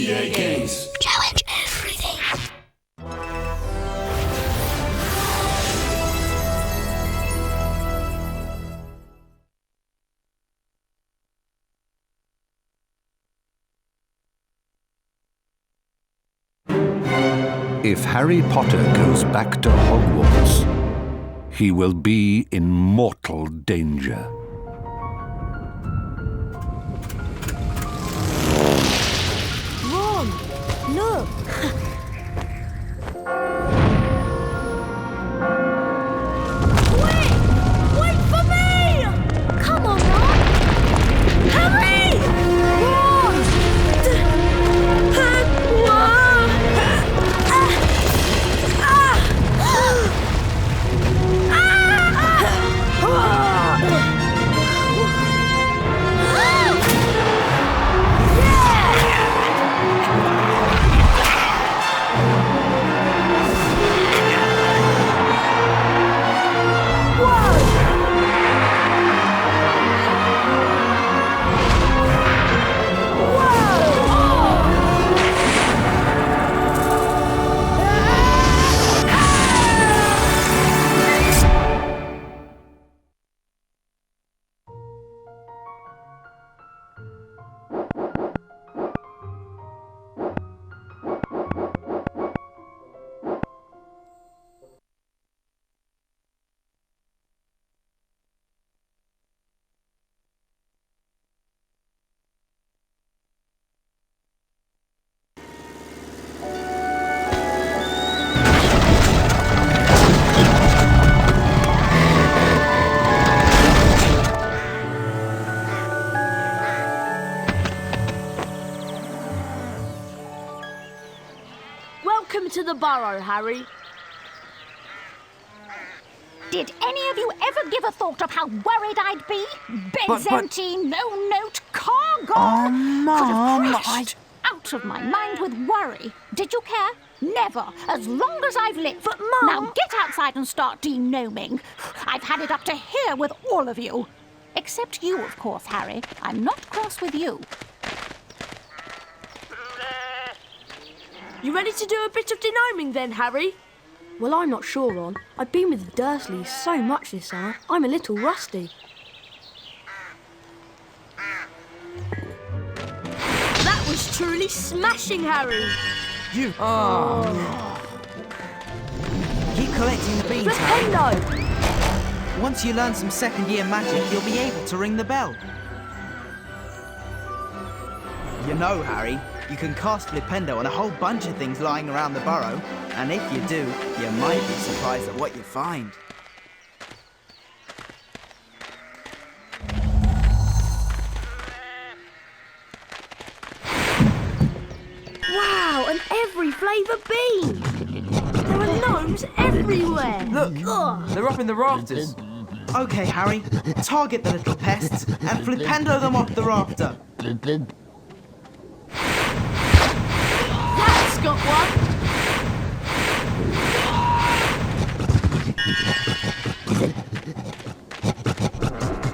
EA Games. Challenge everything. If Harry Potter goes back to Hogwarts, he will be in mortal danger. Ron, look. Wait for me! Come on, Ron. Harry! Ron! Welcome to the Burrow, Harry. Did any of you ever give a thought of how worried I'd be? Beds empty, no note, car gone. Mum, Could have crashed. Out of my mind with worry. Did you care? Never, as long as I've lived. But, Mum... Now get outside and start denoming. I've had it up to here with all of you. Except you, of course, Harry. I'm not cross with you. You ready to do a bit of denoming then, Harry? Well, I'm not sure, Ron. I've been with the Dursleys so much this summer, I'm a little rusty. That was truly smashing, Harry. You... Oh. Keep collecting the beans, Harry. Diffendo! Once you learn some second-year magic, you'll be able to ring the bell. You know, Harry, you can cast Flipendo on a whole bunch of things lying around the burrow, and if you do, you might be surprised at what you find. Wow, and every flavour bean! There are gnomes everywhere! Look, Ugh. they're up in the rafters. Okay, Harry, target the little pests and Flipendo them off the rafter. That's got one.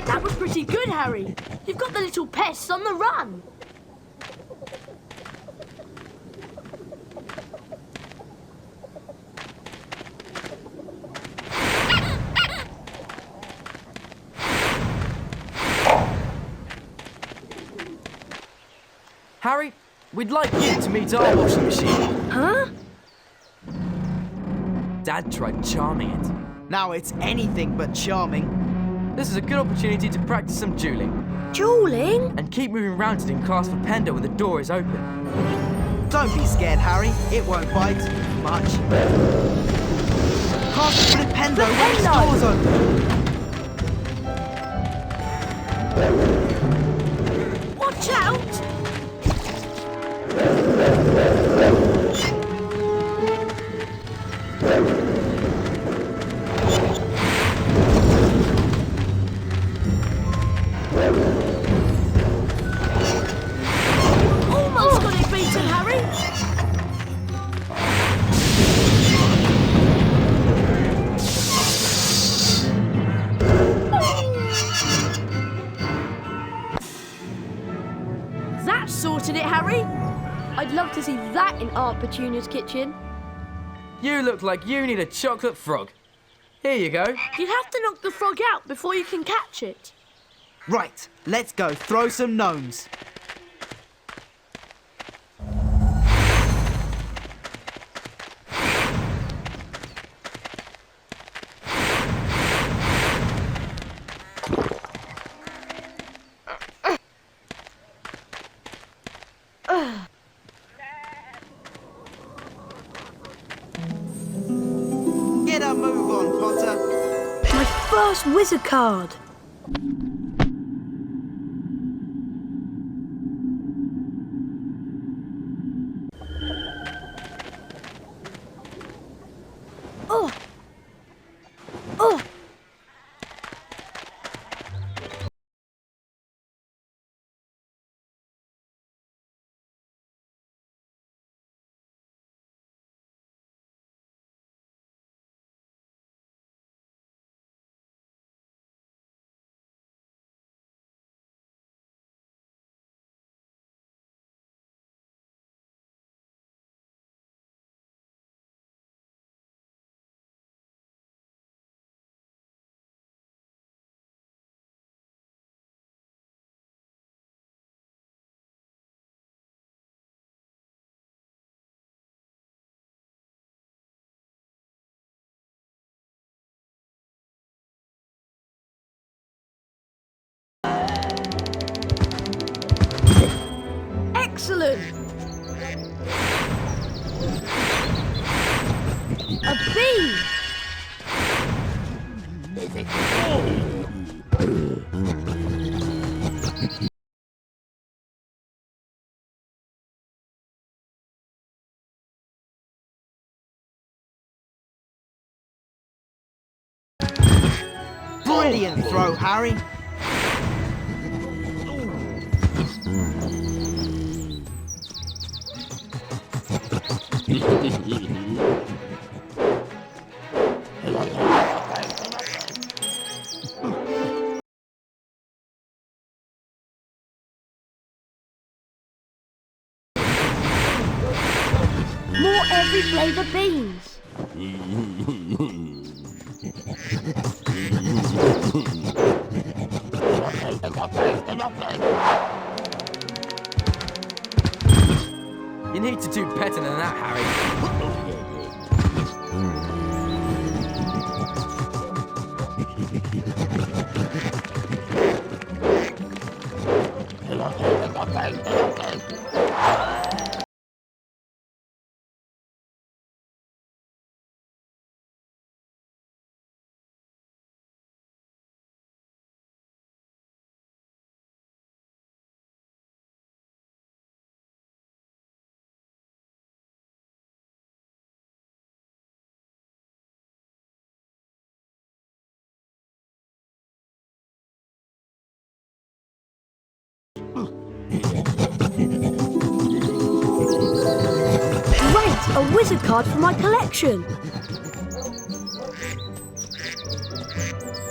That was pretty good, Harry. You've got the little pests on the run. Harry, we'd like you to meet our washing machine. Huh? Dad tried charming it. Now it's anything but charming. This is a good opportunity to practice some dueling. Dueling? And keep moving around it in class for Pendo when the door is open. Don't be scared, Harry. It won't bite much. Cast Flipendo when the door's open. Watch out! Almost got it beaten, Harry. That sorted it, Harry. I'd love to see that in Aunt Petunia's kitchen. You look like you need a chocolate frog. Here you go. You'd have to knock the frog out before you can catch it. Right, let's go throw some gnomes. Get a move on, Potter. My first wizard card. Oh! Oh! Excellent! A bee! Brilliant throw, Harry. More every flavour beans. You need to do better than that, Harry. Great! A wizard card for my collection.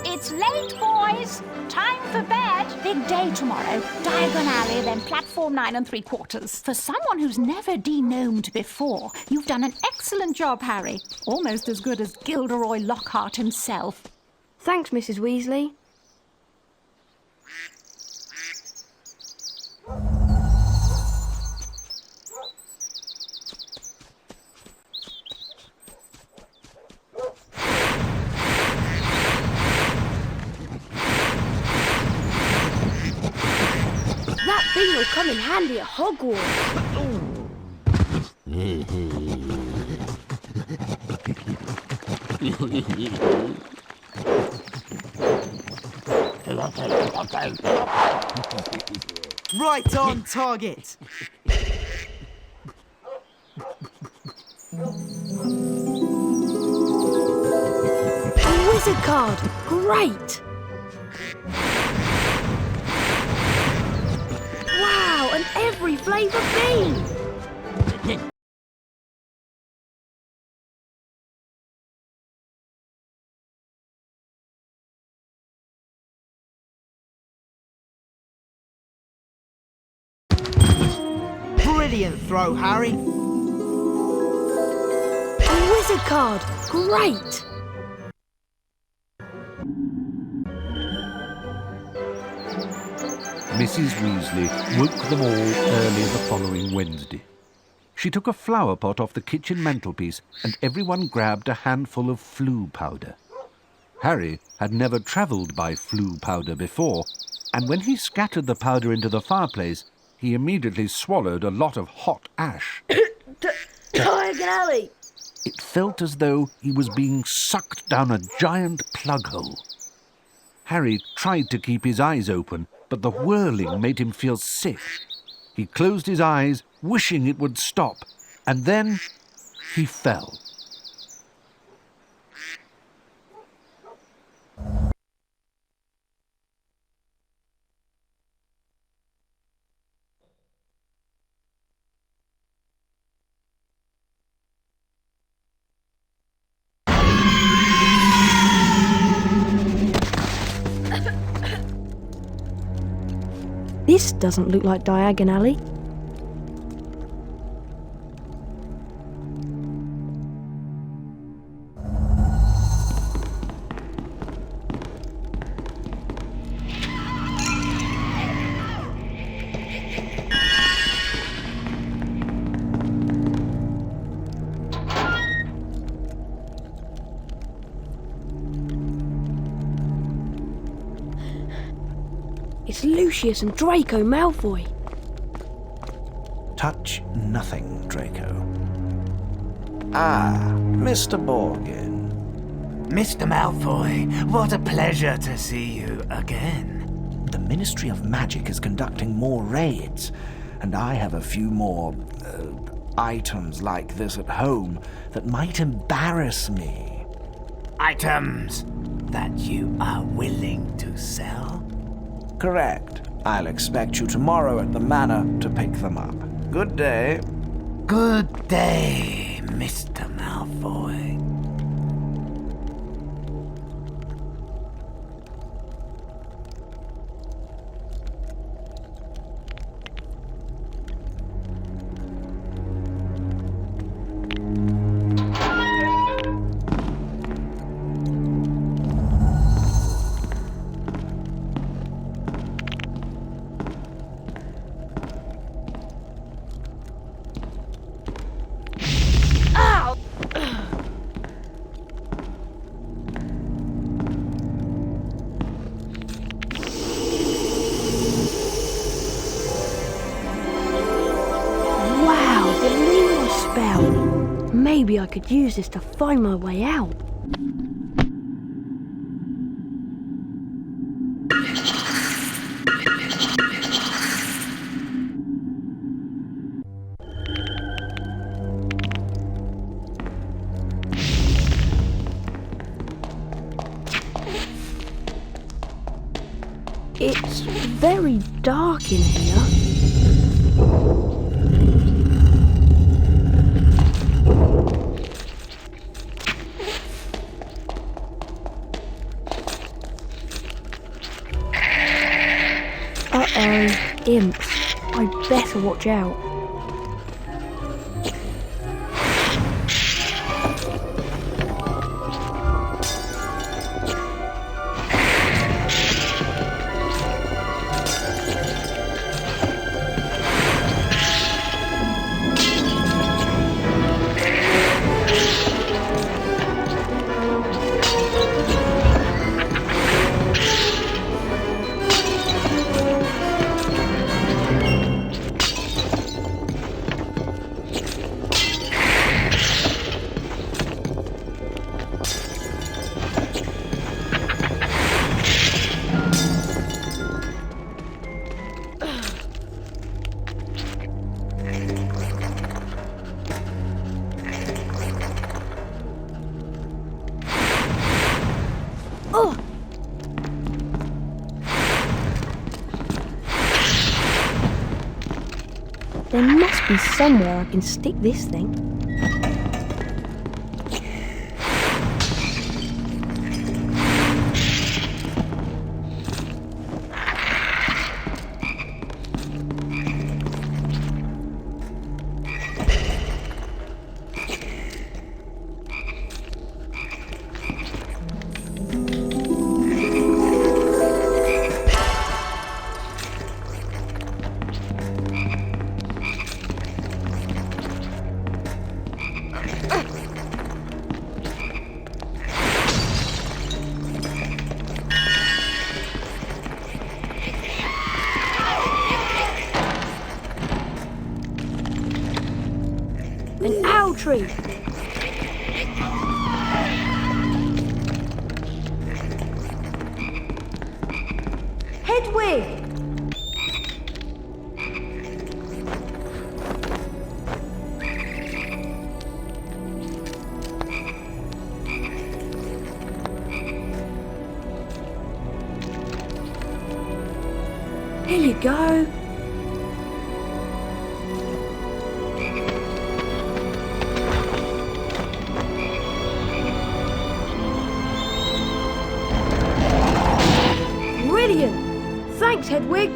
It's late, boys. Time for bed. Big day tomorrow. Diagon Alley, then platform 9 3/4. For someone who's never de-gnomed before, you've done an excellent job, Harry. Almost as good as Gilderoy Lockhart himself. Thanks, Mrs. Weasley. That bean will come in handy at Hogwarts. Right on target. A wizard card. Great. Wow, and every flavour bean. Brilliant throw, Harry. A wizard card! Great! Mrs. Weasley woke them all early the following Wednesday. She took a flower pot off the kitchen mantelpiece and everyone grabbed a handful of flue powder. Harry had never travelled by flue powder before, and when he scattered the powder into the fireplace, he immediately swallowed a lot of hot ash. Diagon Alley! It felt as though he was being sucked down a giant plug hole. Harry tried to keep his eyes open, but the whirling made him feel sick. He closed his eyes, wishing it would stop, and then he fell. This doesn't look like Diagon Alley. It's Lucius and Draco Malfoy. Touch nothing, Draco. Ah, Mr. Borgin. Mr. Malfoy, what a pleasure to see you again. The Ministry of Magic is conducting more raids, and I have a few more items like this at home that might embarrass me. Items that you are willing to sell? Correct. I'll expect you tomorrow at the manor to pick them up. Good day. Good day, Mr. Malfoy. Maybe I could use this to find my way out. It's very dark in here. Imps. I'd better watch out. There must be somewhere I can stick this thing. tree. Hedwig! Here you go. Brilliant! Thanks, Hedwig.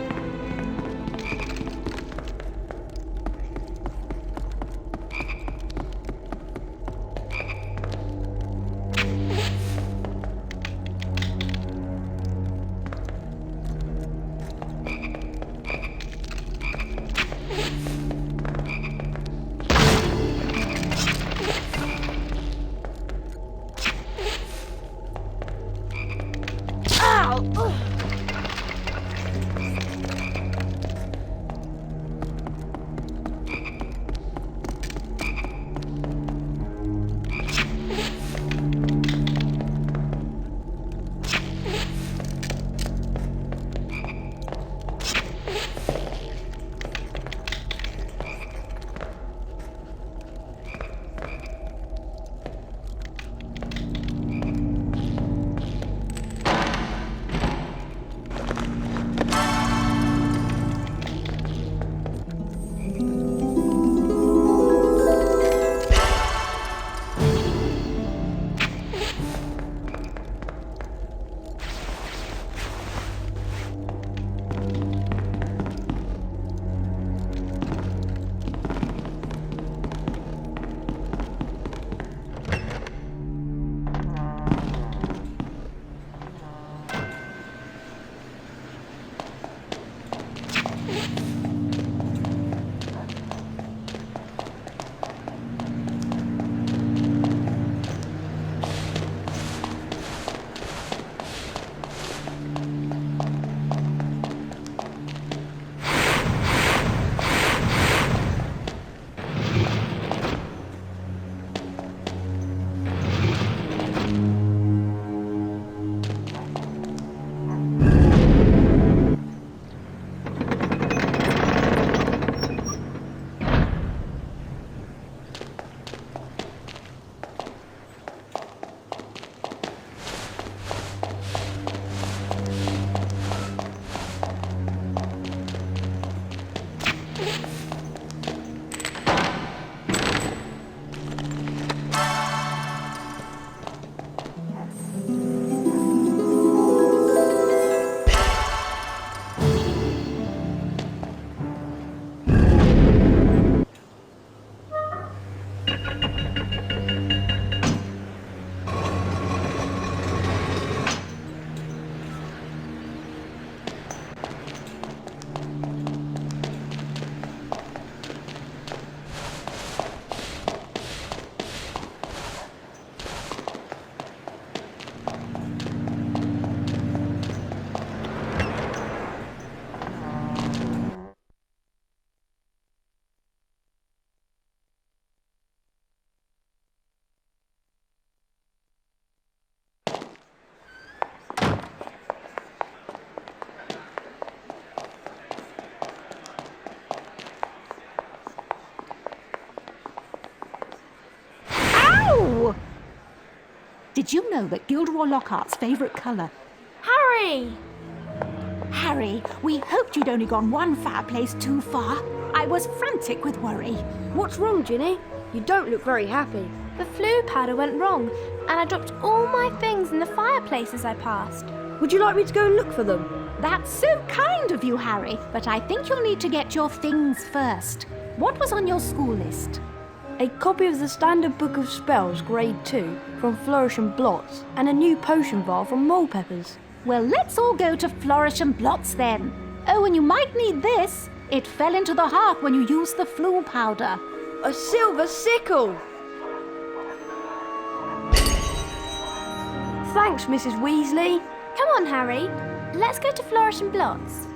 Did you know that Gilderoy Lockhart's favourite colour? Harry! Harry, we hoped you'd only gone one fireplace too far. I was frantic with worry. What's wrong, Ginny? You don't look very happy. The flue powder went wrong, and I dropped all my things in the fireplace as I passed. Would you like me to go and look for them? That's so kind of you, Harry, but I think you'll need to get your things first. What was on your school list? A copy of the Standard Book of Spells, Grade 2, from Flourish and Blots, and a new potion vial from Mole Peppers. Well, let's all go to Flourish and Blots then. Oh, and you might need this. It fell into the hearth when you used the flue powder. A silver sickle! Thanks, Mrs. Weasley. Come on, Harry. Let's go to Flourish and Blots.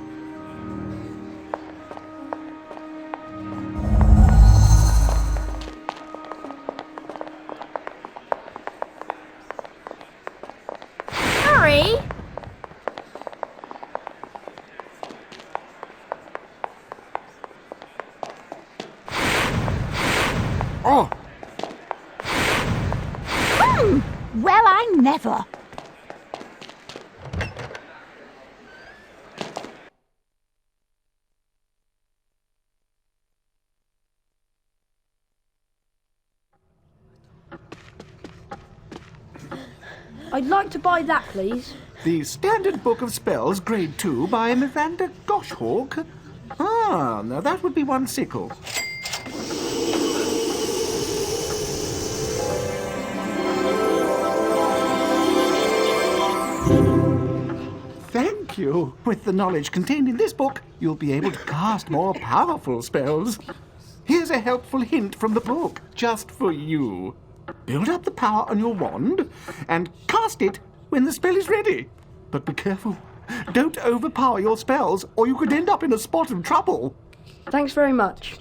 Oh, Well, I never. I'd like to buy that, please. the Standard Book of Spells, Grade 2, by Miranda Goshawk. Ah, now that would be one sickle. Thank you. With the knowledge contained in this book, you'll be able to cast more powerful spells. Here's a helpful hint from the book, just for you. Build up the power on your wand and cast it when the spell is ready. But be careful. Don't overpower your spells, or you could end up in a spot of trouble. Thanks very much.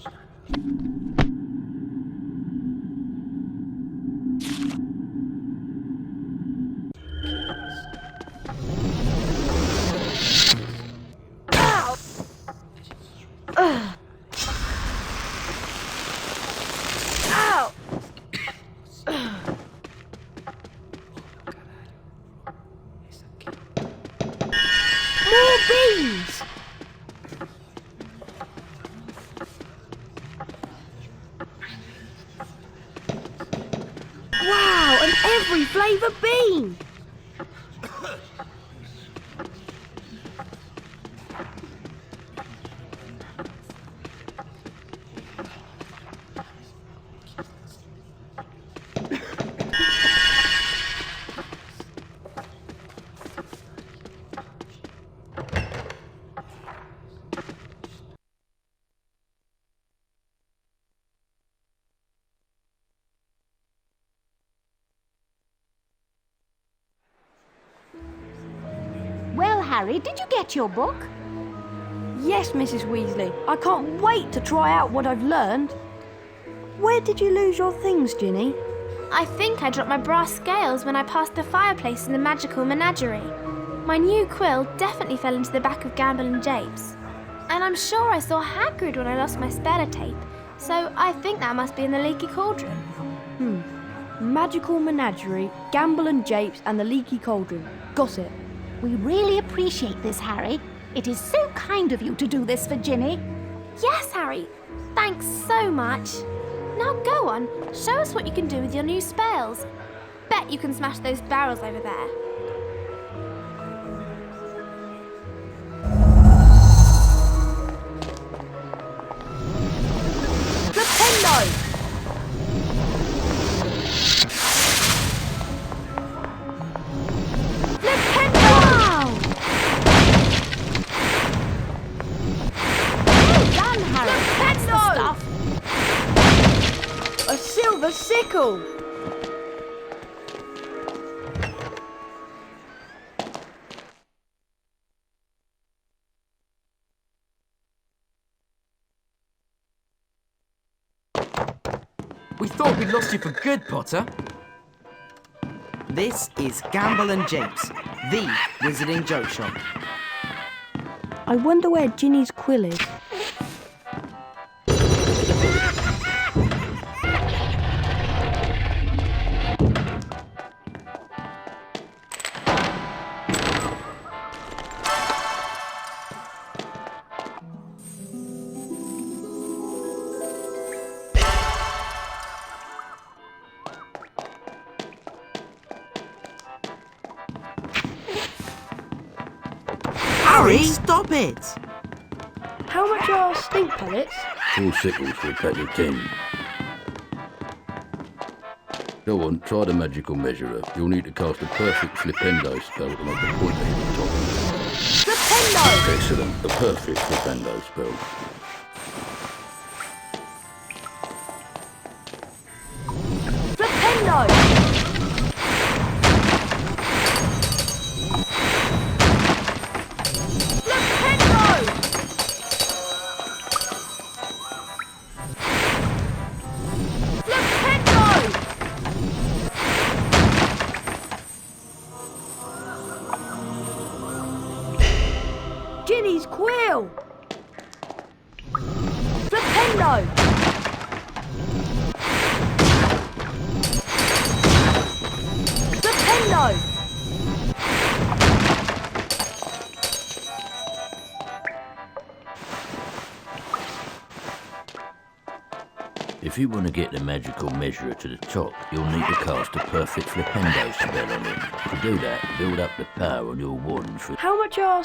Bees! Wow, and every flavour bean! Well, Harry, did you get your book? Yes, Mrs. Weasley. I can't wait to try out what I've learned. Where did you lose your things, Ginny? I think I dropped my brass scales when I passed the fireplace in the magical menagerie. My new quill definitely fell into the back of Gamble and Japes. And I'm sure I saw Hagrid when I lost my speller tape, so I think that must be in the leaky cauldron. Magical Menagerie, Gamble and Japes, and the Leaky Cauldron. Got it. We really appreciate this, Harry. It is so kind of you to do this for Ginny. Yes, Harry. Thanks so much. Now go on, show us what you can do with your new spells. Bet you can smash those barrels over there. Diffendo! A silver sickle! We thought we'd lost you for good, Potter. This is Gamble and Japes, the wizarding joke shop. I wonder where Ginny's quill is. Harry, stop it! How much are stink pellets? 4 sickles for a pack of 10. Go on, try the magical measurer. You'll need to cast a perfect Flipendo spell to make a point at the top. Flipendo! Excellent, a perfect Flipendo spell. Flipendo! Ginny's quill! Flipendo! If you want to get the magical measurer to the top, you'll need to cast a perfect Flipendo spell on him. To do that, build up the power on your wand for... How much are...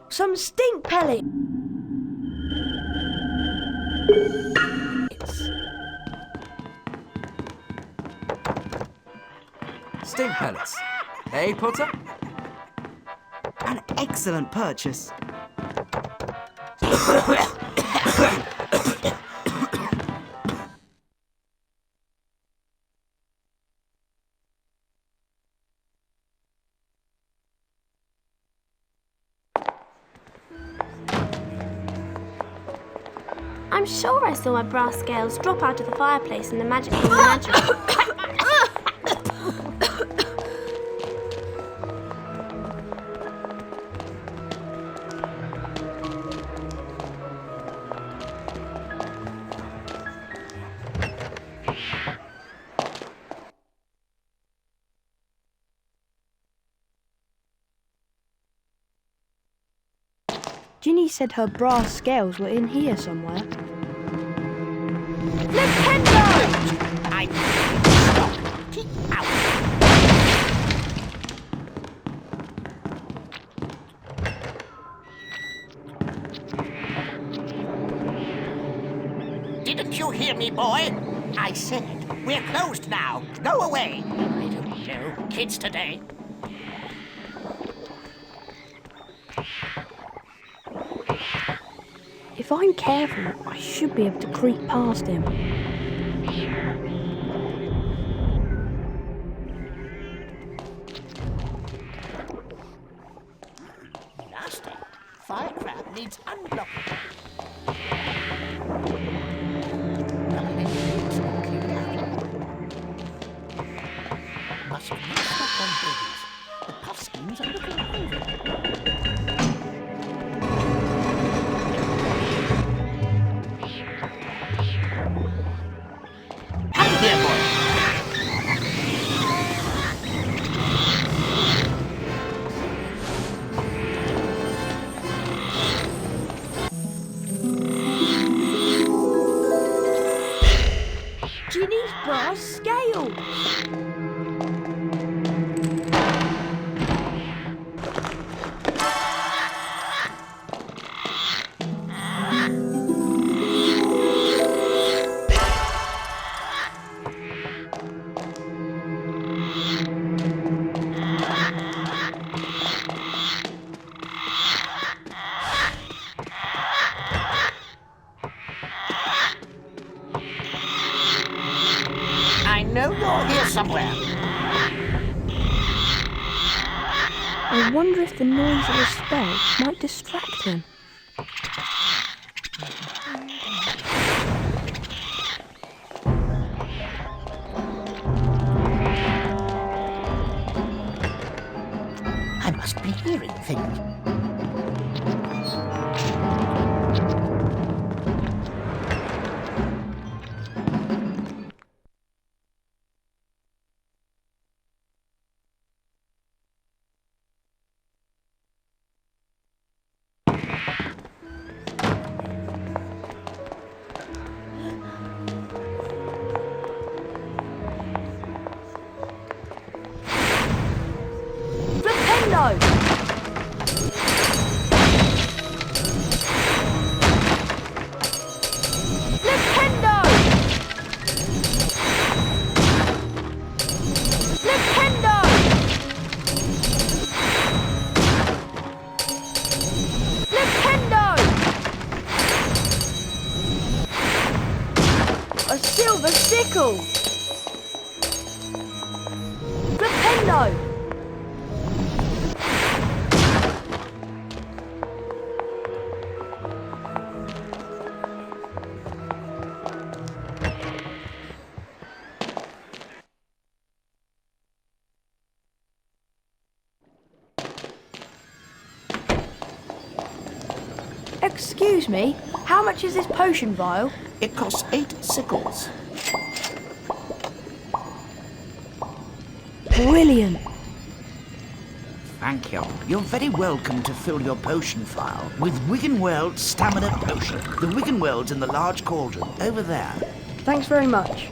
Some stink pellet. Stink pellets. Hey, Potter? An excellent purchase. I'm sure I saw my brass scales drop out of the fireplace in the magical menagerie. Ginny said her brass scales were in here somewhere. Nintendo! I stop. Keep out. Didn't you hear me, boy? I said, we're closed now. Go away. I don't know. Kids today. If I'm careful, I should be able to creep past him. Nasty. Fire crab needs unblocking. Must restock on babies. The puff schemes are looking over. Ginny's brass scales. I know you're here somewhere. I wonder if the noise of a spell might distract him. I must be hearing things. A silver sickle! Diffendo! Excuse me, how much is this potion vial? It costs 8 sickles. Brilliant! Thank you. You're very welcome to fill your potion file with Wiggenweld Stamina Potion. The Wiggenweld's in the large cauldron, over there. Thanks very much.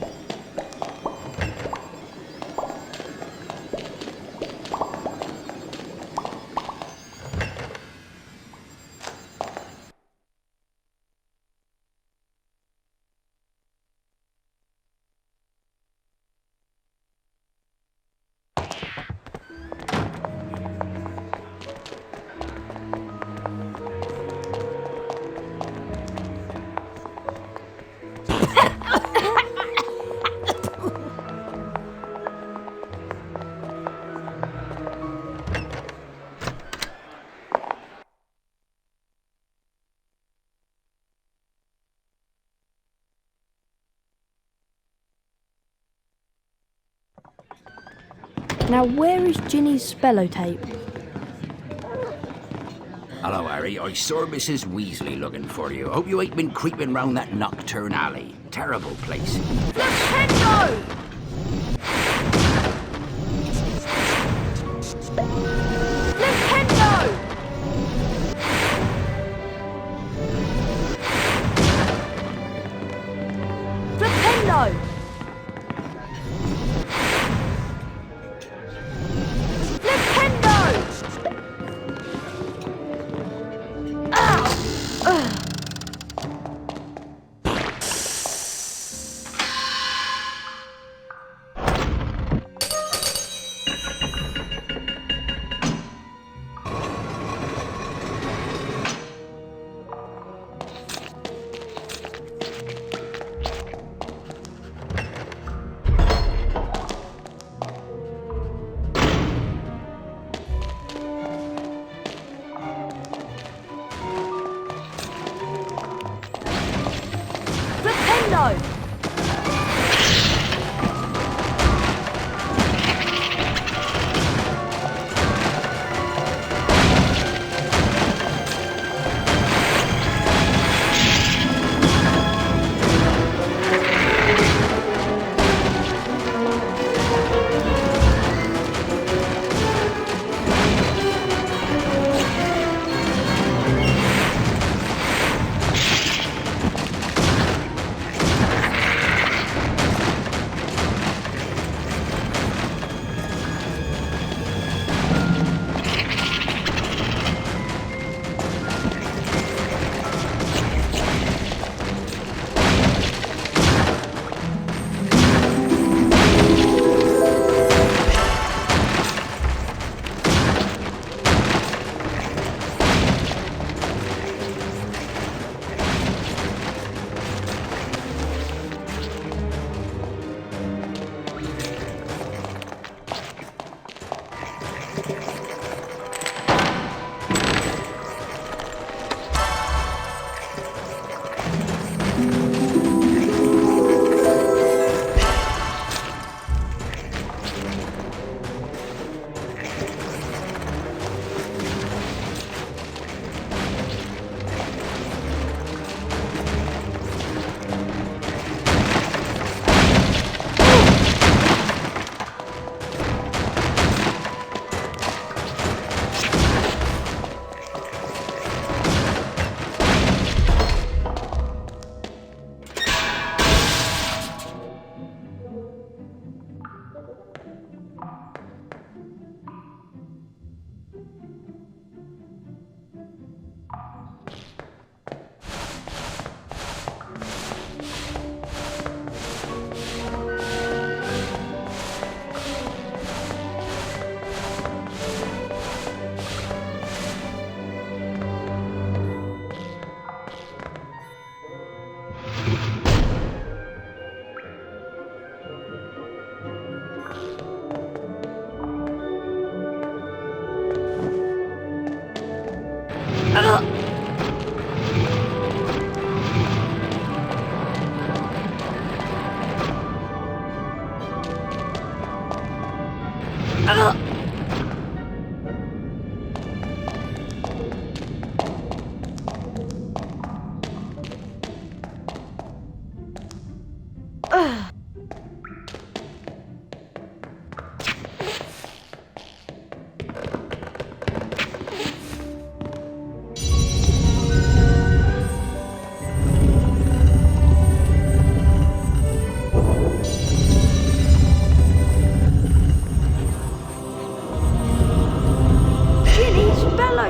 Now, where is Ginny's spellotape? Hello, Harry. I saw Mrs. Weasley looking for you. Hope you ain't been creeping round that nocturne alley. Terrible place. Diffendo! Diffendo! Diffendo!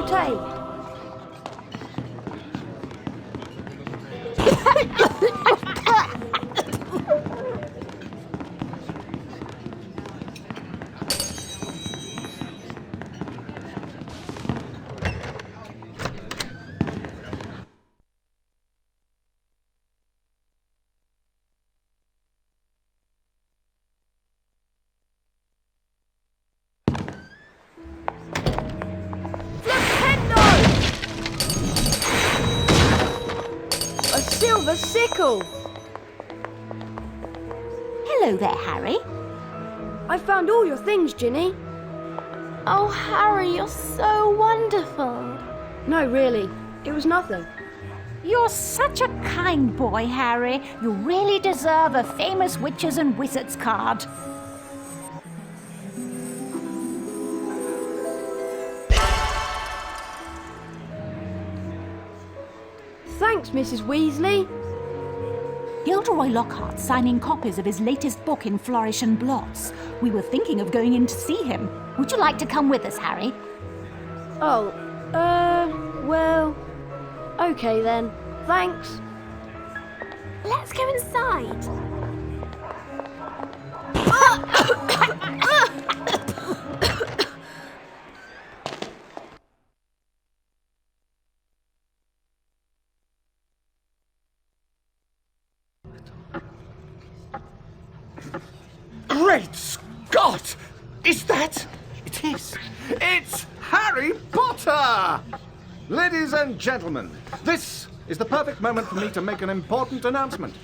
take? A silver sickle! Hello there, Harry. I found all your things, Ginny. Oh, Harry, you're so wonderful. No, really. It was nothing. You're such a kind boy, Harry. You really deserve a famous witches and wizards card. Thanks, Mrs. Weasley. Gilderoy Lockhart's signing copies of his latest book in Flourish and Blots. We were thinking of going in to see him. Would you like to come with us, Harry? Oh, well... Okay then. Thanks. Let's go inside. Great Scott! Is that... It is. It's Harry Potter! Ladies and gentlemen, this is the perfect moment for me to make an important announcement.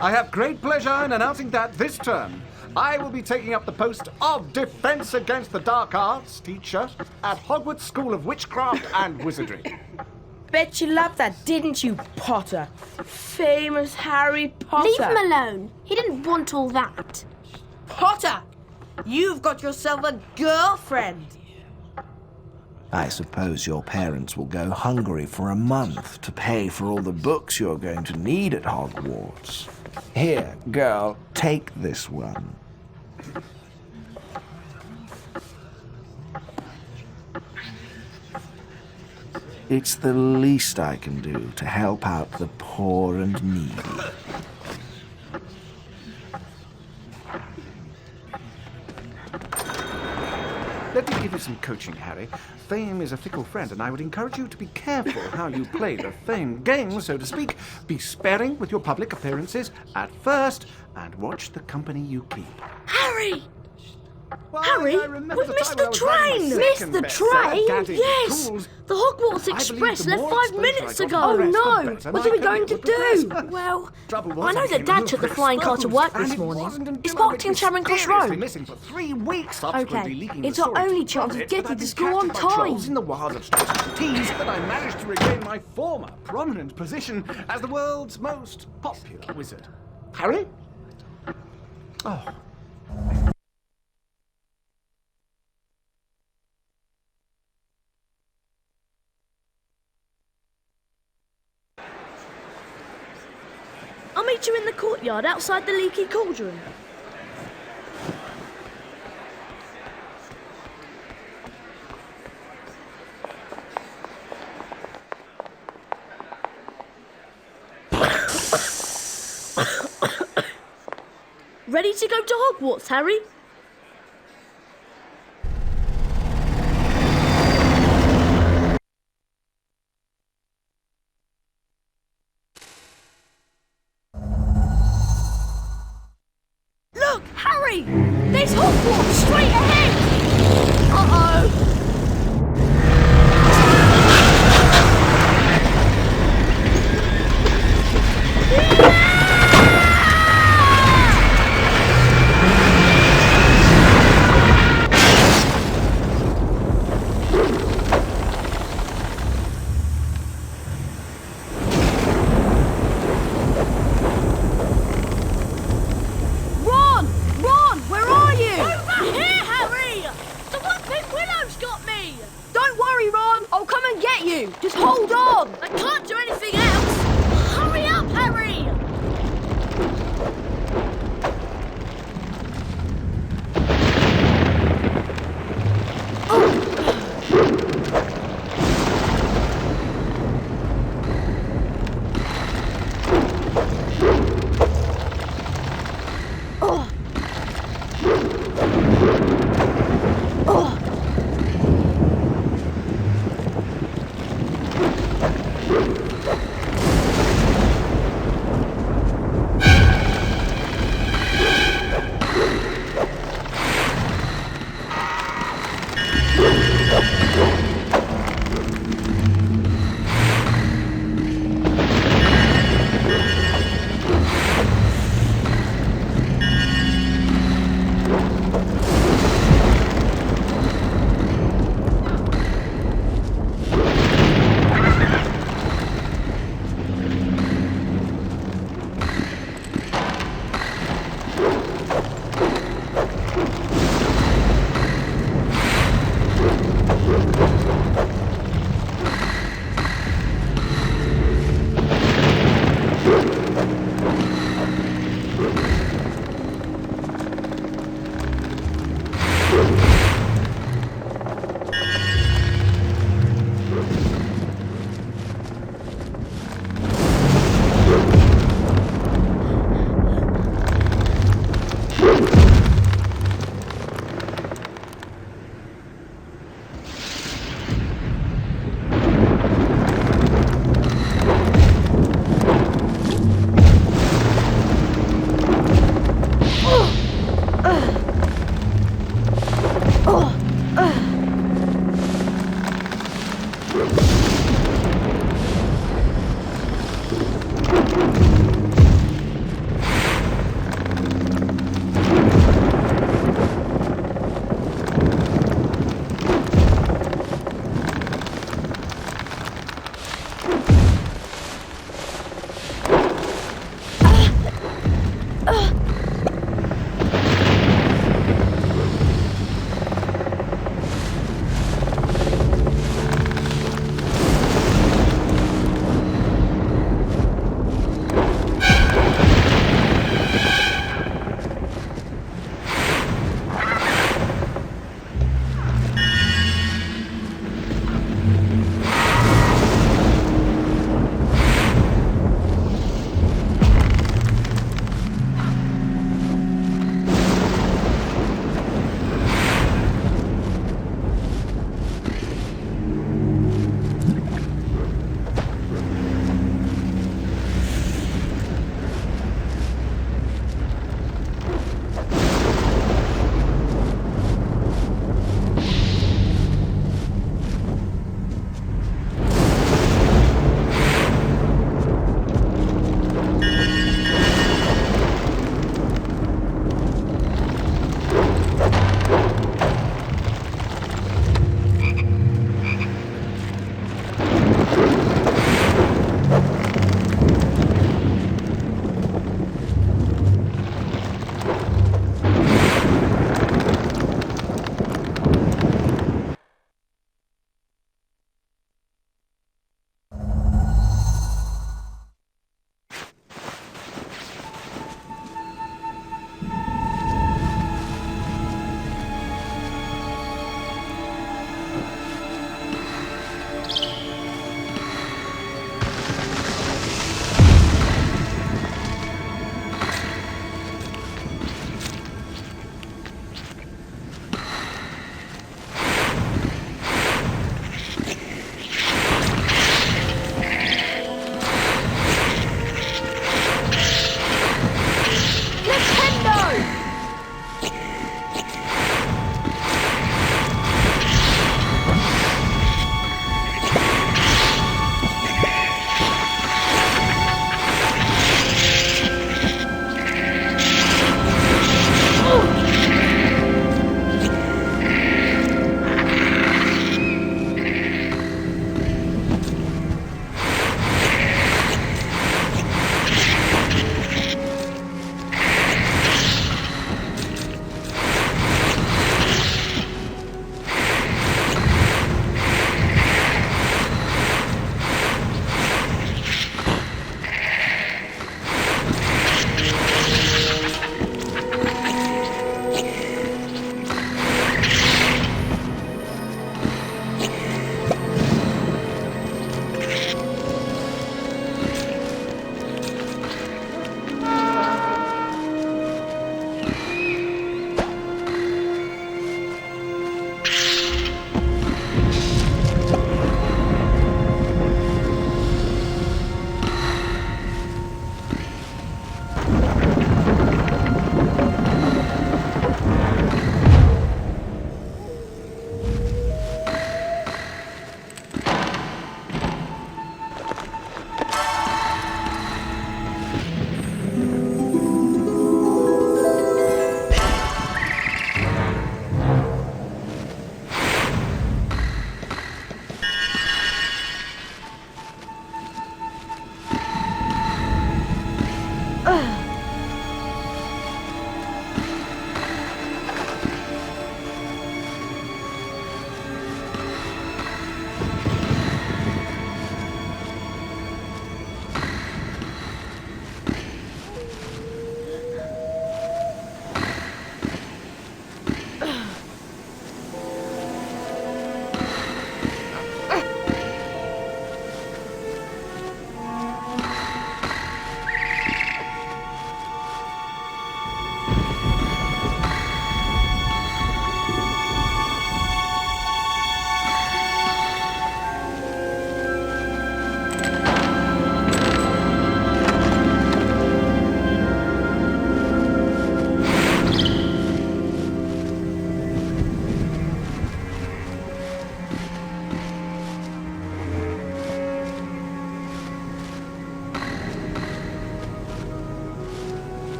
I have great pleasure in announcing that this term, I will be taking up the post of Defense Against the Dark Arts teacher at Hogwarts School of Witchcraft and Wizardry. Bet you loved that, didn't you, Potter? Famous Harry Potter. Leave him alone. He didn't want all that. Potter, you've got yourself a girlfriend. I suppose your parents will go hungry for a month to pay for all the books you're going to need at Hogwarts. Here, girl, take this one. It's the least I can do to help out the poor and needy. Let me give you some coaching, Harry. Fame is a fickle friend, and I would encourage you to be careful how you play the fame game, so to speak. Be sparing with your public appearances at first, and watch the company you keep. Harry! Well, Harry, I remember we've the missed time the when I was train! writing my Missed second the bestseller, train? Daddy Yes! Tools. The Hogwarts I Express believe the left more 5 exposure minutes I got ago. to the rest, no! the better What my are we career going to would do? progress. Well, Trouble was, I know I that became Dad a took the little flying car to exposed, work and this it morning. wasn't until It's I parked in was Charing Cross mysteriously Road. missing for 3 weeks, subsequently Okay, leaking the it's our story only to chance of Project, getting but I'd to been school on captured by trolls time. in the wilds of tease that I managed to regain my former prominent position as the world's most popular wizard. Harry? Oh. I'll meet you in the courtyard outside the Leaky Cauldron. Ready to go to Hogwarts, Harry? Look, Harry! There's Hogwarts straight ahead! Uh-oh! Ron! Ron! Where are you? Over here, Harry! The Whomping Willow's got me! Don't worry, Ron! I'll come and get you! Just hold on! I can't do anything else! Hurry up, Harry!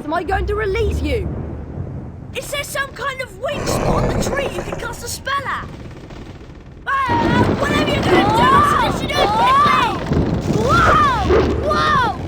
Am I going to release you? Is there some kind of weak spot on the tree you can cast a spell at? Whatever you're going to do, you should do it quickly! Whoa! Whoa!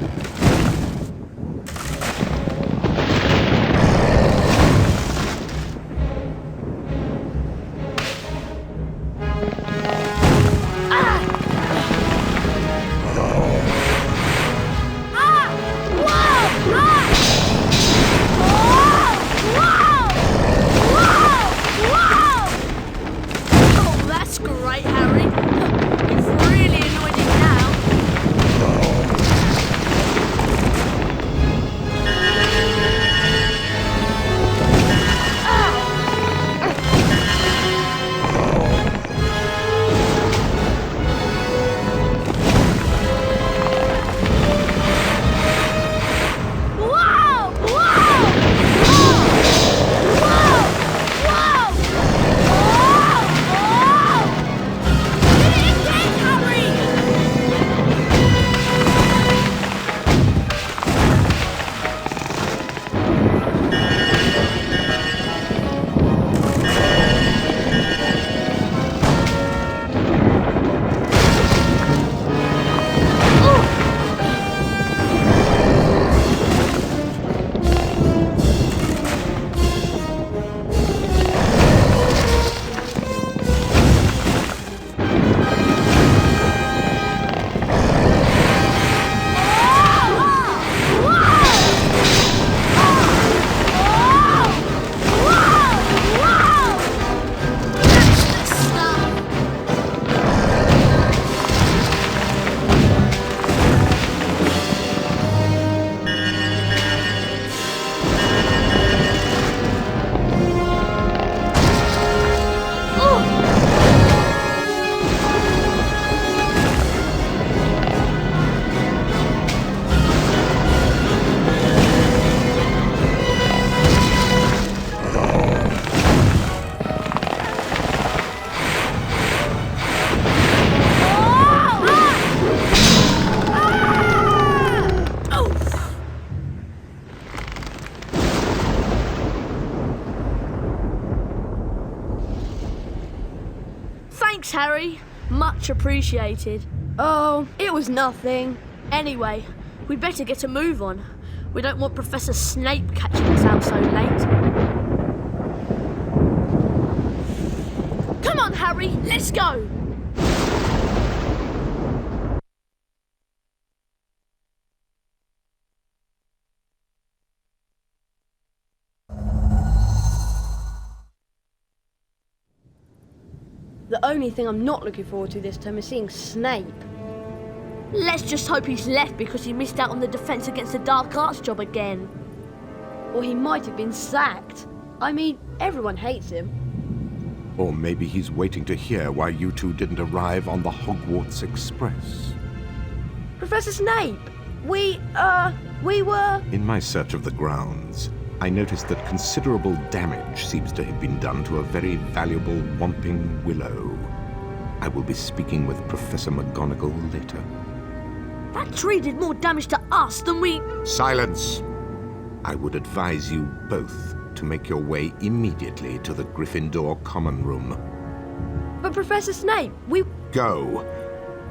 Thanks, Harry. Much appreciated. Oh, it was nothing. Anyway, we'd better get a move on. We don't want Professor Snape catching us out so late. Come on, Harry, let's go! The only thing I'm not looking forward to this term is seeing Snape. Let's just hope he's left because he missed out on the defence against the dark arts job again. Or he might have been sacked. I mean, everyone hates him. Or maybe he's waiting to hear why you two didn't arrive on the Hogwarts Express. Professor Snape, we were... In my search of the grounds, I noticed that considerable damage seems to have been done to a very valuable Whomping Willow. I will be speaking with Professor McGonagall later. That tree did more damage to us than we... Silence! I would advise you both to make your way immediately to the Gryffindor common room. But Professor Snape, we... Go,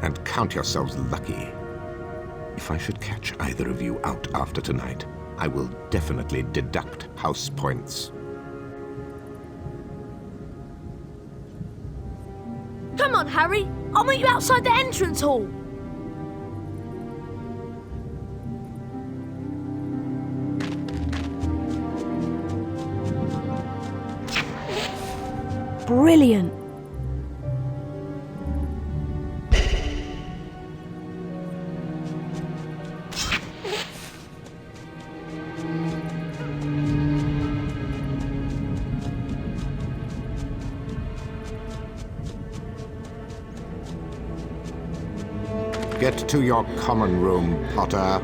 and count yourselves lucky. If I should catch either of you out after tonight, I will definitely deduct house points. Come on, Harry. I'll meet you outside the entrance hall. Brilliant. Get to your common room, Potter.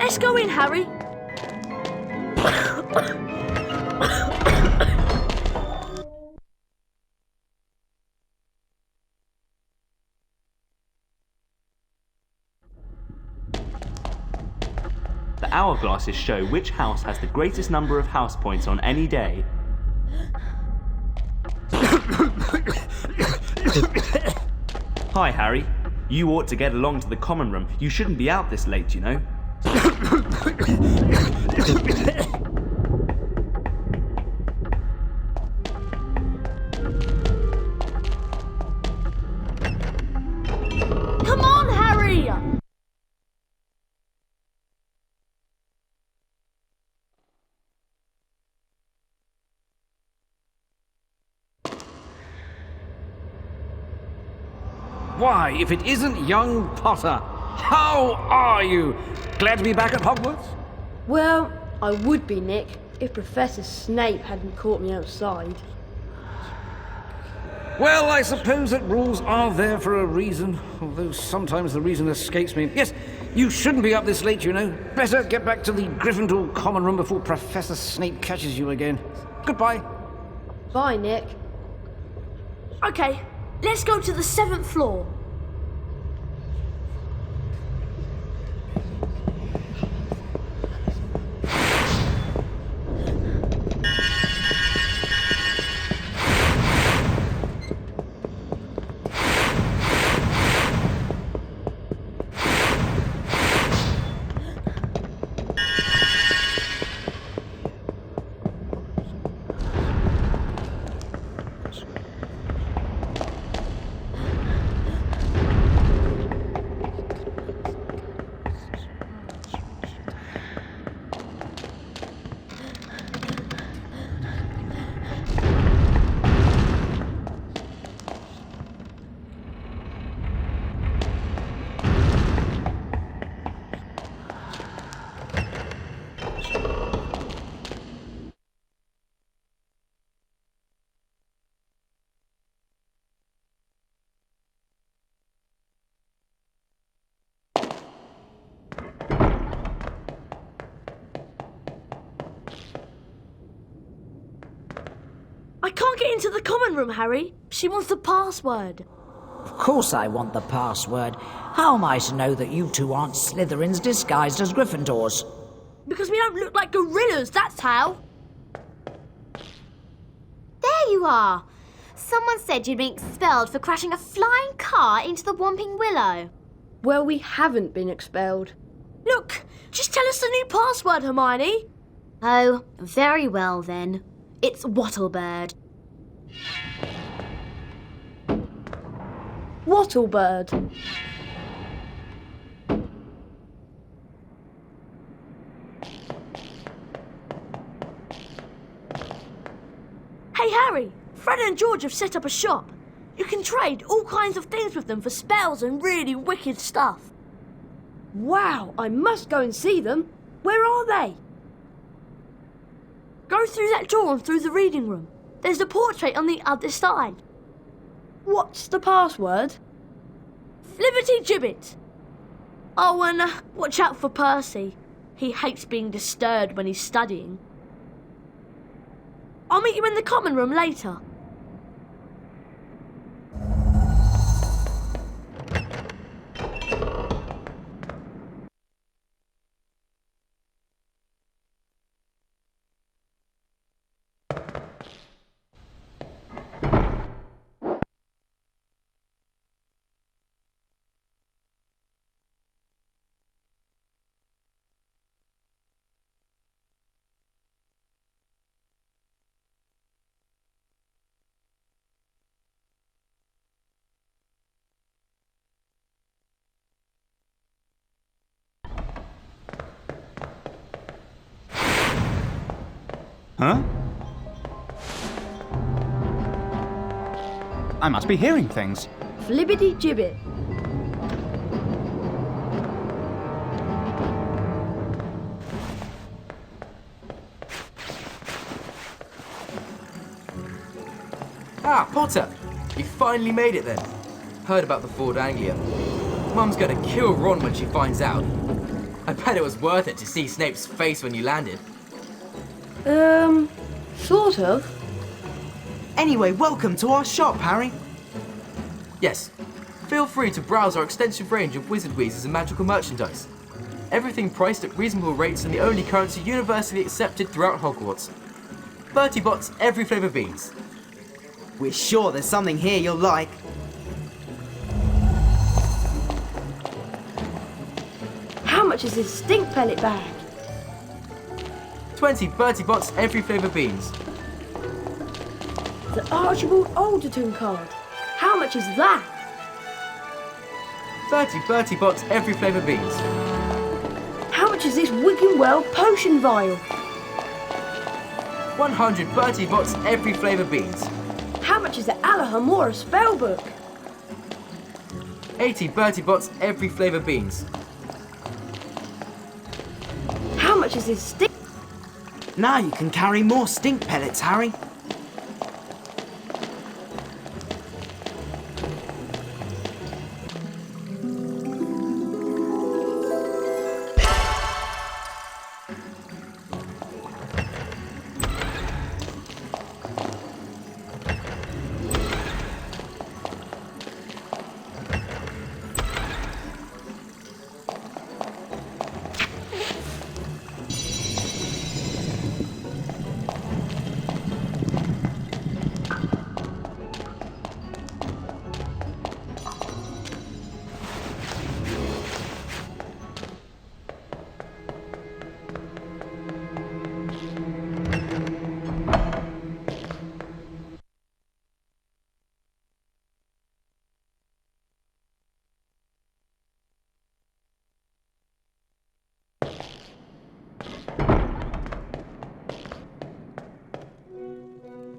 Let's go in, Harry. The hourglasses show which house has the greatest number of house points on any day. Hi, Harry. You ought to get along to the common room. You shouldn't be out this late, you know. Come on, Harry! Why, if it isn't young Potter, how are you? Glad to be back at Hogwarts? Well, I would be, Nick, if Professor Snape hadn't caught me outside. Well, I suppose that rules are there for a reason, although sometimes the reason escapes me. Yes, you shouldn't be up this late, you know. Better get back to the Gryffindor common room before Professor Snape catches you again. Goodbye. Bye, Nick. Okay, let's go to the 7th floor. I can't get into the common room, Harry. She wants the password. Of course I want the password. How am I to know that you two aren't Slytherins disguised as Gryffindors? Because we don't look like gorillas, that's how. There you are. Someone said you'd been expelled for crashing a flying car into the Whomping Willow. Well, we haven't been expelled. Look, just tell us the new password, Hermione. Oh, very well then. It's Wattlebird. Wattlebird. Hey, Harry, Fred and George have set up a shop. You can trade all kinds of things with them for spells and really wicked stuff. Wow, I must go and see them. Where are they? Go through that door and through the reading room. There's a portrait on the other side. What's the password? Flibbity Gibbet. Oh, and watch out for Percy. He hates being disturbed when he's studying. I'll meet you in the common room later. Huh? I must be hearing things. Flibbity Gibbet. Ah, Potter! You finally made it then. Heard about the Ford Anglia. Mum's gonna kill Ron when she finds out. I bet it was worth it to see Snape's face when you landed. Sort of. Anyway, welcome to our shop, Harry. Yes. Feel free to browse our extensive range of wizard wheezes and magical merchandise. Everything priced at reasonable rates and the only currency universally accepted throughout Hogwarts. 30 bots, every flavour beans. We're sure there's something here you'll like. How much is this stink pellet bag? 20 Bertie bots, every flavour beans. The Archibald Alderton card. How much is that? 30 Bertie bots, every flavour beans. How much is this Wickham Well potion vial? 100 Bertie bots, every flavour beans. How much is the Alahamora Spellbook? 80 Bertie bots, every flavour beans. How much is this stink? Now you can carry more stink pellets, Harry.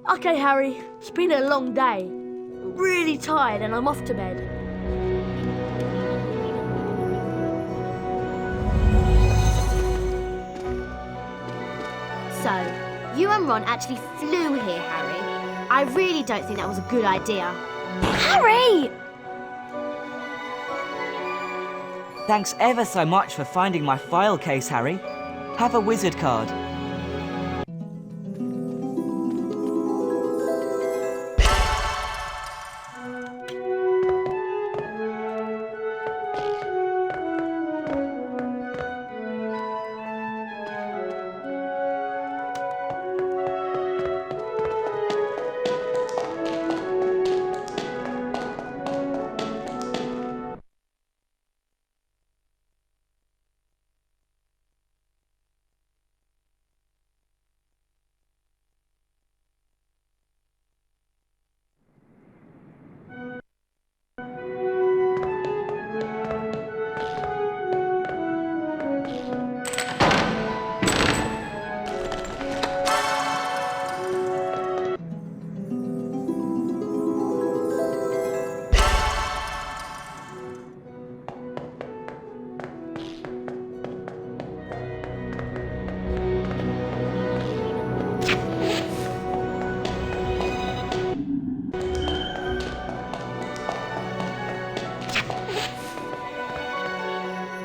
Okay, Harry, it's been a long day. I'm really tired and I'm off to bed. So, you and Ron actually flew here, Harry. I really don't think that was a good idea. Harry! Thanks ever so much for finding my file case, Harry. Have a wizard card.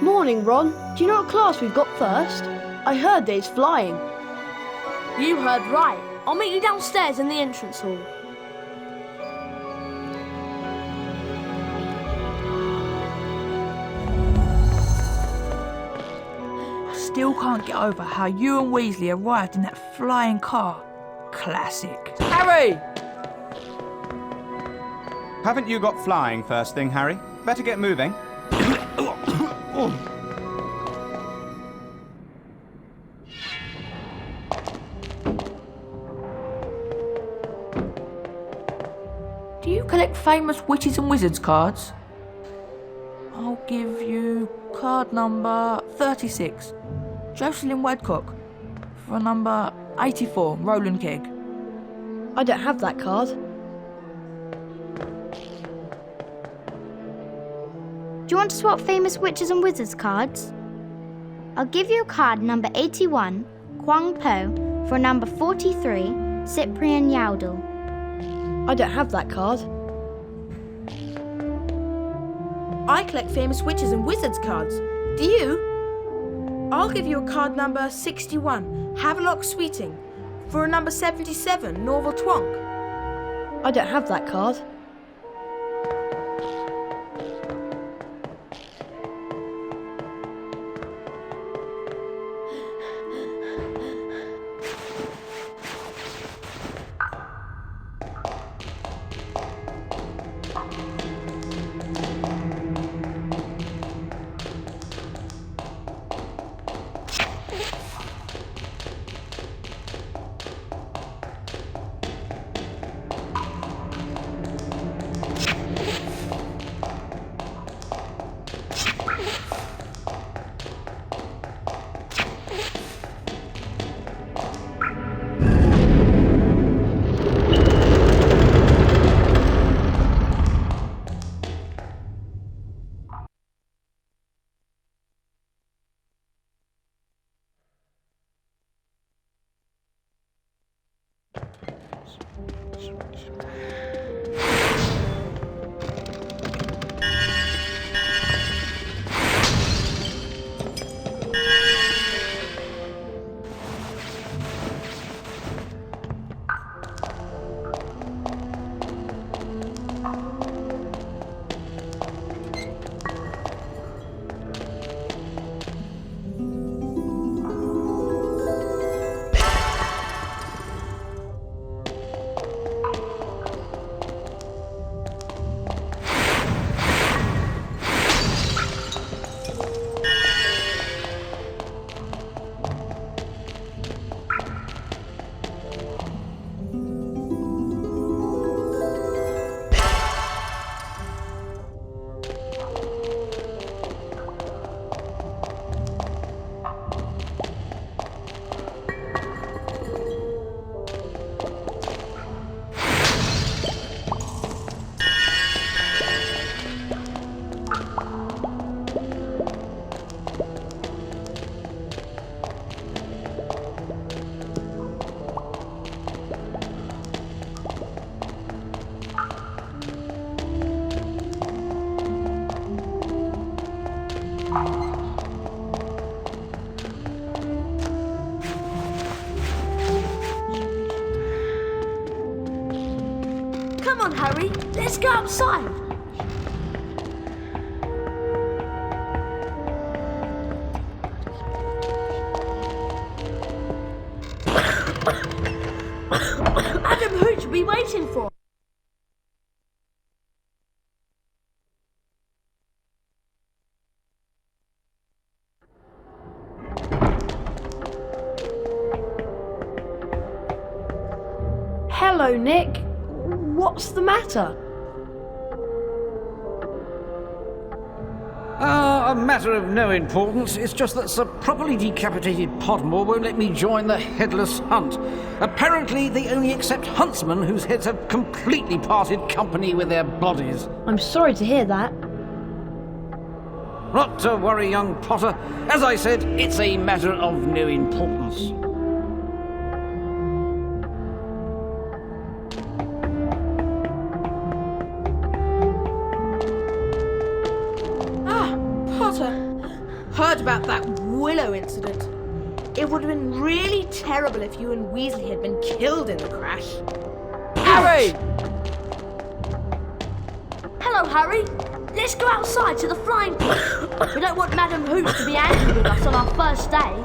Morning, Ron. Do you know what class we've got first? I heard there's flying. You heard right. I'll meet you downstairs in the entrance hall. I still can't get over how you and Weasley arrived in that flying car. Classic. Harry! Haven't you got flying first thing, Harry? Better get moving. Do you collect famous witches and wizards cards? I'll give you card number 36, Jocelyn Wadcock, for number 84, Roland Kegg. I don't have that card. Do you want to swap famous witches and wizards cards? I'll give you card number 81, Kwang Po, for number 43, Cyprian Yaudel. I don't have that card. I collect famous witches and wizards cards. Do you? I'll give you a card number 61, Havelock Sweeting, for a number 77, Norval Twonk. I don't have that card. Come on, Harry. Let's go outside. Adam, who should we be waiting for? Hello, Nick. What's the matter? A matter of no importance. It's just that Sir Properly Decapitated Podmore won't let me join the headless hunt. Apparently, they only accept huntsmen whose heads have completely parted company with their bodies. I'm sorry to hear that. Not to worry, young Potter. As I said, it's a matter of no importance. Potter, heard about that Willow incident. It would have been really terrible if you and Weasley had been killed in the crash. Harry! Hello, Harry. Let's go outside to the flying pit. We don't want Madam Hoops to be angry with us on our first day.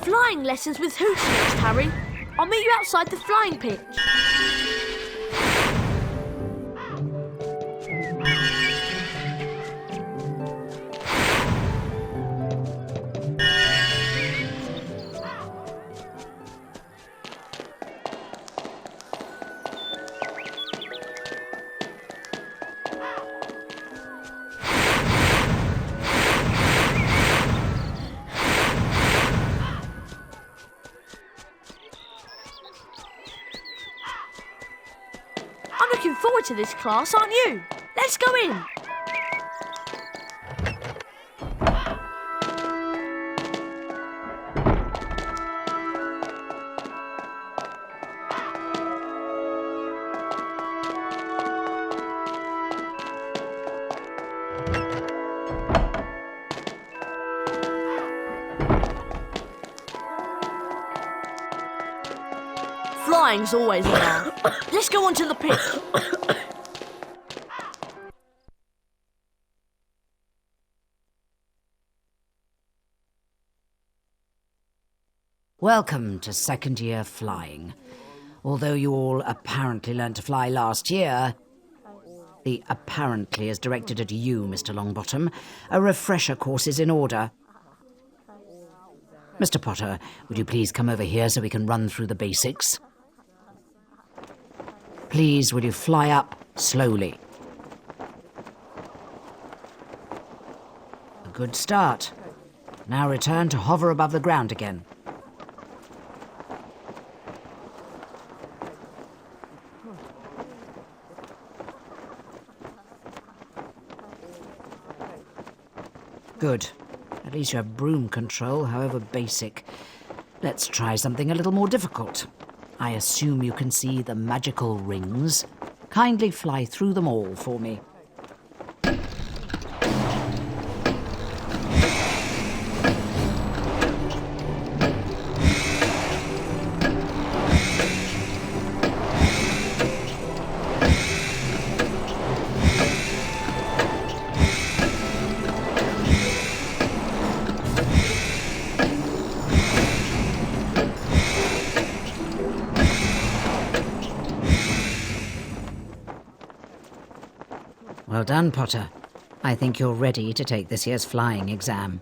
Flying lessons with Hoops next, Harry. I'll meet you outside the flying pitch. I'm looking forward to this class, aren't you? Let's go in. Flying's always a laugh. Let's go on to the pitch. Welcome to second year flying. Although you all apparently learned to fly last year, the apparently is directed at you, Mr. Longbottom. A refresher course is in order. Mr. Potter, would you please come over here so we can run through the basics? Please, will you fly up slowly? A good start. Now return to hover above the ground again. Good. At least you have broom control, however basic. Let's try something a little more difficult. I assume you can see the magical rings. Kindly fly through them all for me. Well done, Potter. I think you're ready to take this year's flying exam.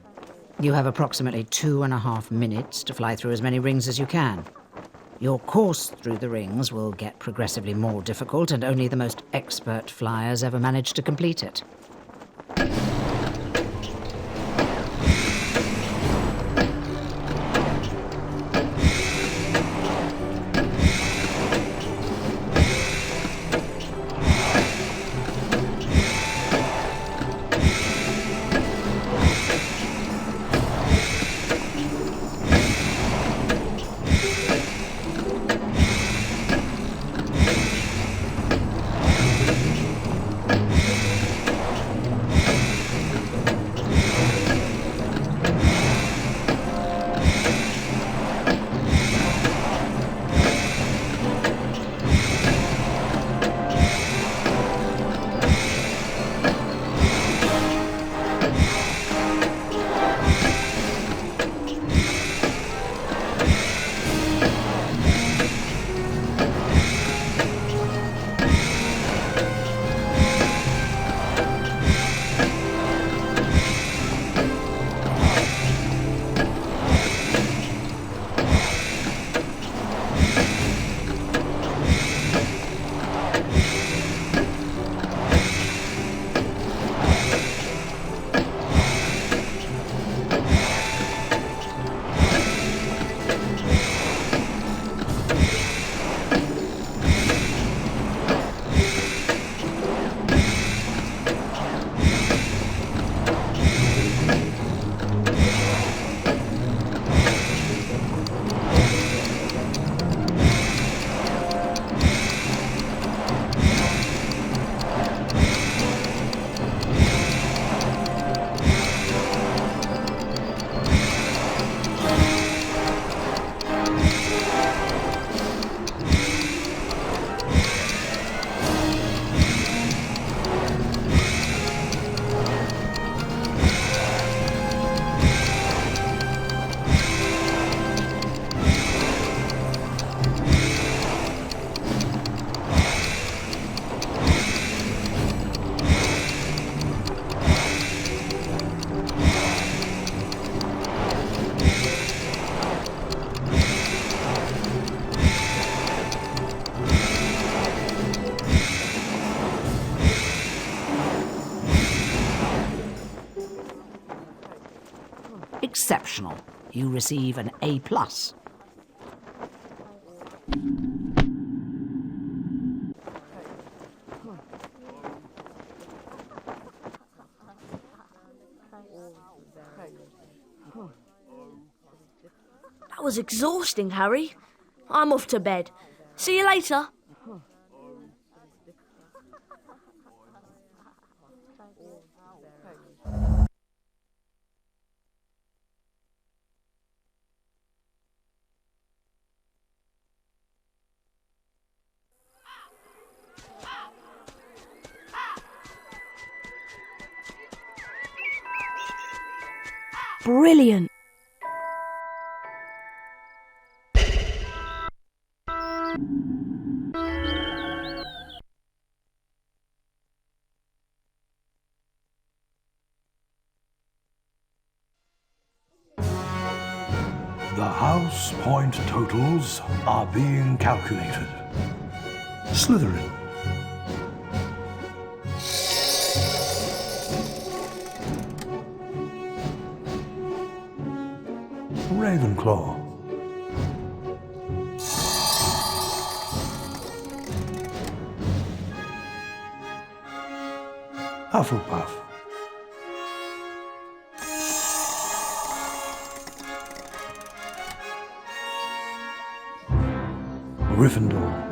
You have approximately 2.5 minutes to fly through as many rings as you can. Your course through the rings will get progressively more difficult, and only the most expert flyers ever manage to complete it. exceptional. You receive an A+. That was exhausting, Harry. I'm off to bed. See you later. Brilliant. The house point totals are being calculated. Slytherin. Ravenclaw. Huffelpuff. Gryffindor.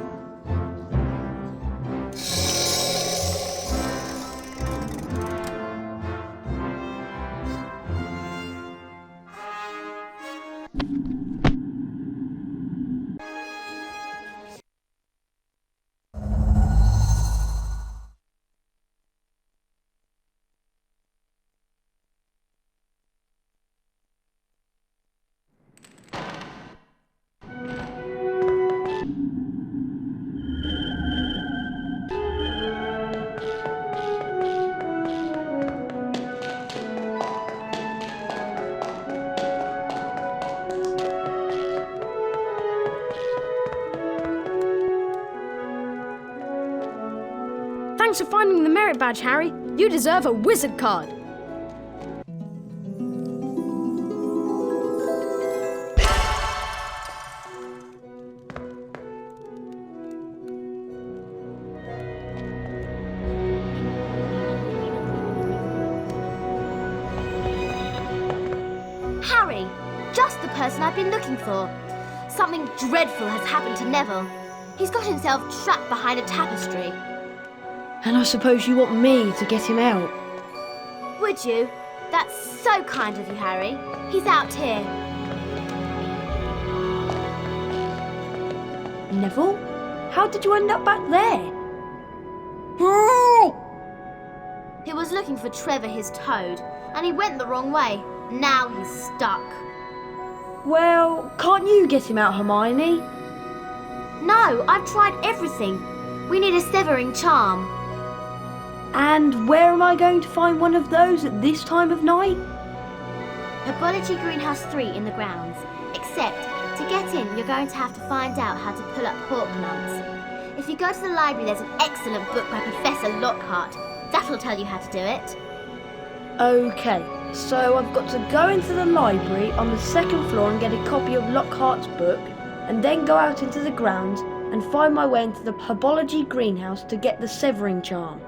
Thanks for finding the merit badge, Harry. You deserve a wizard card. Harry, just the person I've been looking for. Something dreadful has happened to Neville. He's got himself trapped behind a tapestry. And I suppose you want me to get him out? Would you? That's so kind of you, Harry. He's out here. Neville? How did you end up back there? He was looking for Trevor, his toad, and he went the wrong way. Now he's stuck. Well, can't you get him out, Hermione? No, I've tried everything. We need a severing charm. And where am I going to find one of those at this time of night? Herbology Greenhouse 3 in the grounds. Except, to get in, you're going to have to find out how to pull up hawk nuts. If you go to the library, there's an excellent book by Professor Lockhart. That'll tell you how to do it. Okay, so I've got to go into the library on the second floor and get a copy of Lockhart's book, and then go out into the grounds and find my way into the Herbology Greenhouse to get the severing charm.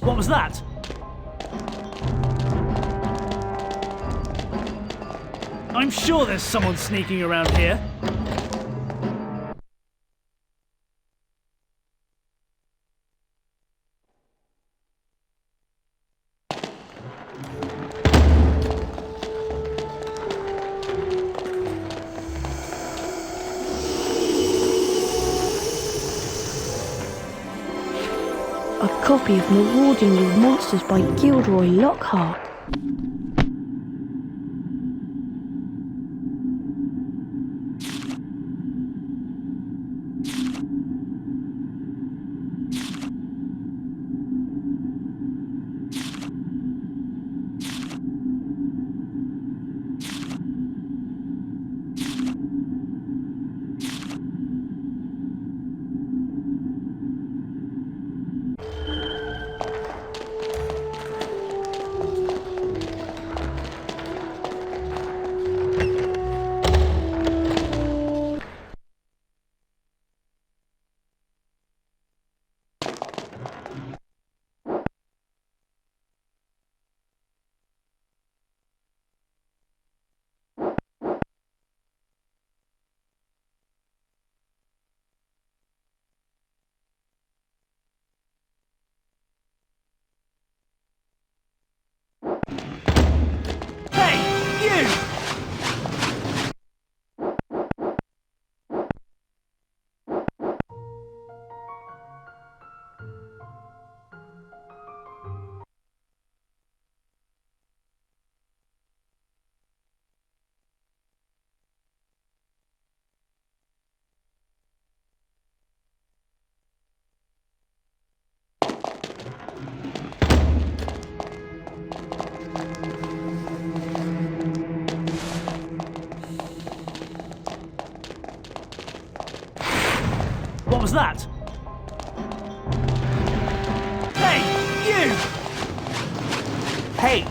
What was that? I'm sure there's someone sneaking around here. A copy of Marauding with Monsters by Gilderoy Lockhart. What was that? Hey, you! Hey!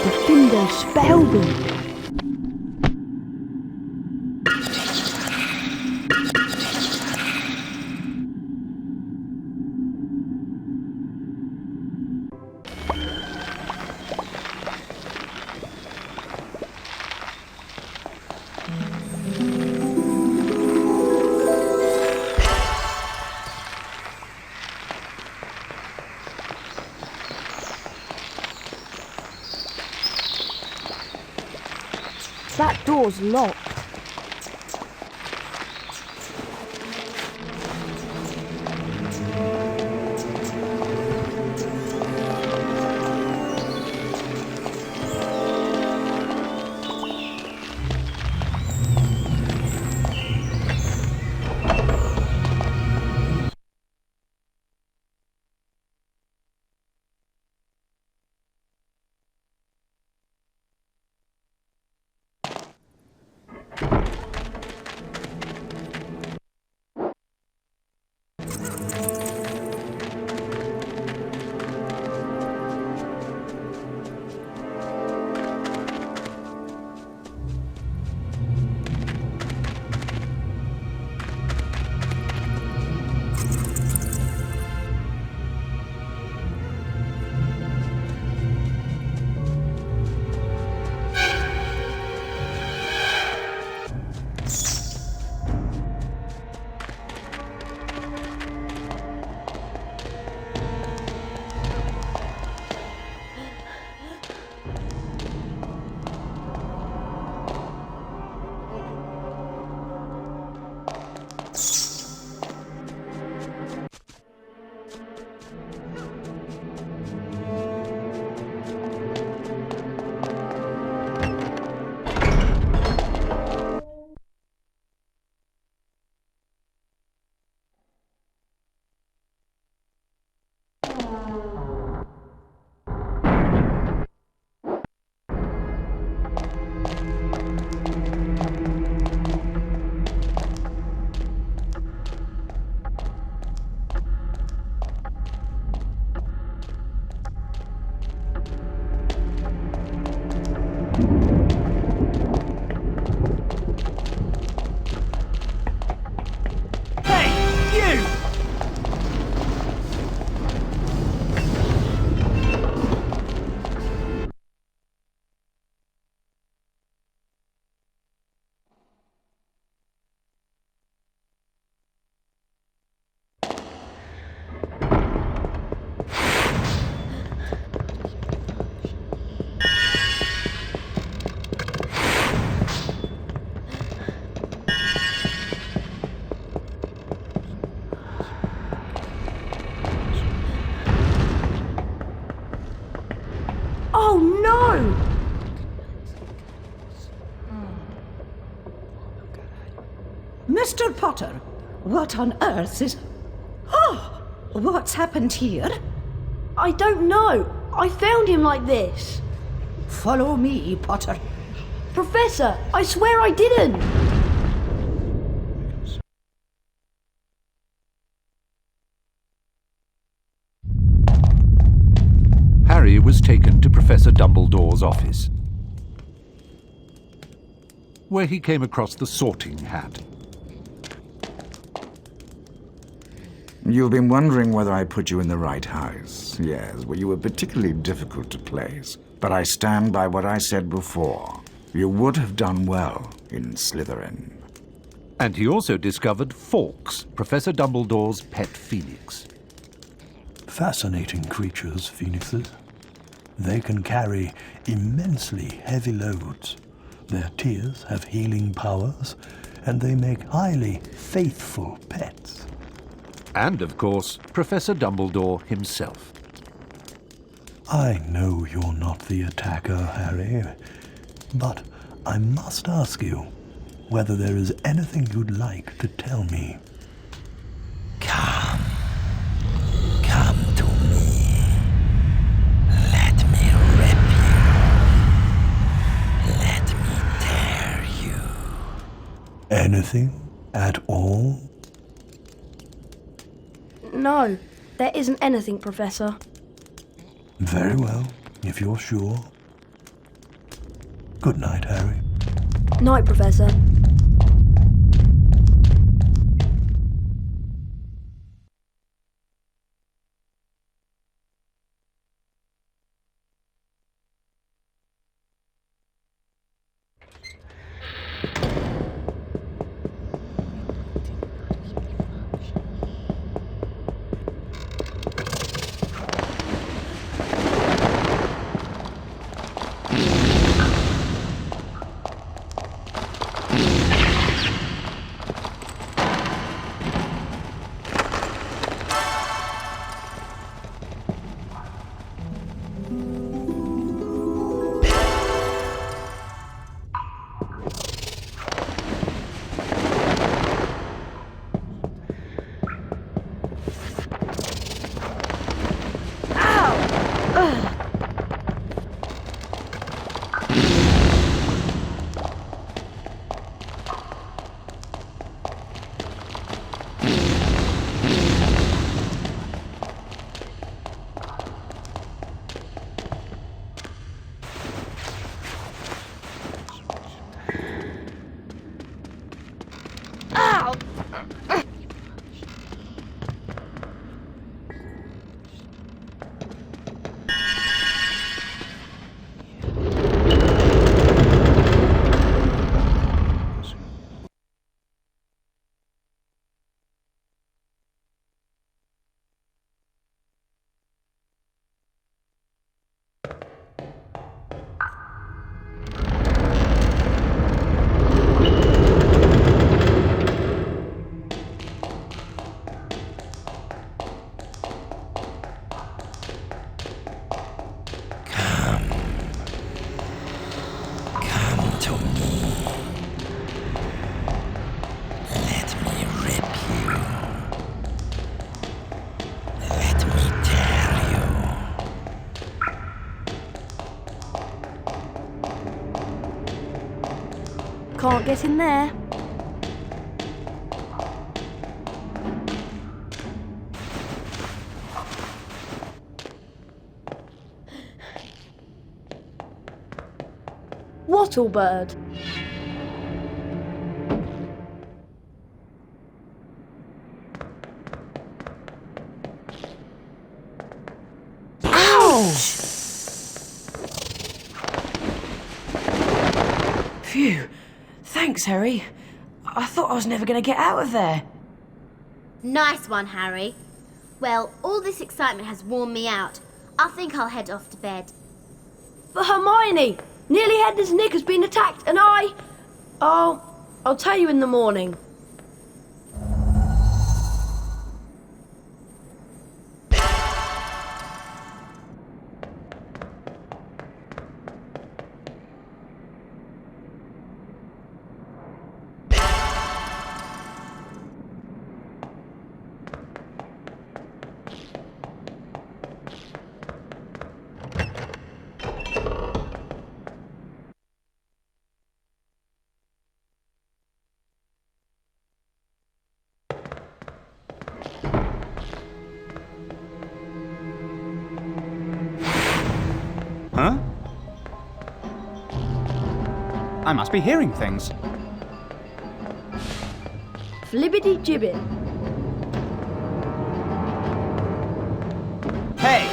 Diffendo Spellbook. That door's locked. Oh no! Mr. Potter, what on earth is... Oh! What's happened here? I don't know. I found him like this. Follow me, Potter. Professor, I swear I didn't. Harry was taken to Professor Dumbledore's office, where he came across the sorting hat. You've been wondering whether I put you in the right house. Yes, well, you were particularly difficult to place. But I stand by what I said before. You would have done well in Slytherin. And he also discovered Fawkes, Professor Dumbledore's pet phoenix. Fascinating creatures, phoenixes. They can carry immensely heavy loads. Their tears have healing powers, and they make highly faithful pets. And, of course, Professor Dumbledore himself. I know you're not the attacker, Harry, but I must ask you whether there is anything you'd like to tell me. Come to me. Let me rip you. Let me tear you. Anything at all? No, there isn't anything, Professor. Very well, if you're sure. Good night, Harry. Night, Professor. Can't get in there. Wattlebird. Phew. Thanks, Harry. I thought I was never going to get out of there. Nice one, Harry. Well, all this excitement has worn me out. I think I'll head off to bed. But Hermione! Nearly Headless Nick has been attacked and I'll tell you in the morning. Huh? I must be hearing things. Flibbity gibbet. Hey!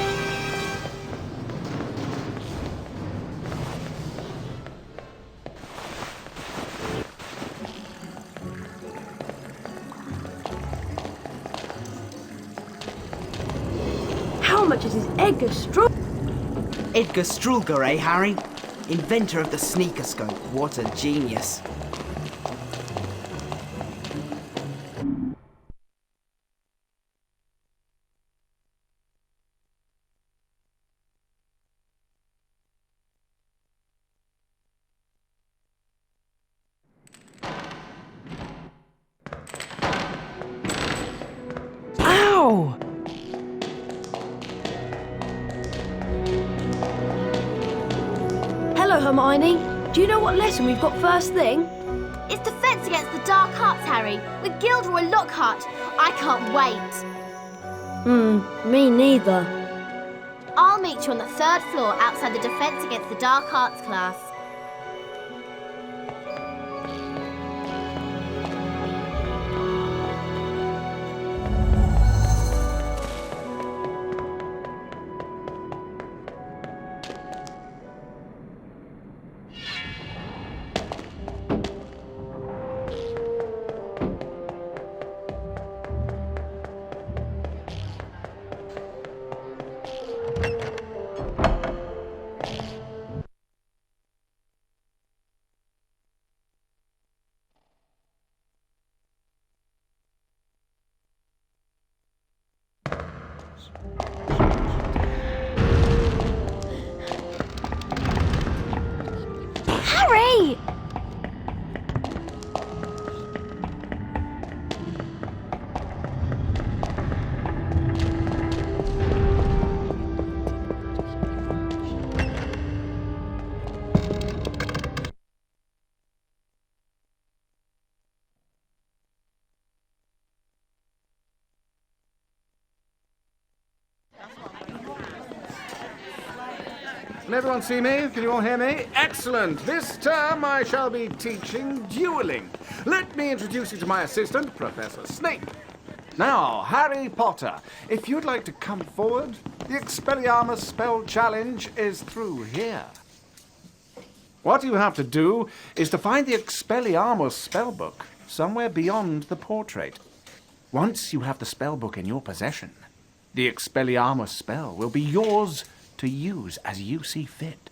How much is his Edgar Straw? Edgar Strulger, eh, Harry? Inventor of the sneaker scope. What a genius. Ow! Hello, Hermione. Do you know what lesson we've got first thing? It's Defense Against the Dark Arts, Harry, with Gilderoy Lockhart. I can't wait. Me neither. I'll meet you on the 3rd floor outside the Defense Against the Dark Arts class. Can everyone see me? Can you all hear me? Excellent. This term I shall be teaching dueling. Let me introduce you to my assistant, Professor Snape. Now, Harry Potter, if you'd like to come forward, the Expelliarmus spell challenge is through here. What you have to do is to find the Expelliarmus spellbook somewhere beyond the portrait. Once you have the spellbook in your possession, the Expelliarmus spell will be yours to use as you see fit.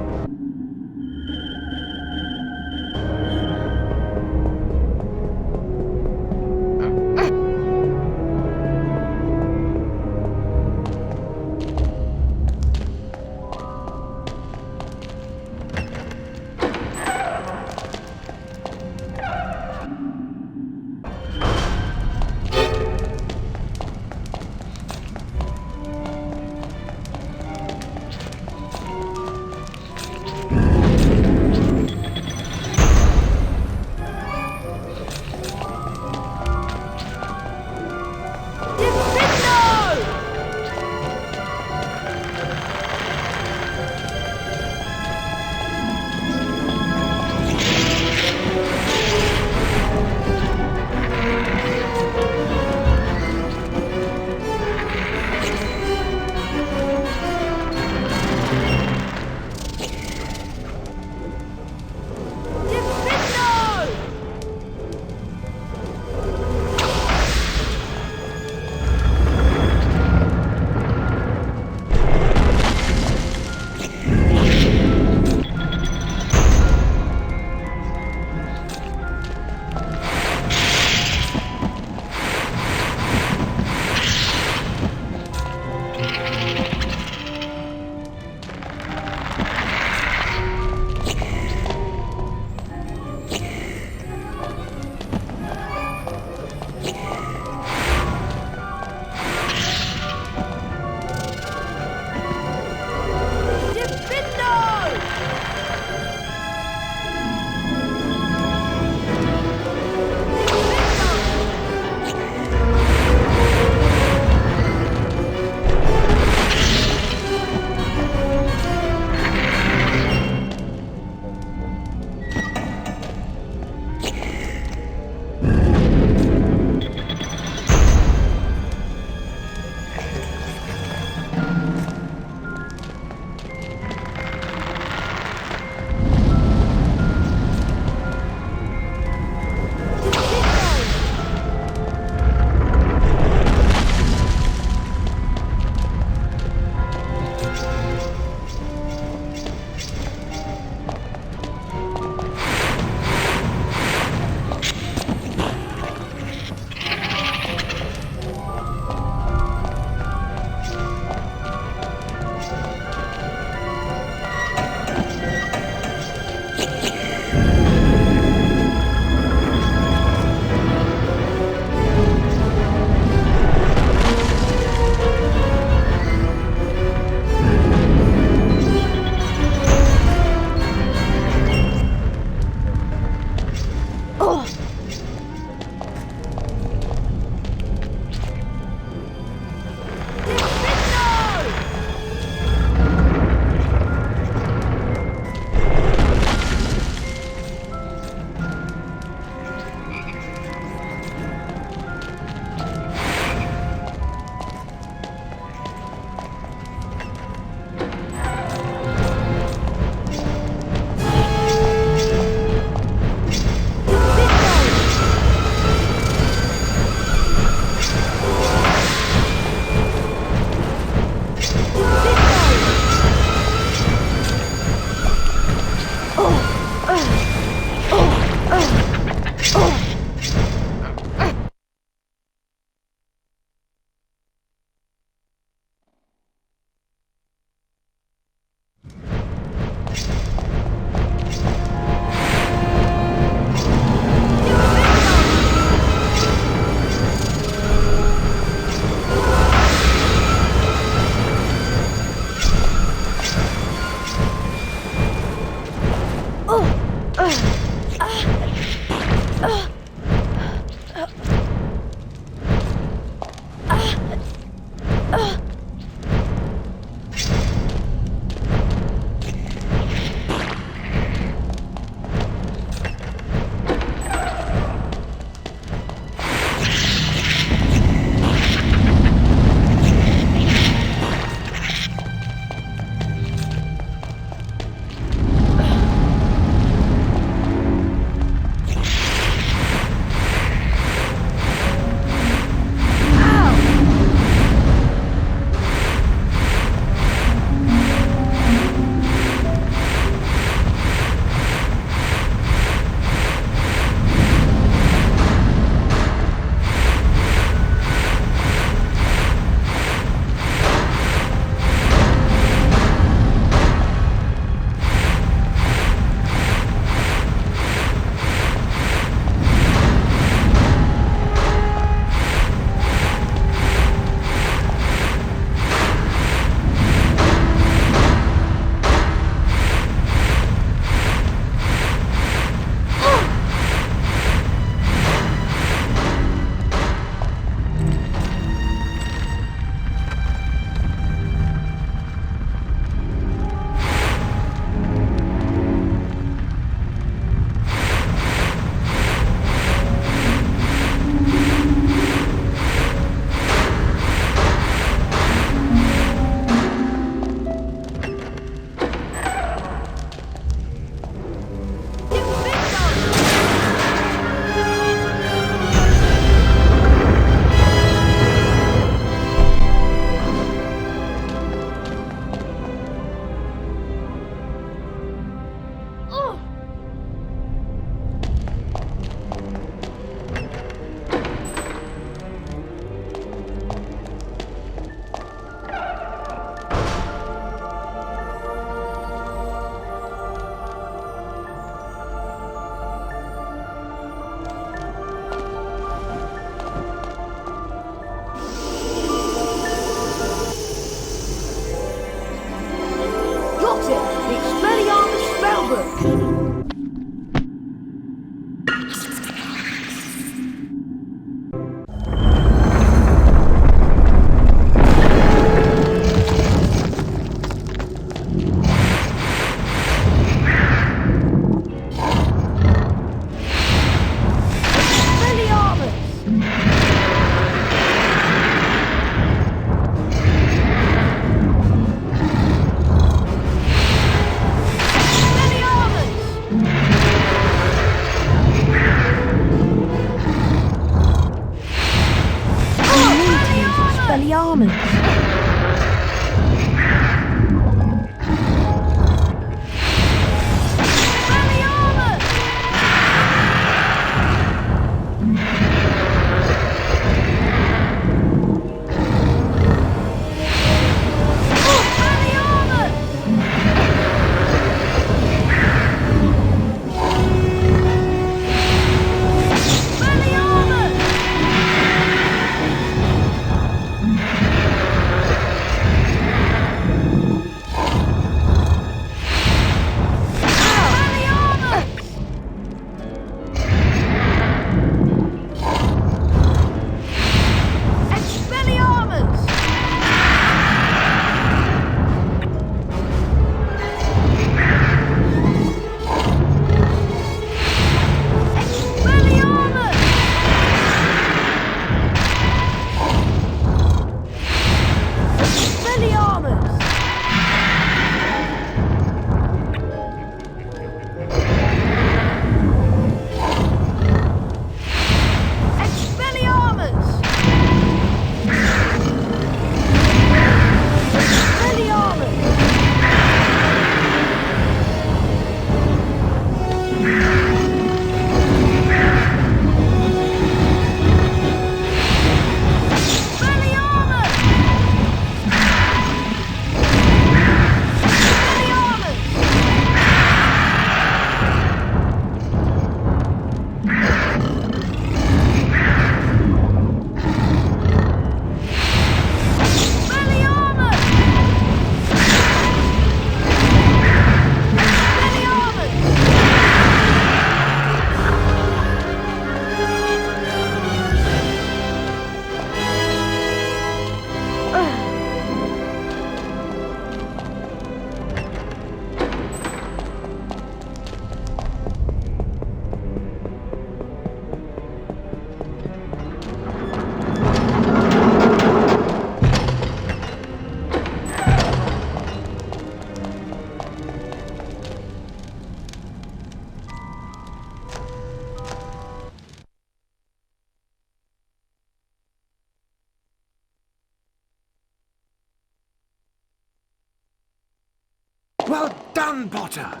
Well done, Potter.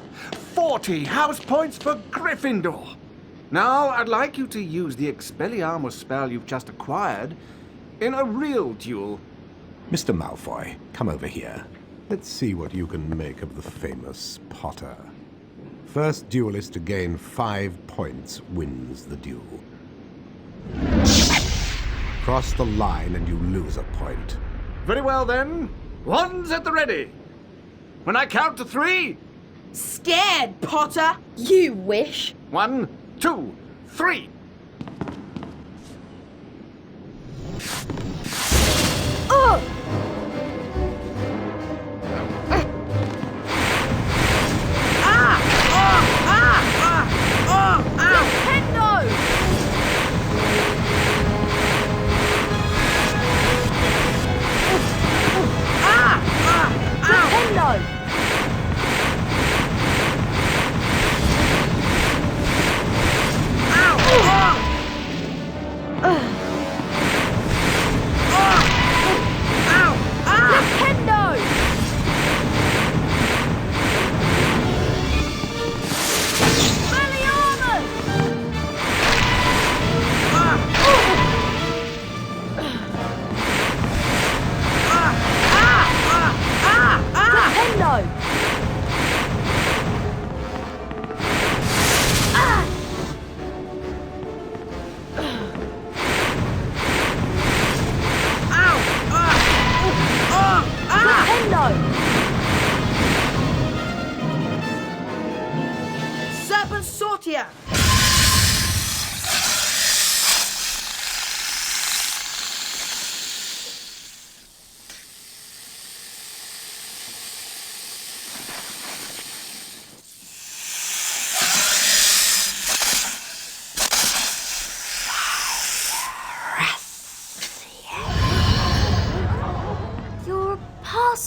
40 house points for Gryffindor. Now, I'd like you to use the Expelliarmus spell you've just acquired in a real duel. Mr. Malfoy, come over here. Let's see what you can make of the famous Potter. First duelist to gain 5 points wins the duel. Cross the line and you lose a point. Very well, then. Wands at the ready. When I count to 3... Scared, Potter? You wish. 1, 2, 3. Oh!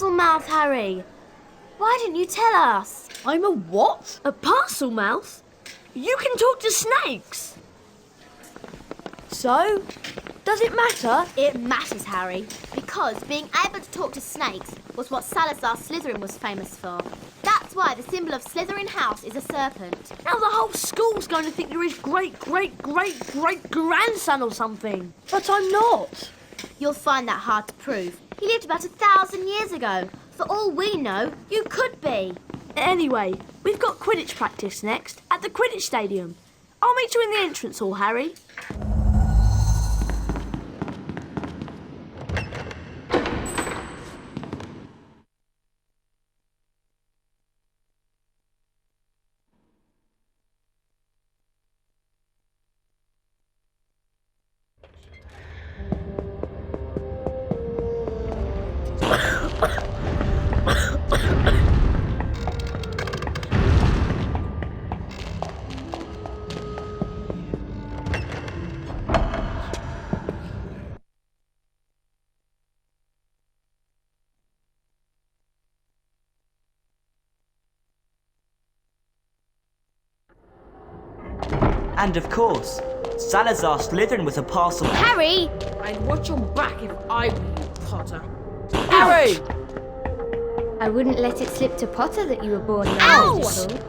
Mouth, Harry. Why didn't you tell us? I'm a what? A parcel mouth? You can talk to snakes. So, does it matter? It matters, Harry, because being able to talk to snakes was what Salazar Slytherin was famous for. That's why the symbol of Slytherin House is a serpent. Now the whole school's going to think you're his great-great-great-great-grandson or something. But I'm not. You'll find that hard to prove. He lived about 1,000 years ago. For all we know, you could be. Anyway, we've got Quidditch practice next at the Quidditch Stadium. I'll meet you in the entrance hall, Harry. And of course, Salazar Slytherin was a parcel... Harry! I'd watch your back if I were you, Potter. Harry! I wouldn't let it slip to Potter that you were born Ow! magical.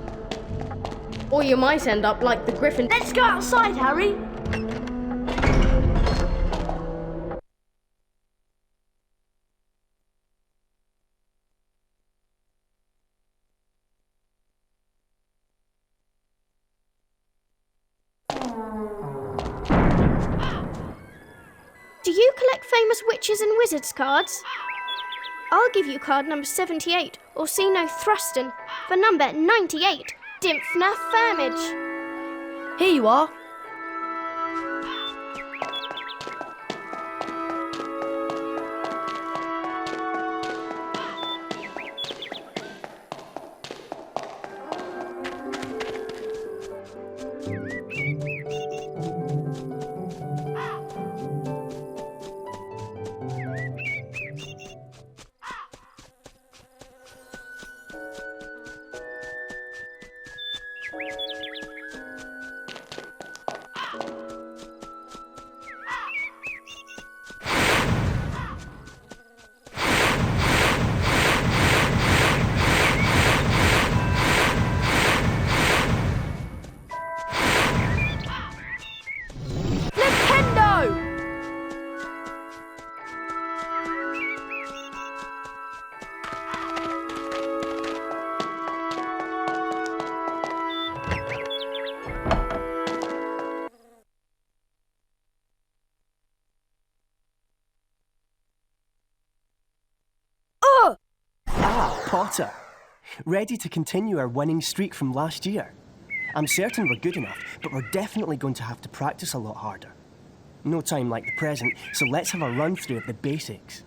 Or you might end up like the Griffin. Let's go outside, Harry. Do you collect famous witches and wizards cards? I'll give you card number 78, Orsino Thruston, for number 98, Dimphna Firmage. Here you are. Potter. Ready to continue our winning streak from last year. I'm certain we're good enough, but we're definitely going to have to practice a lot harder. No time like the present, so let's have a run through of the basics.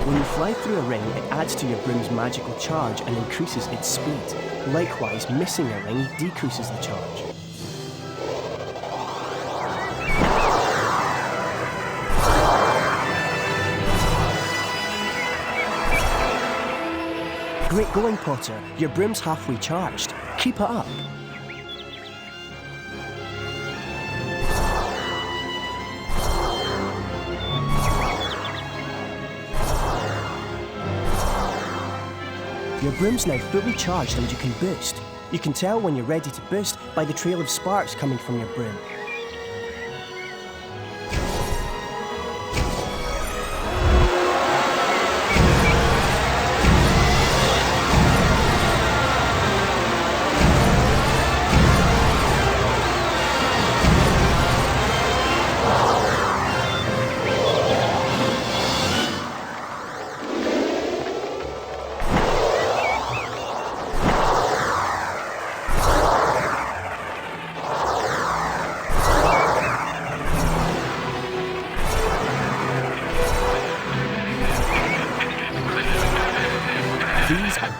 When you fly through a ring, it adds to your broom's magical charge and increases its speed. Likewise, missing a ring decreases the charge. Great going, Potter. Your broom's halfway charged. Keep it up. Your broom's now fully charged and you can boost. You can tell when you're ready to boost by the trail of sparks coming from your broom.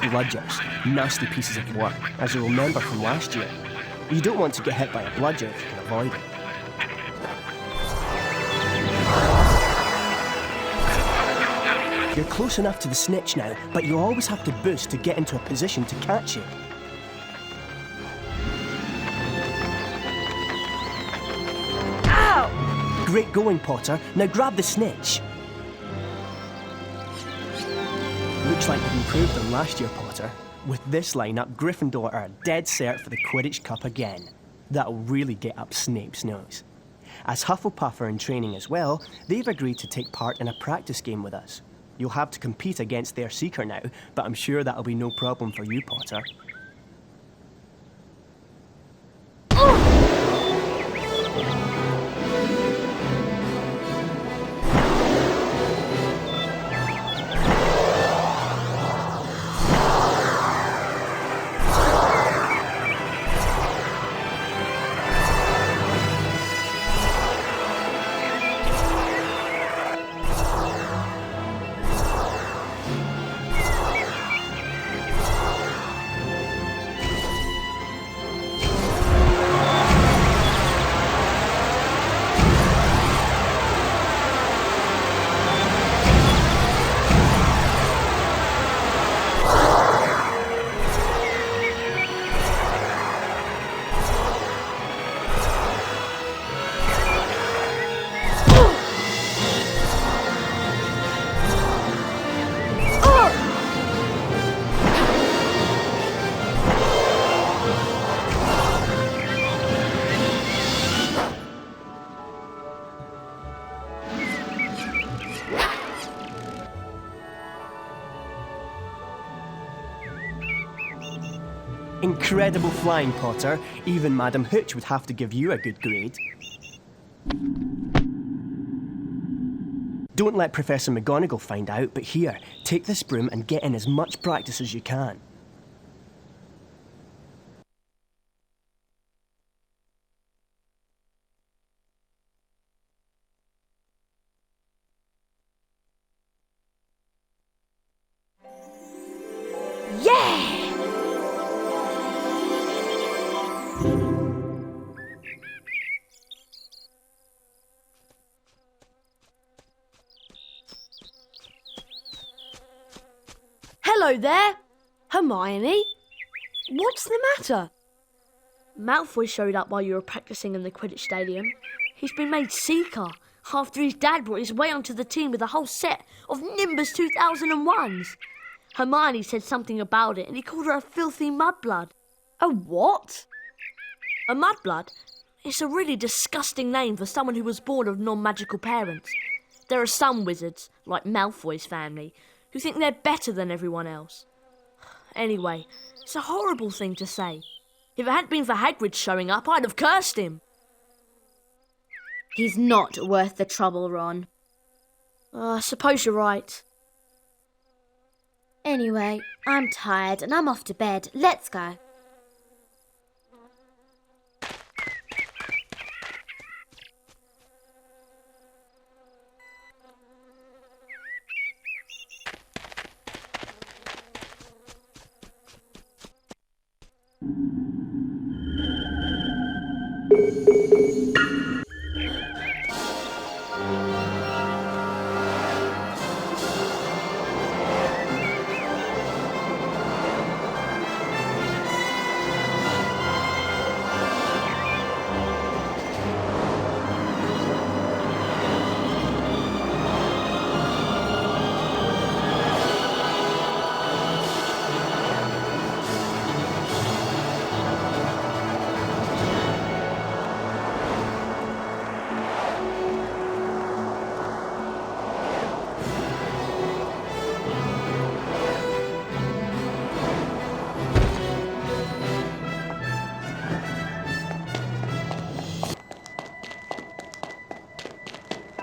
Bludgers, nasty pieces of work, as you'll remember from last year. You don't want to get hit by a bludger if you can avoid it. You're close enough to the snitch now, but you always have to boost to get into a position to catch it. Ow! Great going, Potter. Now grab the snitch. Looks like you've improved on last year, Potter. With this lineup, Gryffindor are a dead cert for the Quidditch Cup again. That'll really get up Snape's nose. As Huffelpuff are in training as well, they've agreed to take part in a practice game with us. You'll have to compete against their Seeker now, but I'm sure that'll be no problem for you, Potter. Incredible flying, Potter. Even Madam Hooch would have to give you a good grade. Don't let Professor McGonagall find out, but here, take this broom and get in as much practice as you can. Yeah! Hello there, Hermione. What's the matter? Malfoy showed up while you were practicing in the Quidditch Stadium. He's been made Seeker after his dad brought his way onto the team with a whole set of Nimbus 2001s. Hermione said something about it and he called her a filthy mudblood. A what? A mudblood? It's a really disgusting name for someone who was born of non-magical parents. There are some wizards, like Malfoy's family, who think they're better than everyone else. Anyway, it's a horrible thing to say. If it hadn't been for Hagrid showing up, I'd have cursed him. He's not worth the trouble, Ron. I suppose you're right. Anyway, I'm tired and I'm off to bed. Let's go.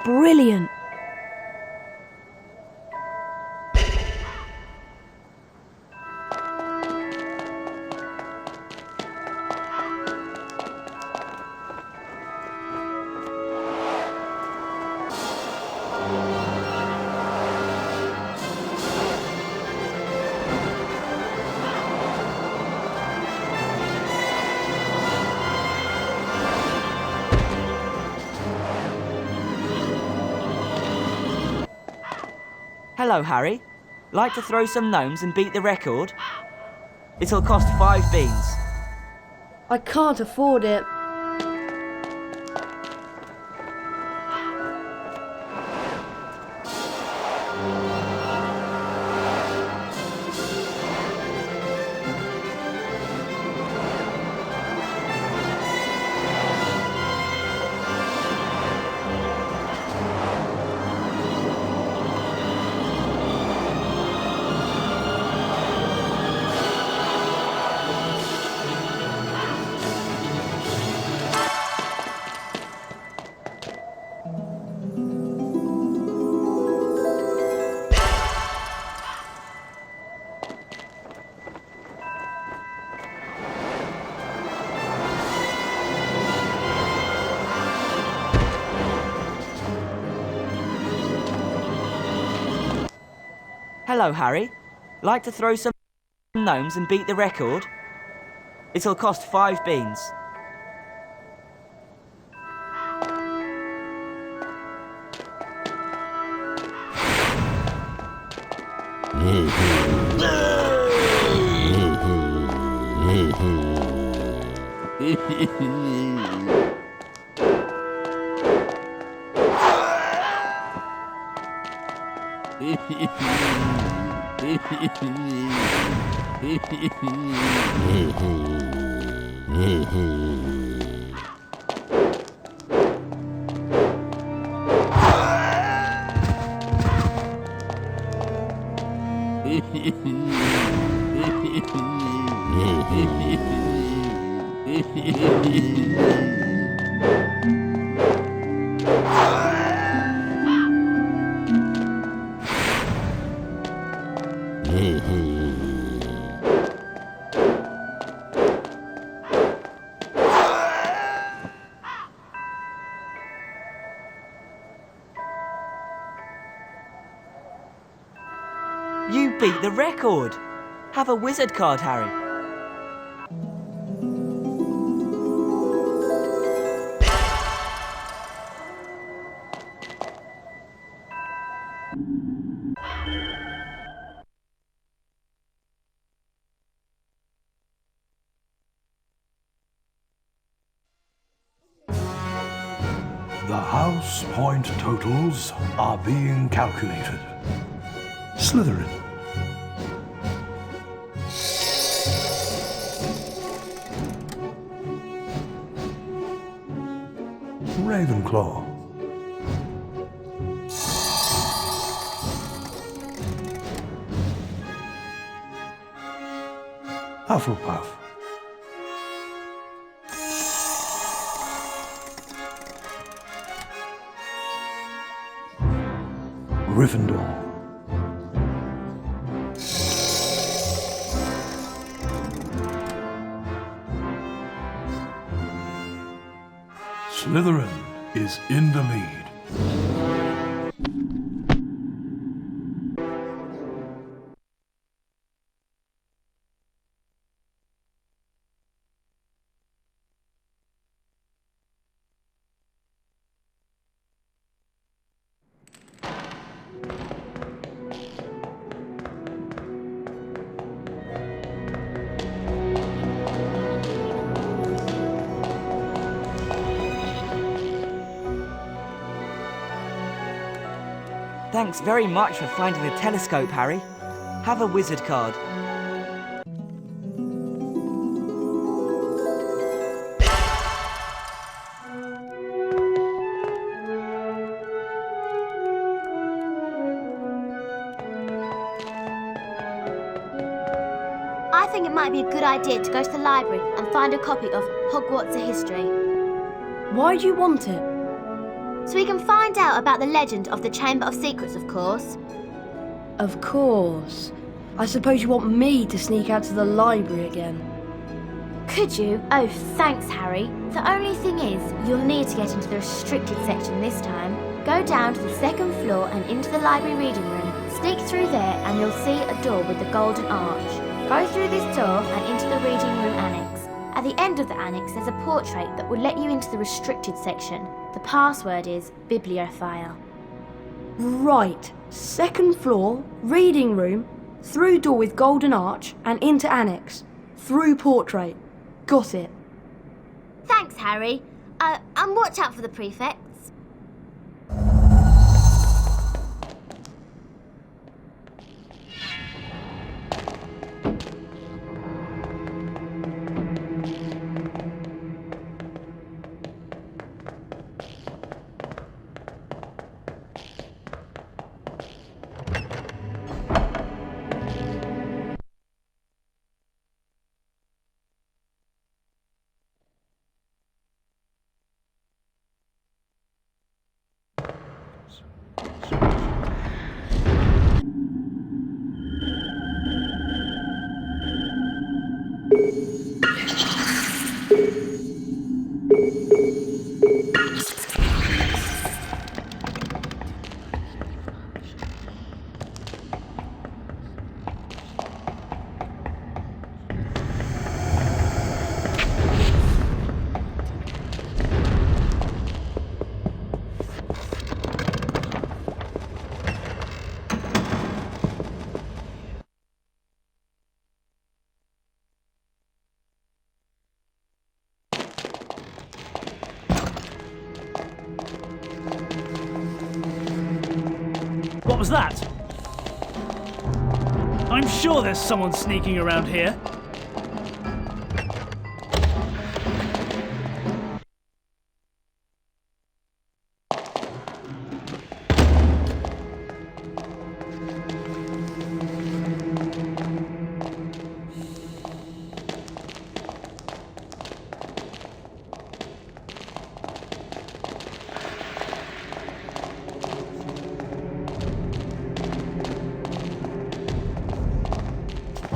Brilliant. Hello, Harry. Like to throw some gnomes and beat the record? It'll cost 5 beans. I can't afford it. Hello, Harry. Like to throw some gnomes and beat the record? It'll cost 5 beans. You beat the record! Have a wizard card, Harry. The house point totals are being calculated. Slytherin. Ravenclaw. Huffelpuff. Gryffindor. Slytherin is in the lead. Thanks very much for finding the telescope, Harry. Have a wizard card. I think it might be a good idea to go to the library and find a copy of Hogwarts: A History. Why do you want it? So we can find out about the legend of the Chamber of Secrets, of course. Of course. I suppose you want me to sneak out to the library again. Could you? Oh, thanks, Harry. The only thing is, you'll need to get into the restricted section this time. Go down to the second floor and into the library reading room. Sneak through there and you'll see a door with the golden arch. Go through this door and into the reading room annex. At the end of the annex, there's a portrait that will let you into the restricted section. The password is bibliophile. Right. Second floor, reading room, through door with golden arch, and into annex. Through portrait. Got it. Thanks, Harry. And watch out for the prefects. What was that? I'm sure there's someone sneaking around here.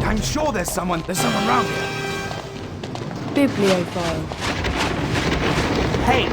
I'm sure there's someone around here. Bibliophile. Hey!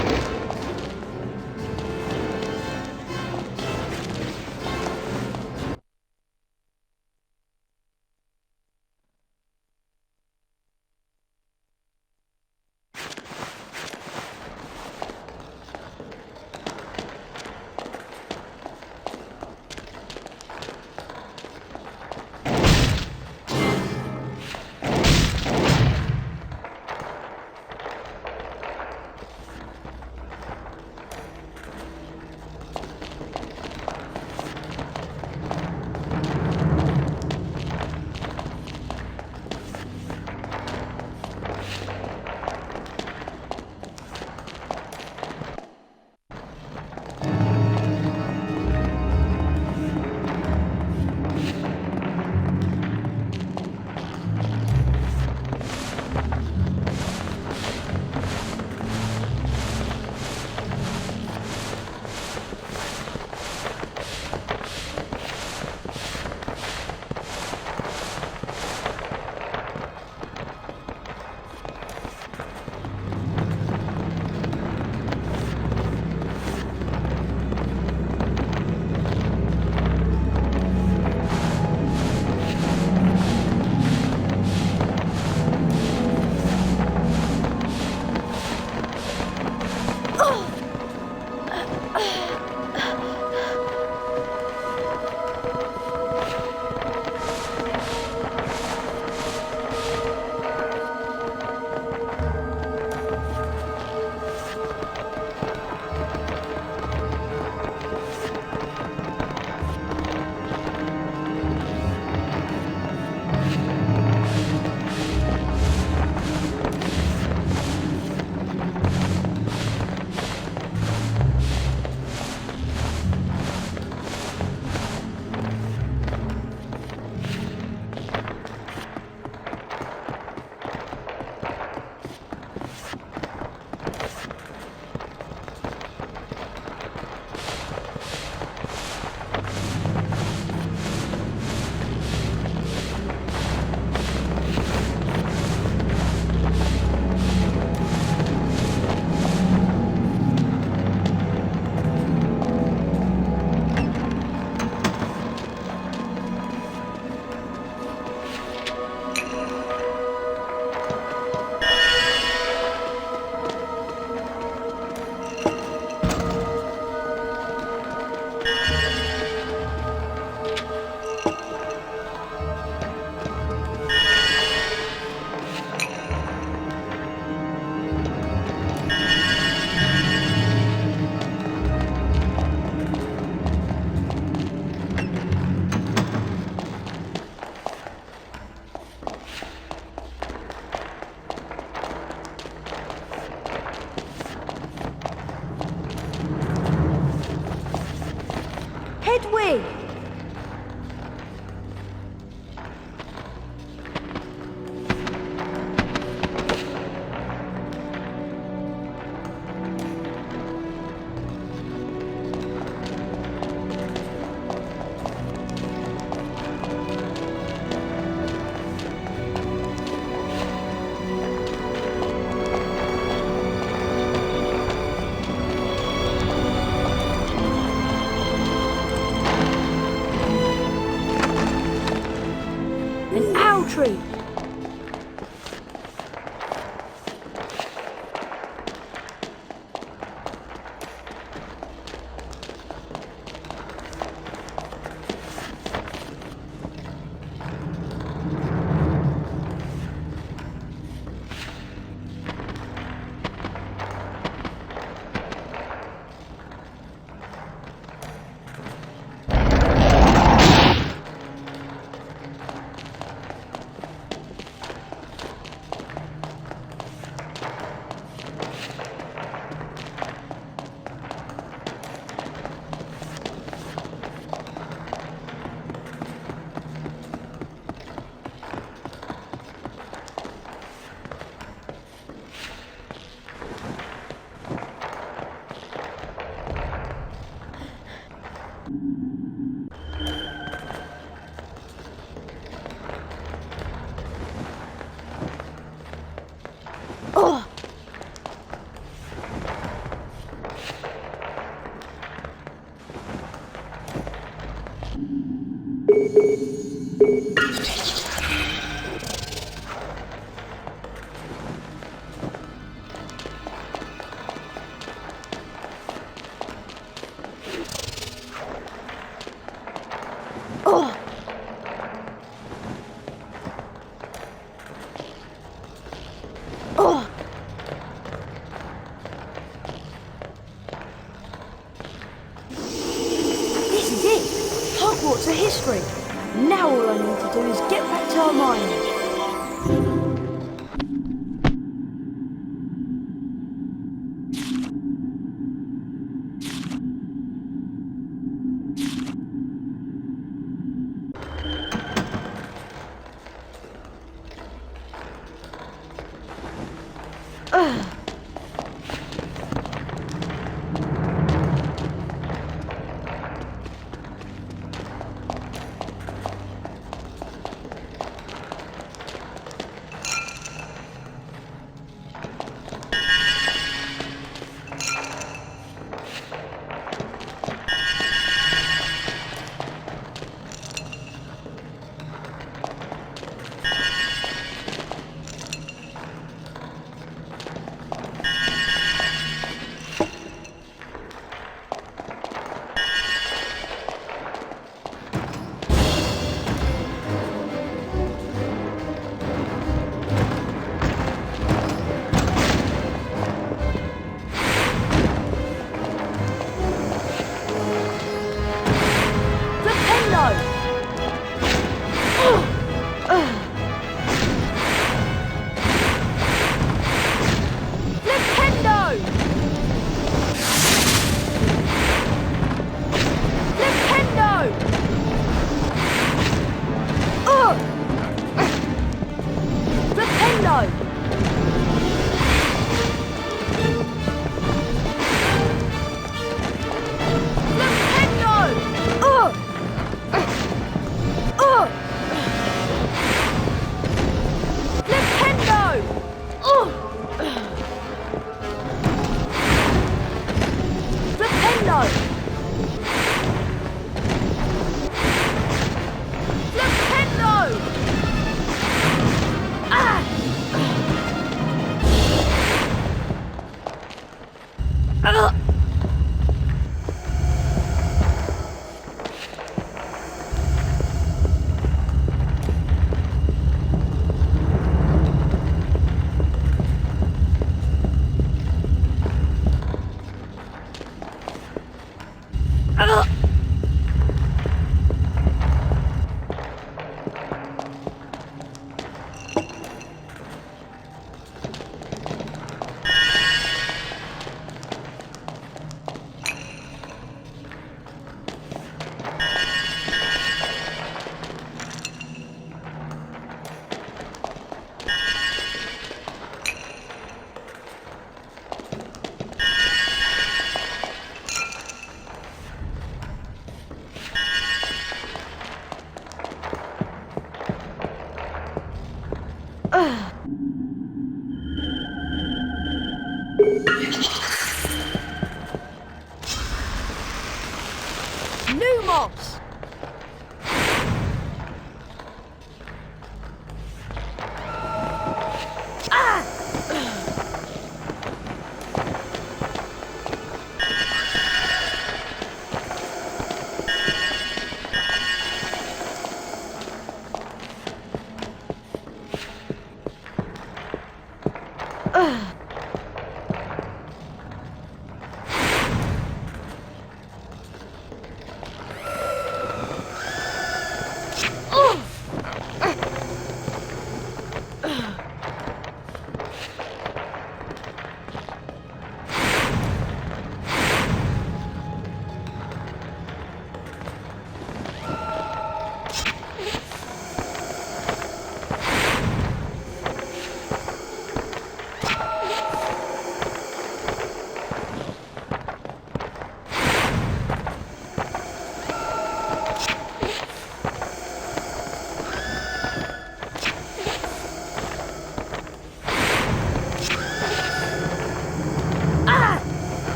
An owl tree. Hogwarts are history. Now all I need to do is get back to Hermione.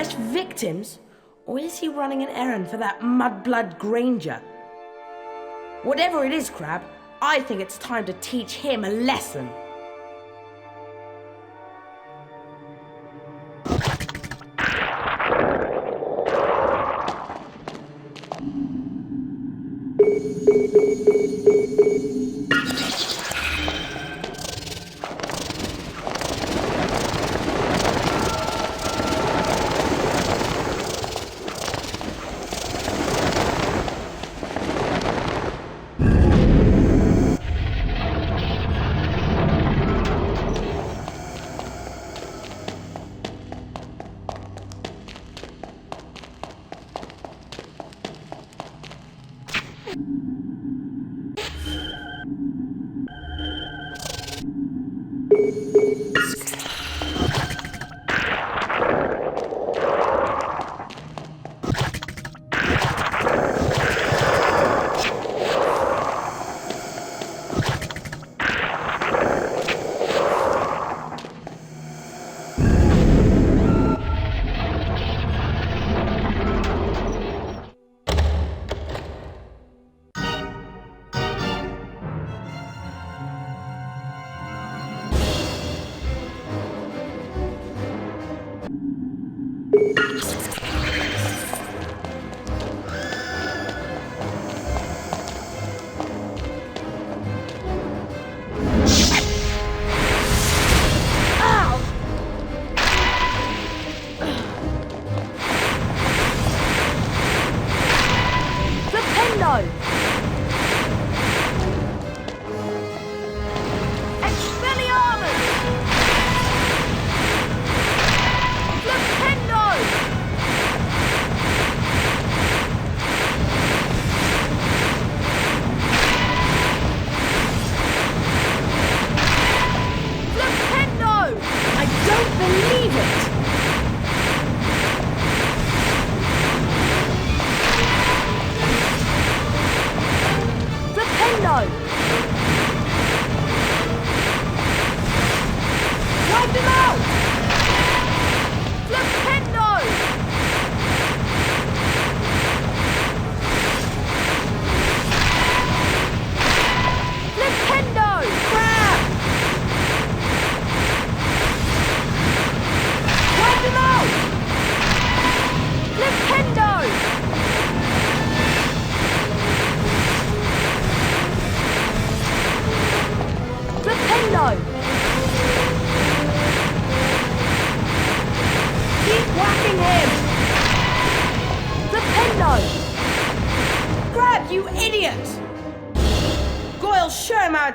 fresh victims? Or is he running an errand for that mudblood Granger? Whatever it is, Crab, I think it's time to teach him a lesson.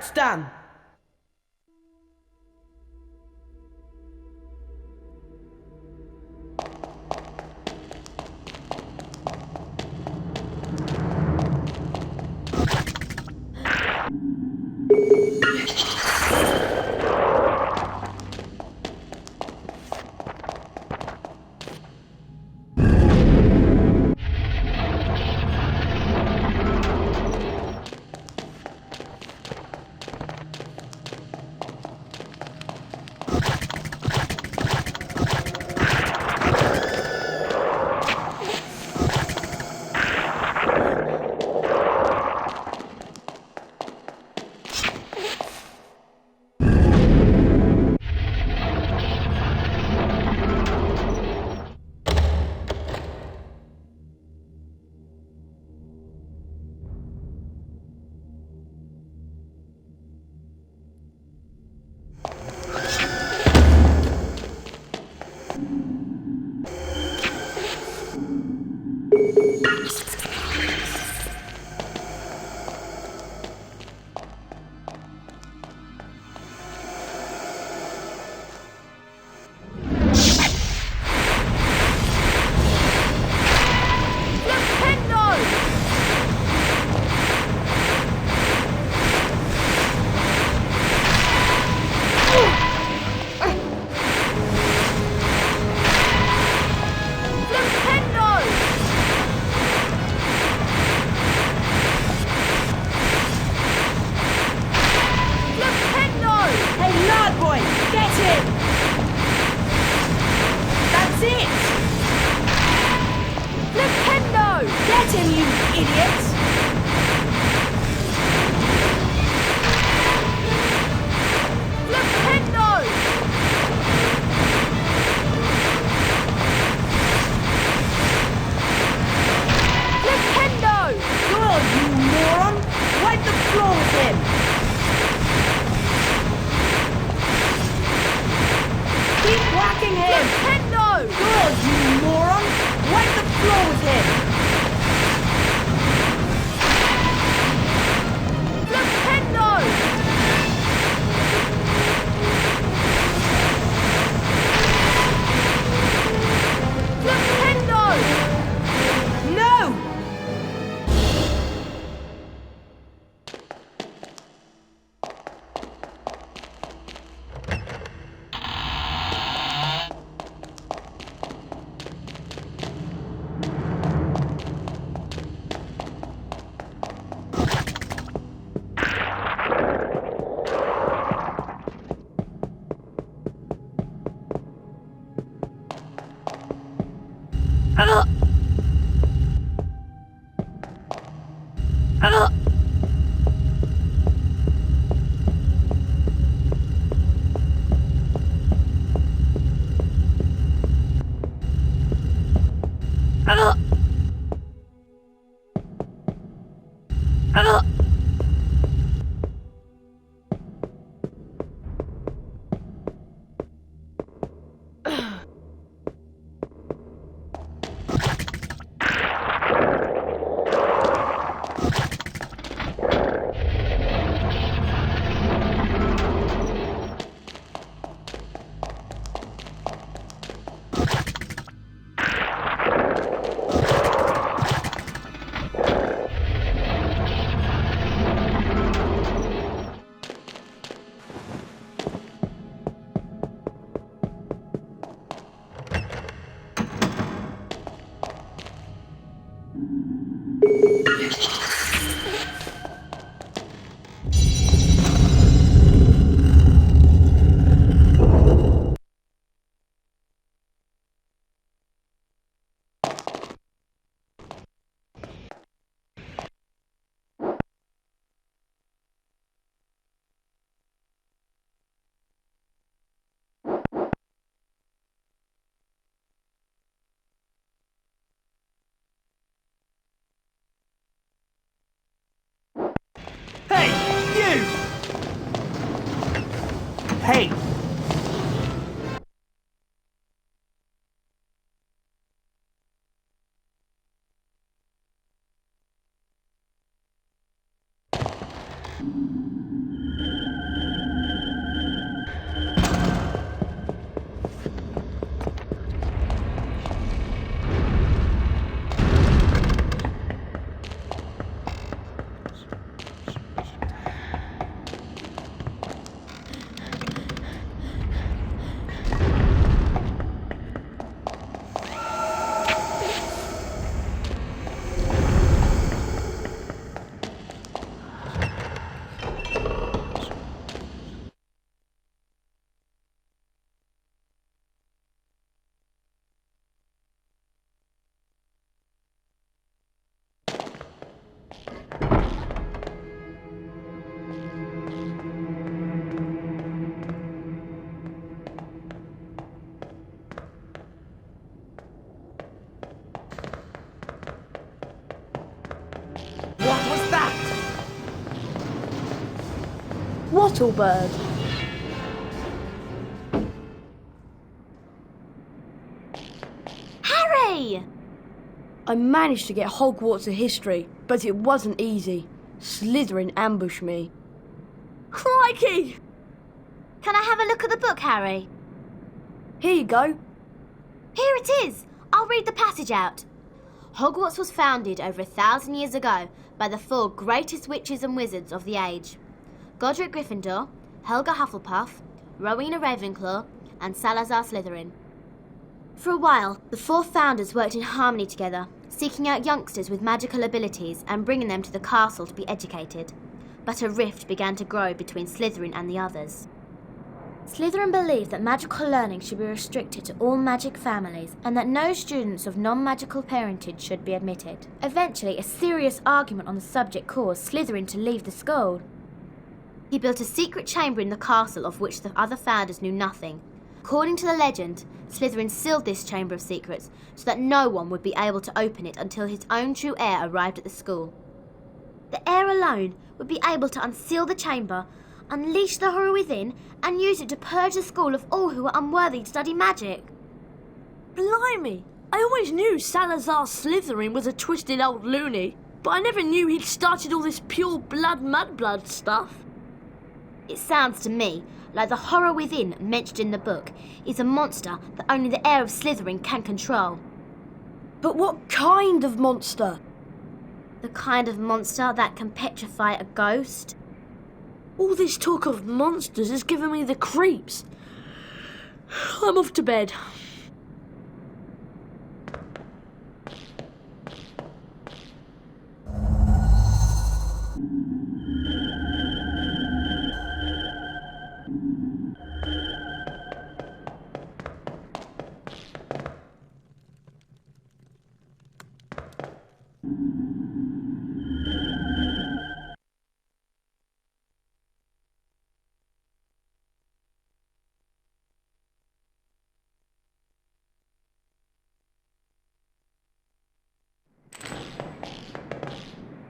It's done. Hey, you! Hey! What was that? Wattlebird. Harry! I managed to get Hogwarts a history, but it wasn't easy. Slytherin ambushed me. Crikey! Can I have a look at the book, Harry? Here you go. Here it is. I'll read the passage out. Hogwarts was founded over 1,000 years ago by the 4 greatest witches and wizards of the age. Godric Gryffindor, Helga Huffelpuff, Rowena Ravenclaw, and Salazar Slytherin. For a while, the 4 founders worked in harmony together, seeking out youngsters with magical abilities and bringing them to the castle to be educated. But a rift began to grow between Slytherin and the others. Slytherin believed that magical learning should be restricted to all magic families and that no students of non-magical parentage should be admitted. Eventually, a serious argument on the subject caused Slytherin to leave the school. He built a secret chamber in the castle of which the other founders knew nothing. According to the legend, Slytherin sealed this chamber of secrets so that no one would be able to open it until his own true heir arrived at the school. The heir alone would be able to unseal the chamber, unleash the horror within, and use it to purge the school of all who are unworthy to study magic. Blimey! I always knew Salazar Slytherin was a twisted old loony, but I never knew he'd started all this pure blood mudblood stuff. It sounds to me like the horror within mentioned in the book is a monster that only the heir of Slytherin can control. But what kind of monster? The kind of monster that can petrify a ghost. All this talk of monsters is giving me the creeps. I'm off to bed.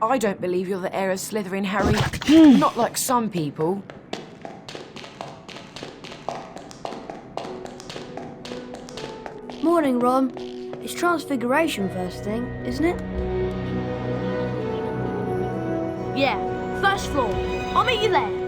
I don't believe you're the heir of Slytherin, Harry. Not like some people. Morning, Ron. It's Transfiguration first thing, isn't it? Yeah, first floor. I'll meet you there.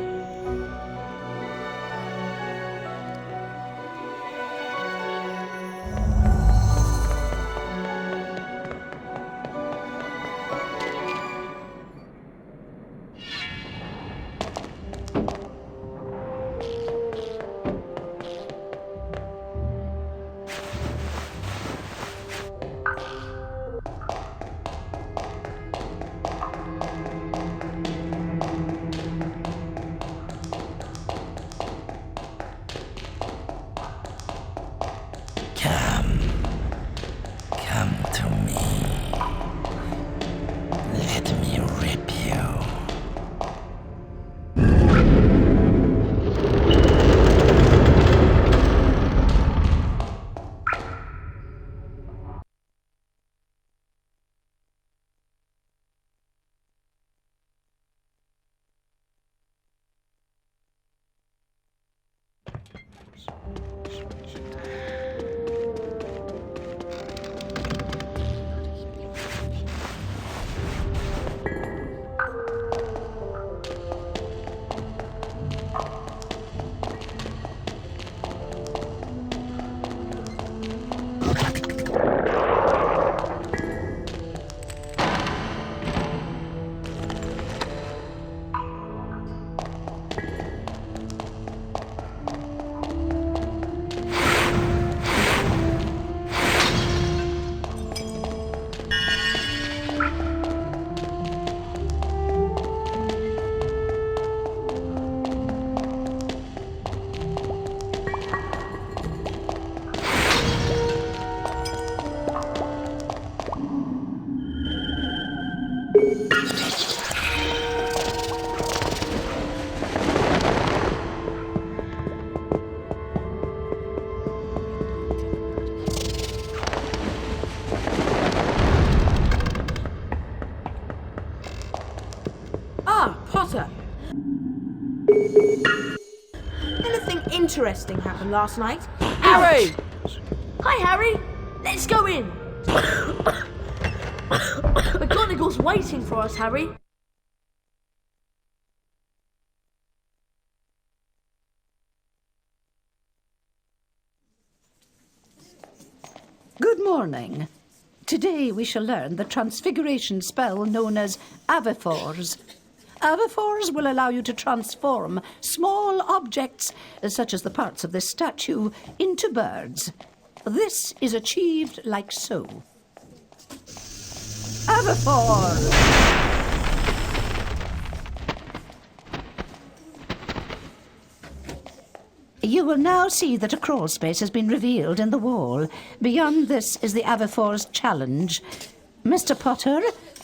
Come to me. Let me rip you. Potter! Anything interesting happened last night? Harry! Hi, Harry. Let's go in. McGonagall's waiting for us, Harry. Good morning. Today we shall learn the transfiguration spell known as Avifors. Avifors will allow you to transform small objects, such as the parts of this statue, into birds. This is achieved like so. Avifors! You will now see that a crawl space has been revealed in the wall. Beyond this is the Avifors challenge. Mr. Potter,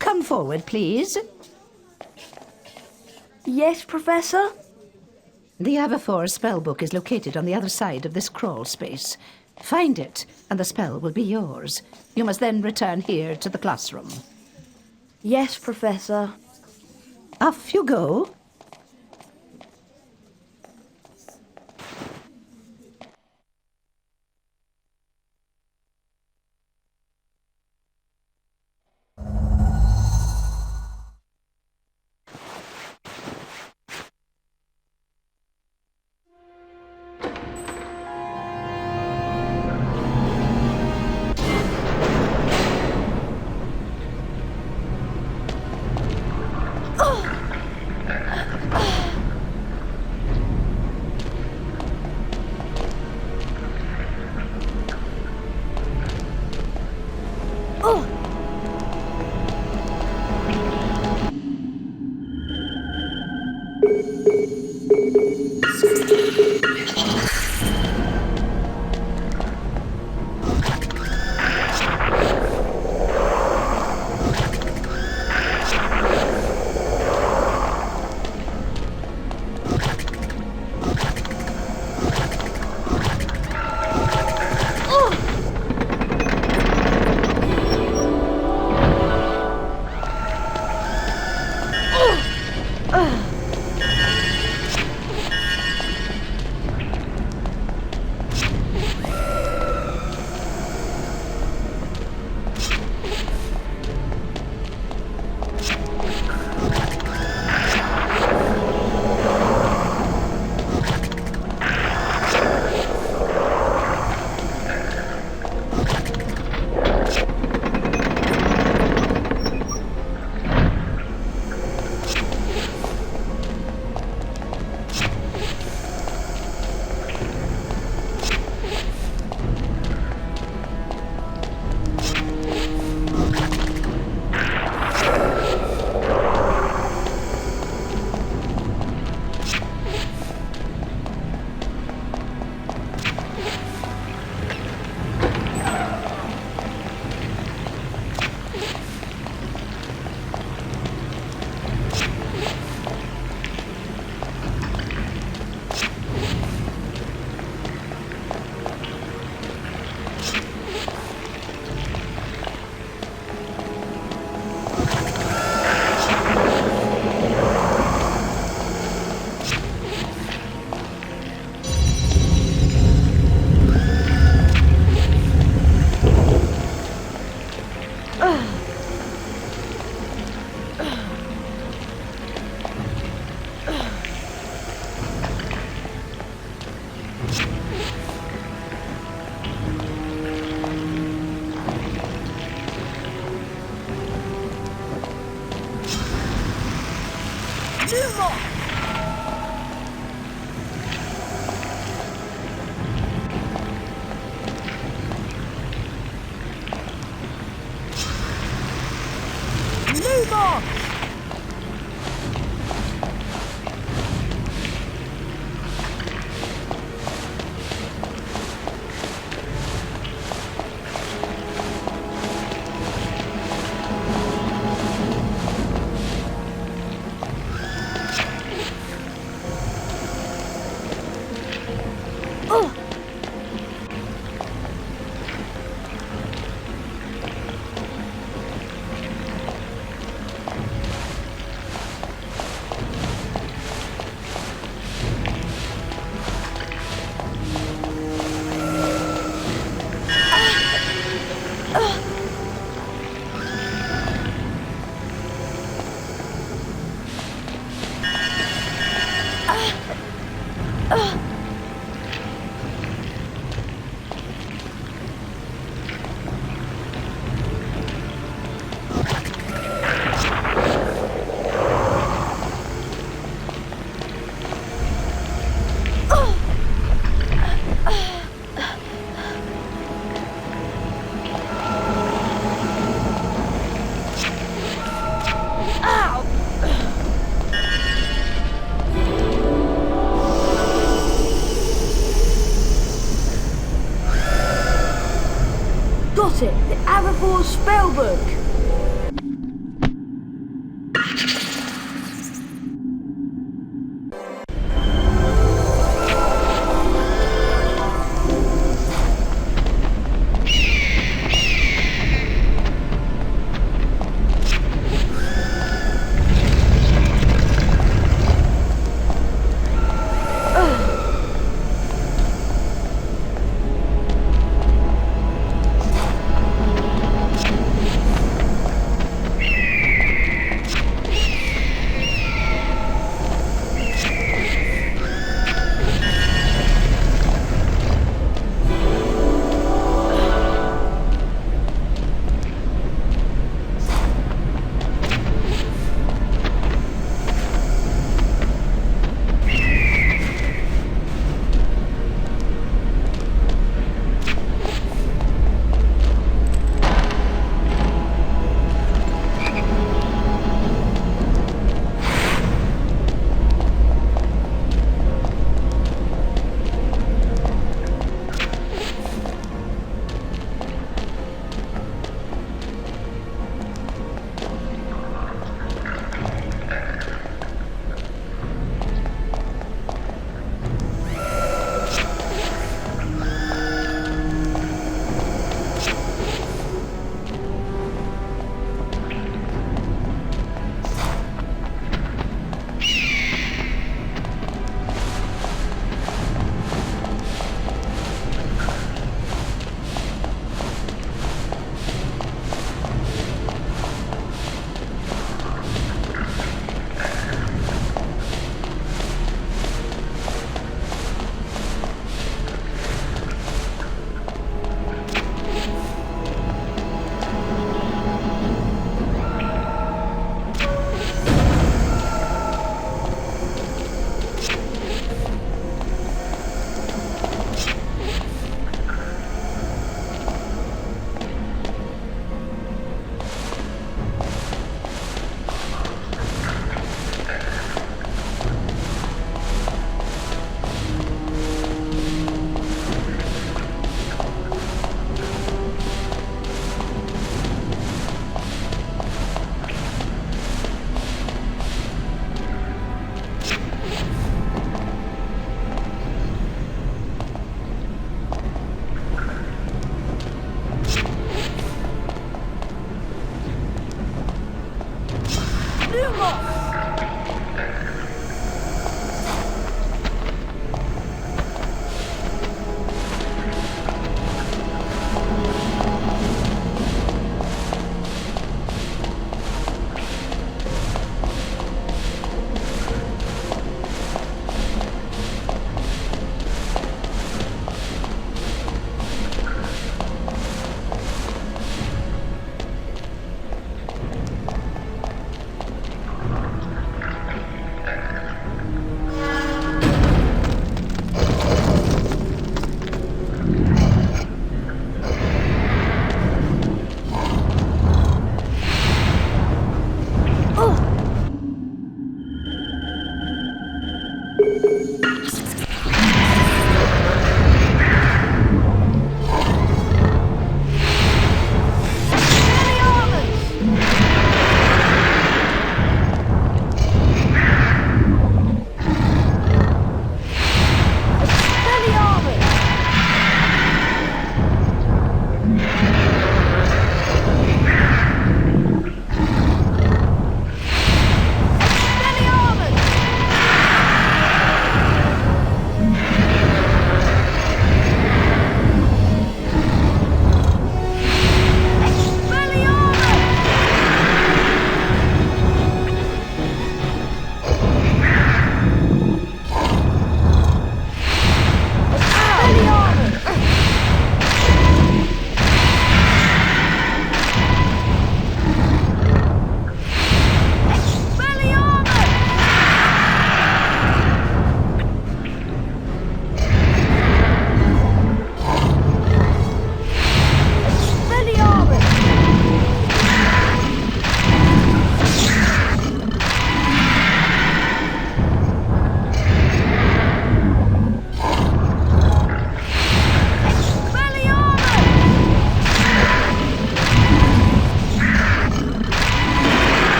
come forward, please. Yes, Professor? The Avifors spellbook is located on the other side of this crawl space. Find it, and the spell will be yours. You must then return here to the classroom. Yes, Professor. Off you go. Got it! The Avifors Spellbook!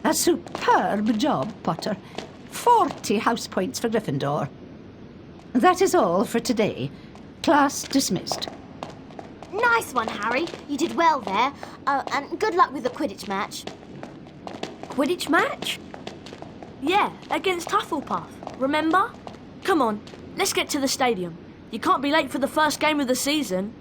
A superb job, Potter. 40 house points for Gryffindor. That is all for today. Class dismissed. Nice one, Harry. You did well there. And good luck with the Quidditch match. Quidditch match? Yeah, against Huffelpuff. Remember? Come on, let's get to the stadium. You can't be late for the first game of the season.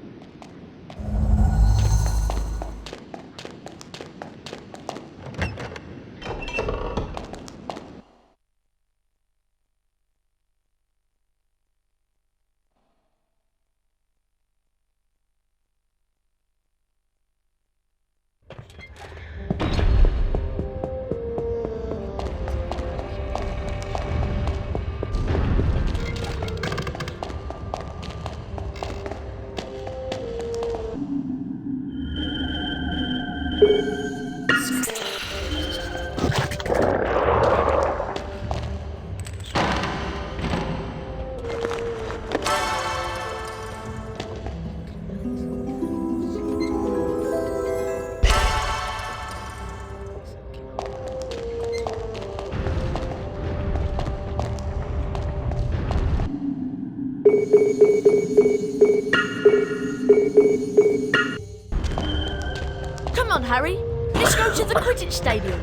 Come on, Harry. Let's go to the Quidditch stadium.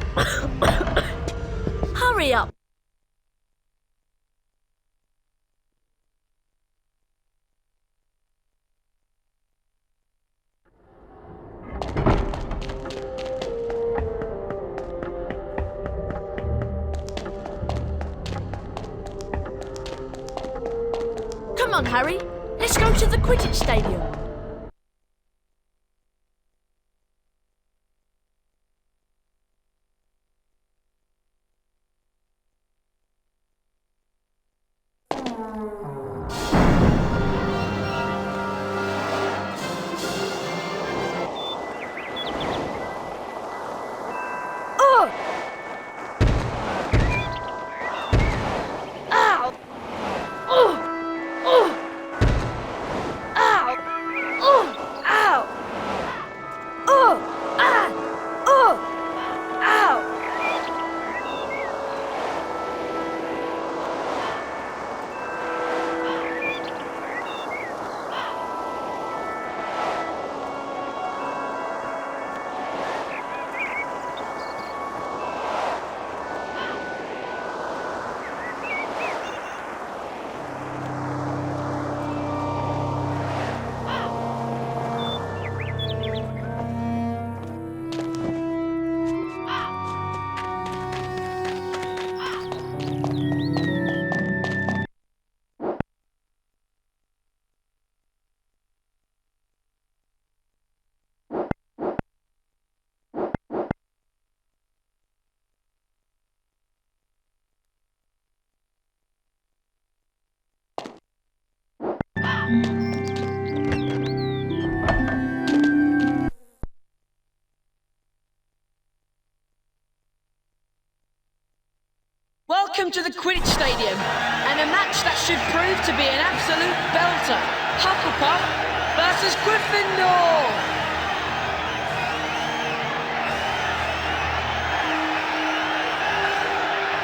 Hurry up. Come on, Harry. Let's go to the Quidditch stadium. Welcome to the Quidditch Stadium, and a match that should prove to be an absolute belter. Hufflepuff versus Gryffindor!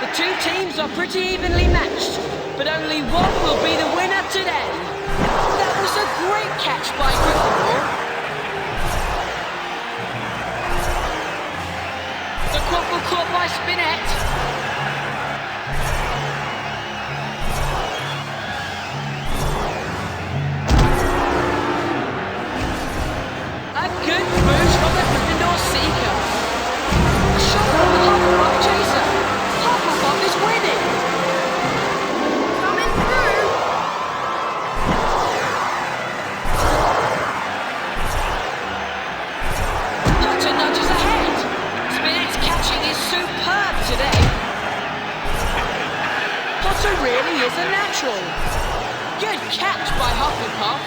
The two teams are pretty evenly matched, but only one will be the winner today. That was a great catch by Gryffindor. The quaffle caught by Spinette. Good moves from the Gryffindor Seeker. A shot from the Hufflepuff Chaser. Hufflepuff is winning. Coming through. Potter nudges ahead. Spinet's catching is superb today. Potter really is a natural. Good catch by Hufflepuff.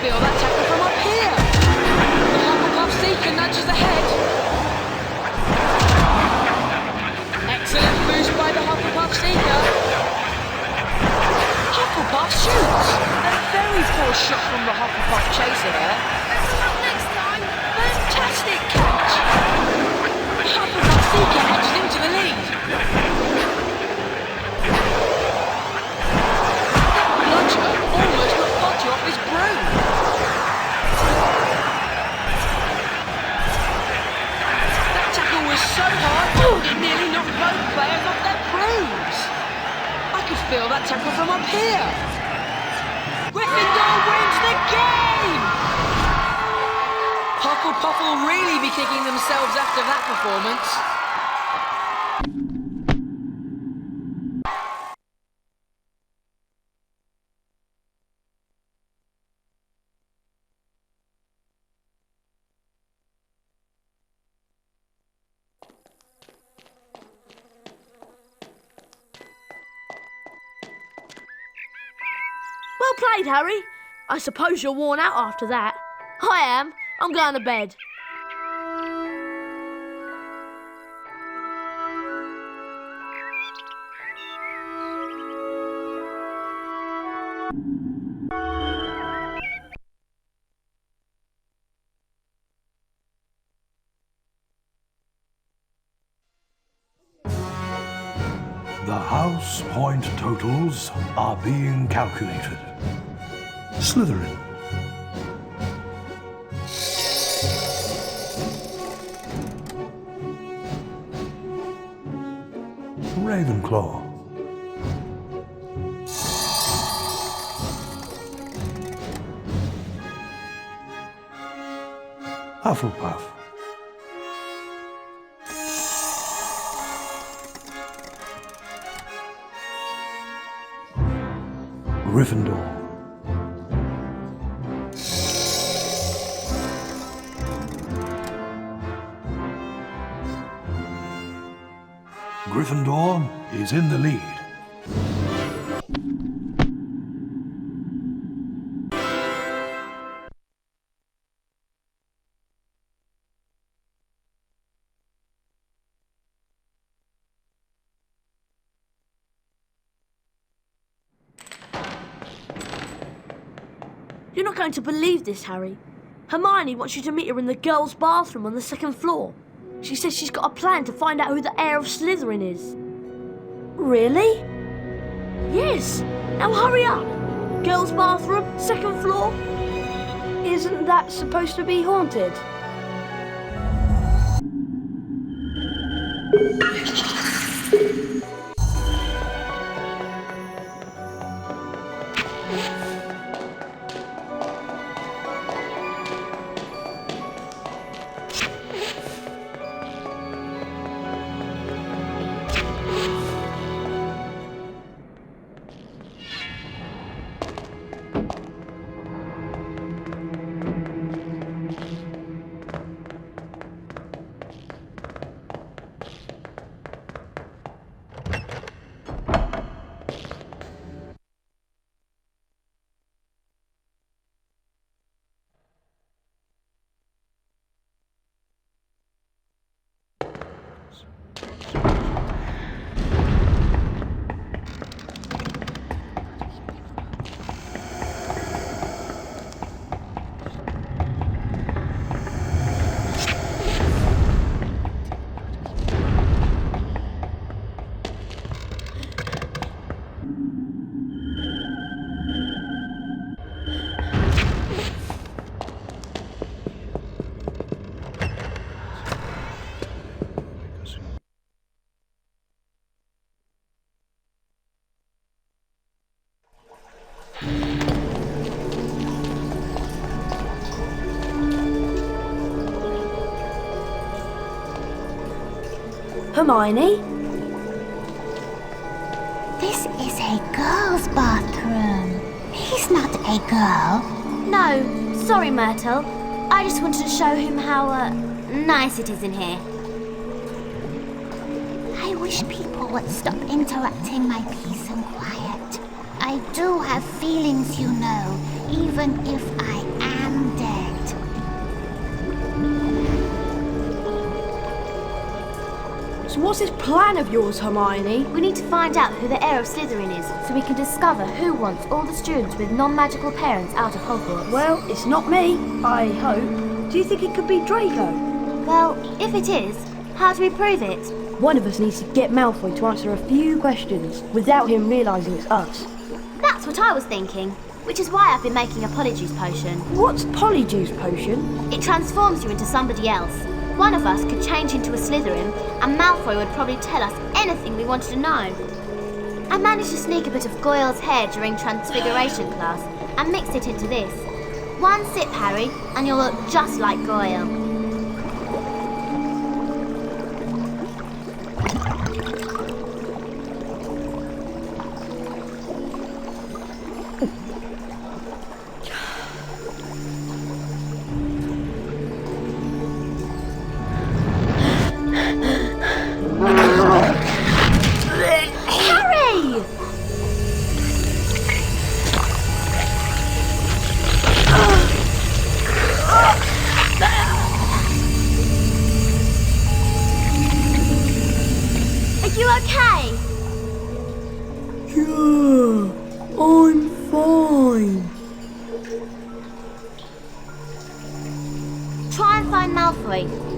Feel that tackle from up here. The Hufflepuff Seeker nudges ahead. Excellent boost by the Hufflepuff Seeker. so hard, it nearly knocked both players off their brooms. I could feel that tackle from up here. Gryffindor wins the game! Hufflepuff will really be kicking themselves after that performance. Well played, Harry. I suppose you're worn out after that. I am. I'm going to bed. The house point totals are being calculated. Slytherin. Ravenclaw. Huffelpuff. Gryffindor. Gryffindor is in the lead. You're not going to believe this, Harry. Hermione wants you to meet her in the girls' bathroom on the second floor. She says she's got a plan to find out who the heir of Slytherin is. Really? Yes. Now hurry up. Girls' bathroom, second floor. Isn't that supposed to be haunted? Hermione? This is a girl's bathroom. He's not a girl. No, sorry, Myrtle. I just wanted to show him how, nice it is in here. I wish people would stop interrupting my peace and quiet. I do have feelings, you know, even if I am dead. So what's this plan of yours, Hermione? We need to find out who the heir of Slytherin is, so we can discover who wants all the students with non-magical parents out of Hogwarts. Well, it's not me, I hope. Do you think it could be Draco? Well, if it is, how do we prove it? One of us needs to get Malfoy to answer a few questions without him realising it's us. That's what I was thinking, which is why I've been making a Polyjuice potion. What's Polyjuice potion? It transforms you into somebody else. One of us could change into a Slytherin, and Malfoy would probably tell us anything we wanted to know. I managed to sneak a bit of Goyle's hair during Transfiguration class and mixed it into this. One sip, Harry, and you'll look just like Goyle.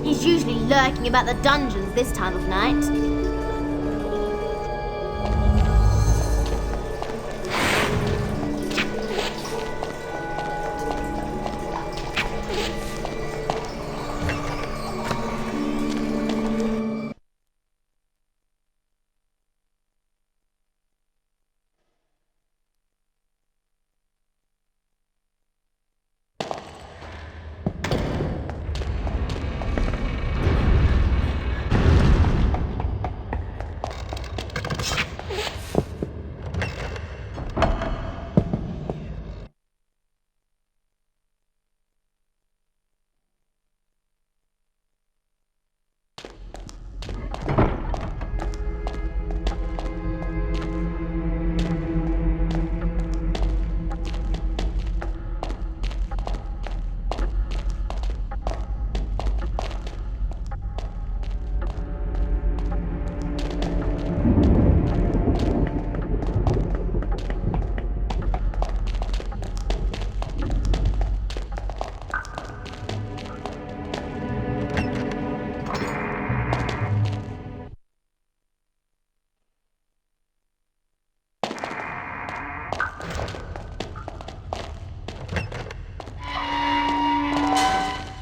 He's usually lurking about the dungeons this time of night.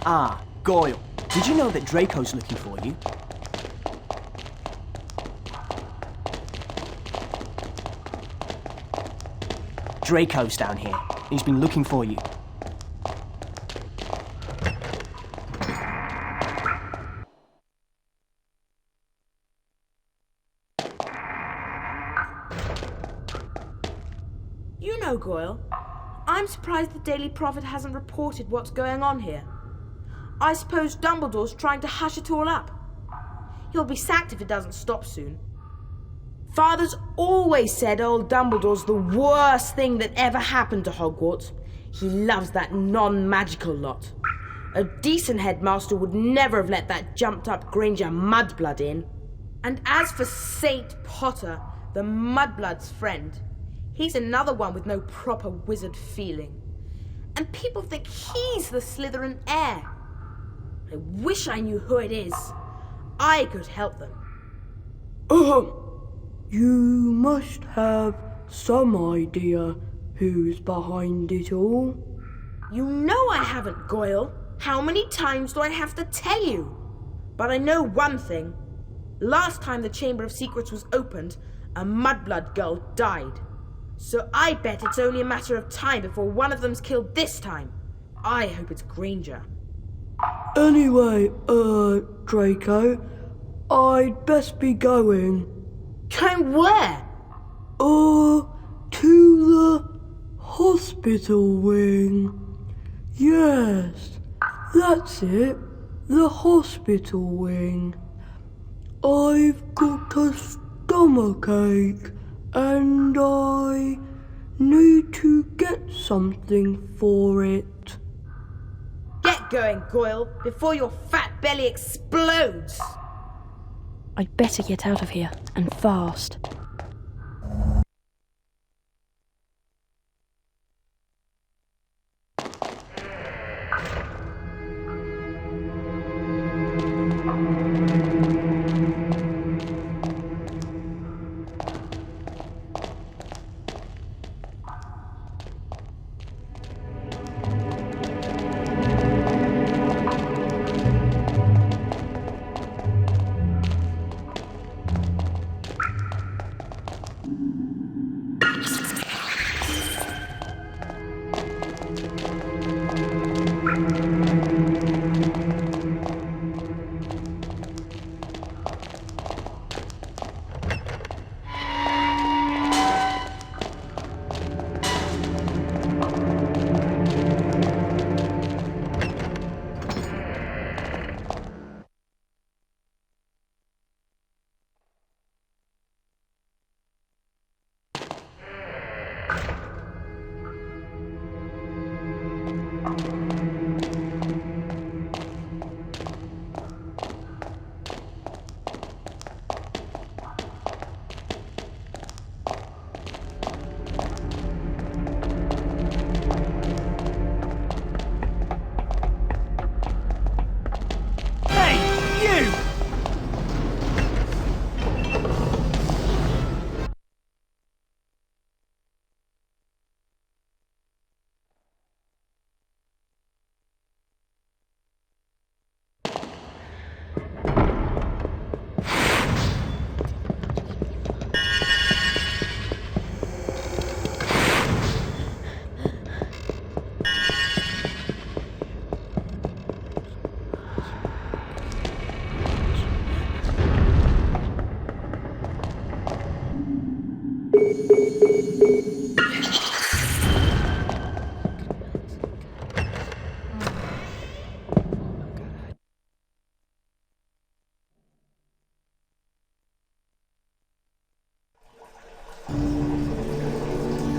Ah, Goyle. Did you know that Draco's looking for you? Draco's down here. He's been looking for you. You know, Goyle, I'm surprised the Daily Prophet hasn't reported what's going on here. I suppose Dumbledore's trying to hush it all up. He'll be sacked if it doesn't stop soon. Father's always said old Dumbledore's the worst thing that ever happened to Hogwarts. He loves that non-magical lot. A decent headmaster would never have let that jumped-up Granger mudblood in. And as for Saint Potter, the mudblood's friend, he's another one with no proper wizard feeling. And people think he's the Slytherin heir. I wish I knew who it is. I could help them. You must have some idea who's behind it all. You know I haven't, Goyle. How many times do I have to tell you? But I know one thing. Last time the Chamber of Secrets was opened, a mudblood girl died. So I bet it's only a matter of time before one of them's killed this time. I hope it's Granger. Anyway, Draco, I'd best be going. Going where? To the hospital wing. Yes, that's it. The hospital wing. I've got a stomachache and I need to get something for it. Get going, Goyle, before your fat belly explodes! I'd better get out of here, and fast.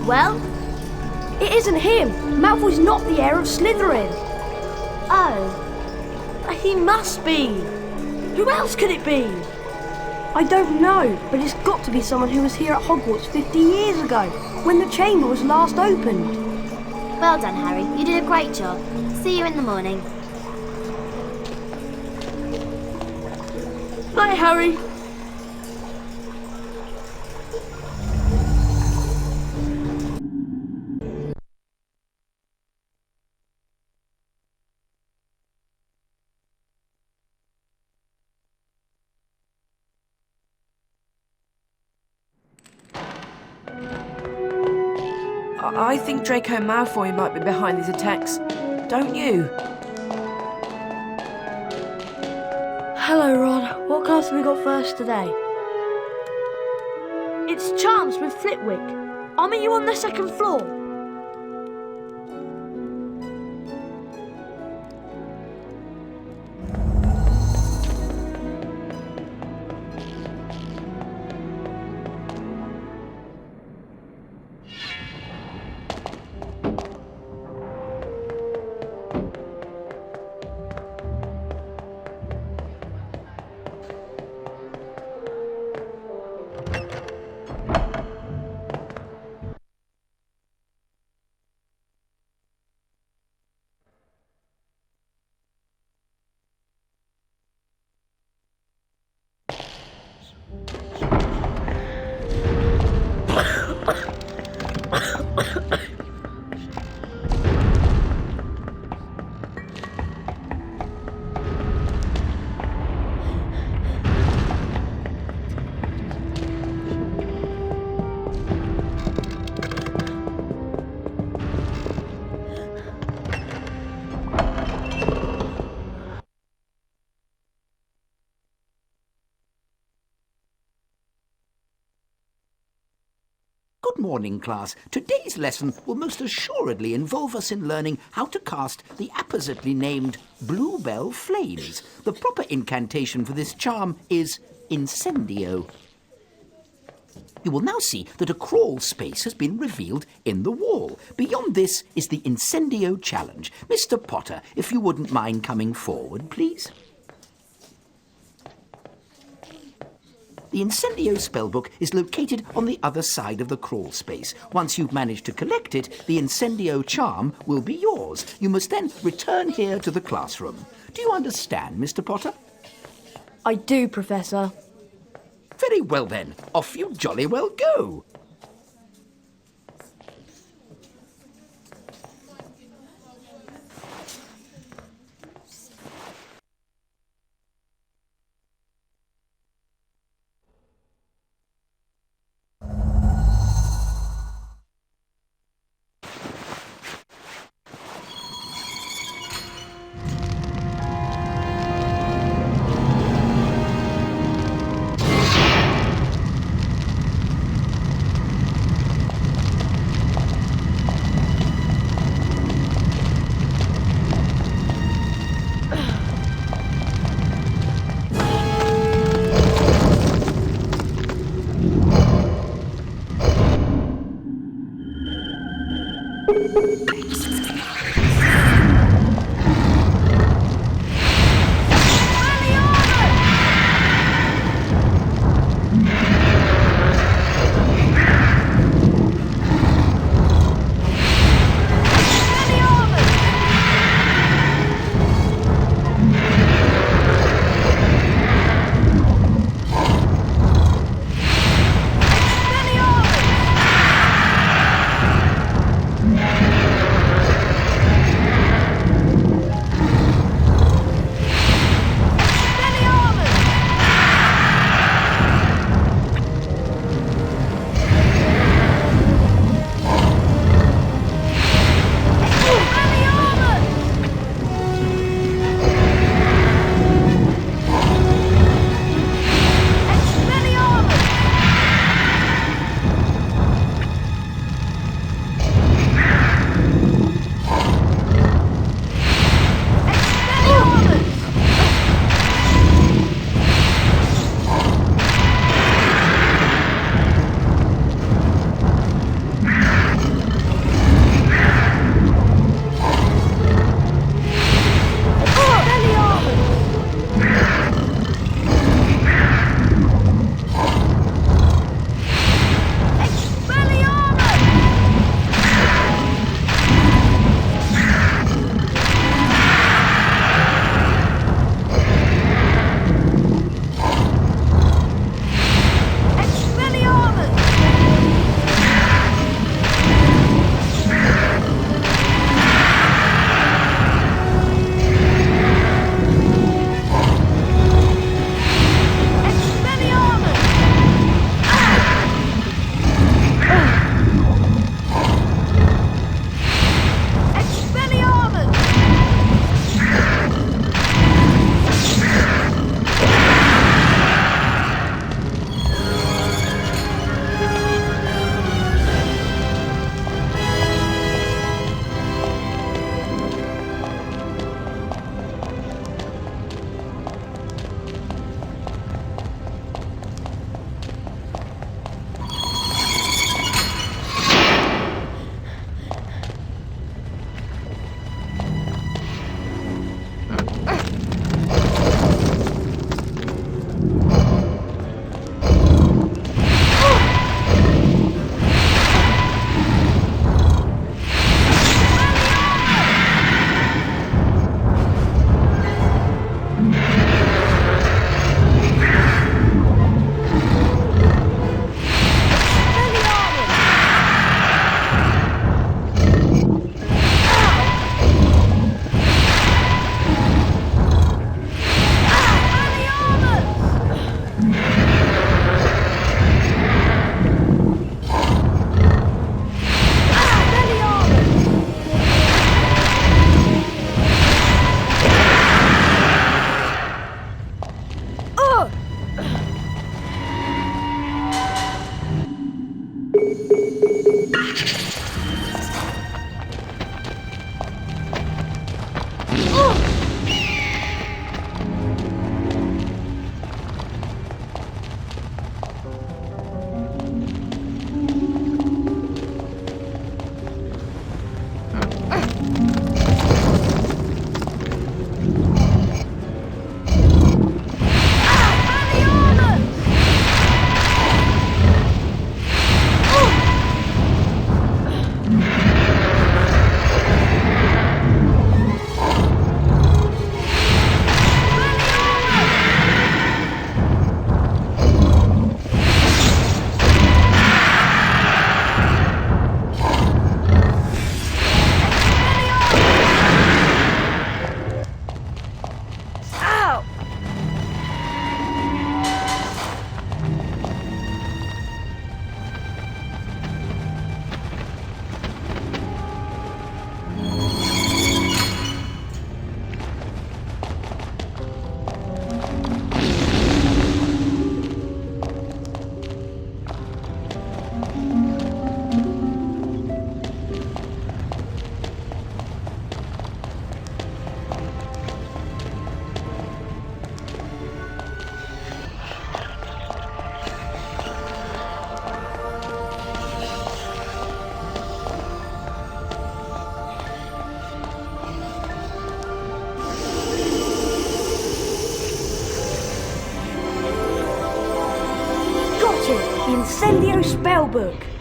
Well? It isn't him. Malfoy's not the heir of Slytherin. Oh. He must be. Who else could it be? I don't know, but it's got to be someone who was here at Hogwarts 50 years ago, when the chamber was last opened. Well done, Harry. You did a great job. See you in the morning. Night, Harry. I think Draco Malfoy might be behind these attacks. Don't you? Hello, Ron. What class have we got first today? It's Charms with Flitwick. I'll meet you on the second floor. Good morning, class. Today's lesson will most assuredly involve us in learning how to cast the appositely named Bluebell Flames. The proper incantation for this charm is Incendio. You will now see that a crawl space has been revealed in the wall. Beyond this is the Incendio challenge. Mr. Potter, if you wouldn't mind coming forward, please. The Incendio spellbook is located on the other side of the crawl space. Once you've managed to collect it, the Incendio charm will be yours. You must then return here to the classroom. Do you understand, Mr. Potter? I do, Professor. Very well then. Off you jolly well go. Incendio Spellbook.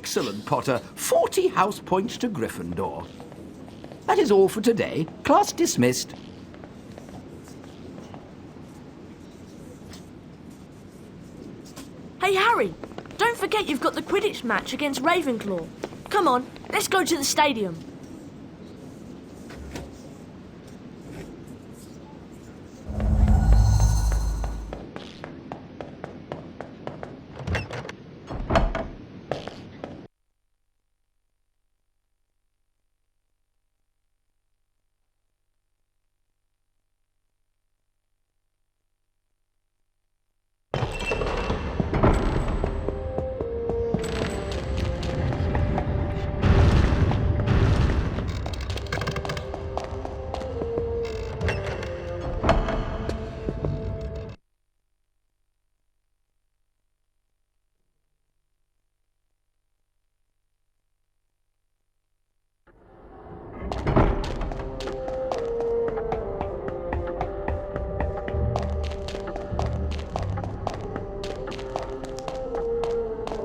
Excellent, Potter. 40 house points to Gryffindor. That is all for today. Class dismissed. Hey, Harry, don't forget you've got the Quidditch match against Ravenclaw. Come on, let's go to the stadium.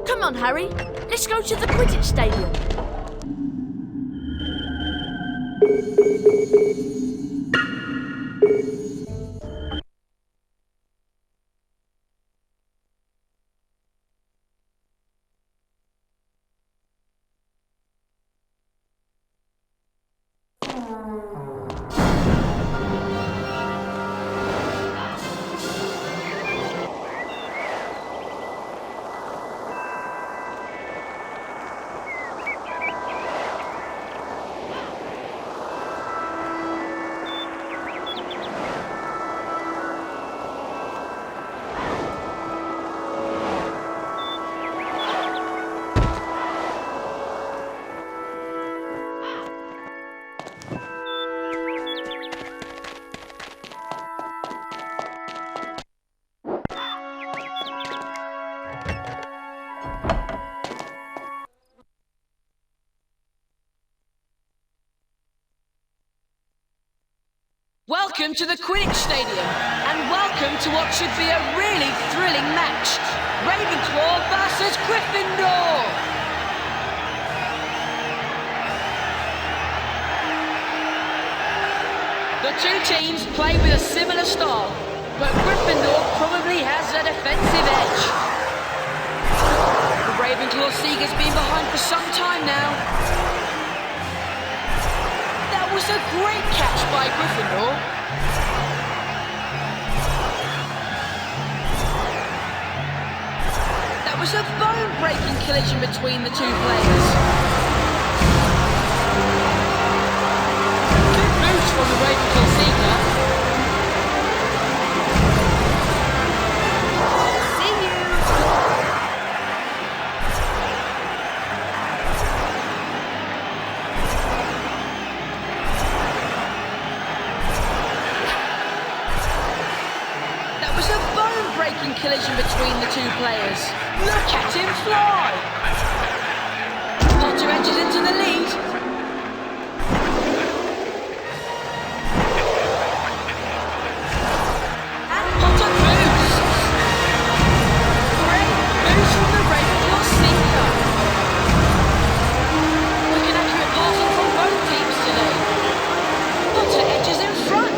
Come on, Harry. Let's go to the Quidditch stadium. Welcome to the Quidditch Stadium, and welcome to what should be a really thrilling match. Ravenclaw versus Gryffindor! The two teams play with a similar style, but Gryffindor probably has a defensive edge. The Ravenclaw Seeger's been behind for some time now. That was a great catch by Gryffindor. That was a bone-breaking collision between the two players. Good moves from the Ravenclaw Seeker. See you! That was a bone-breaking collision between the two players. Look at him fly! Potter edges into the lead. And Potter moves. Great moves from the Ravenclaw Seeker. Quick and accurate passing from both teams today. Potter edges in front.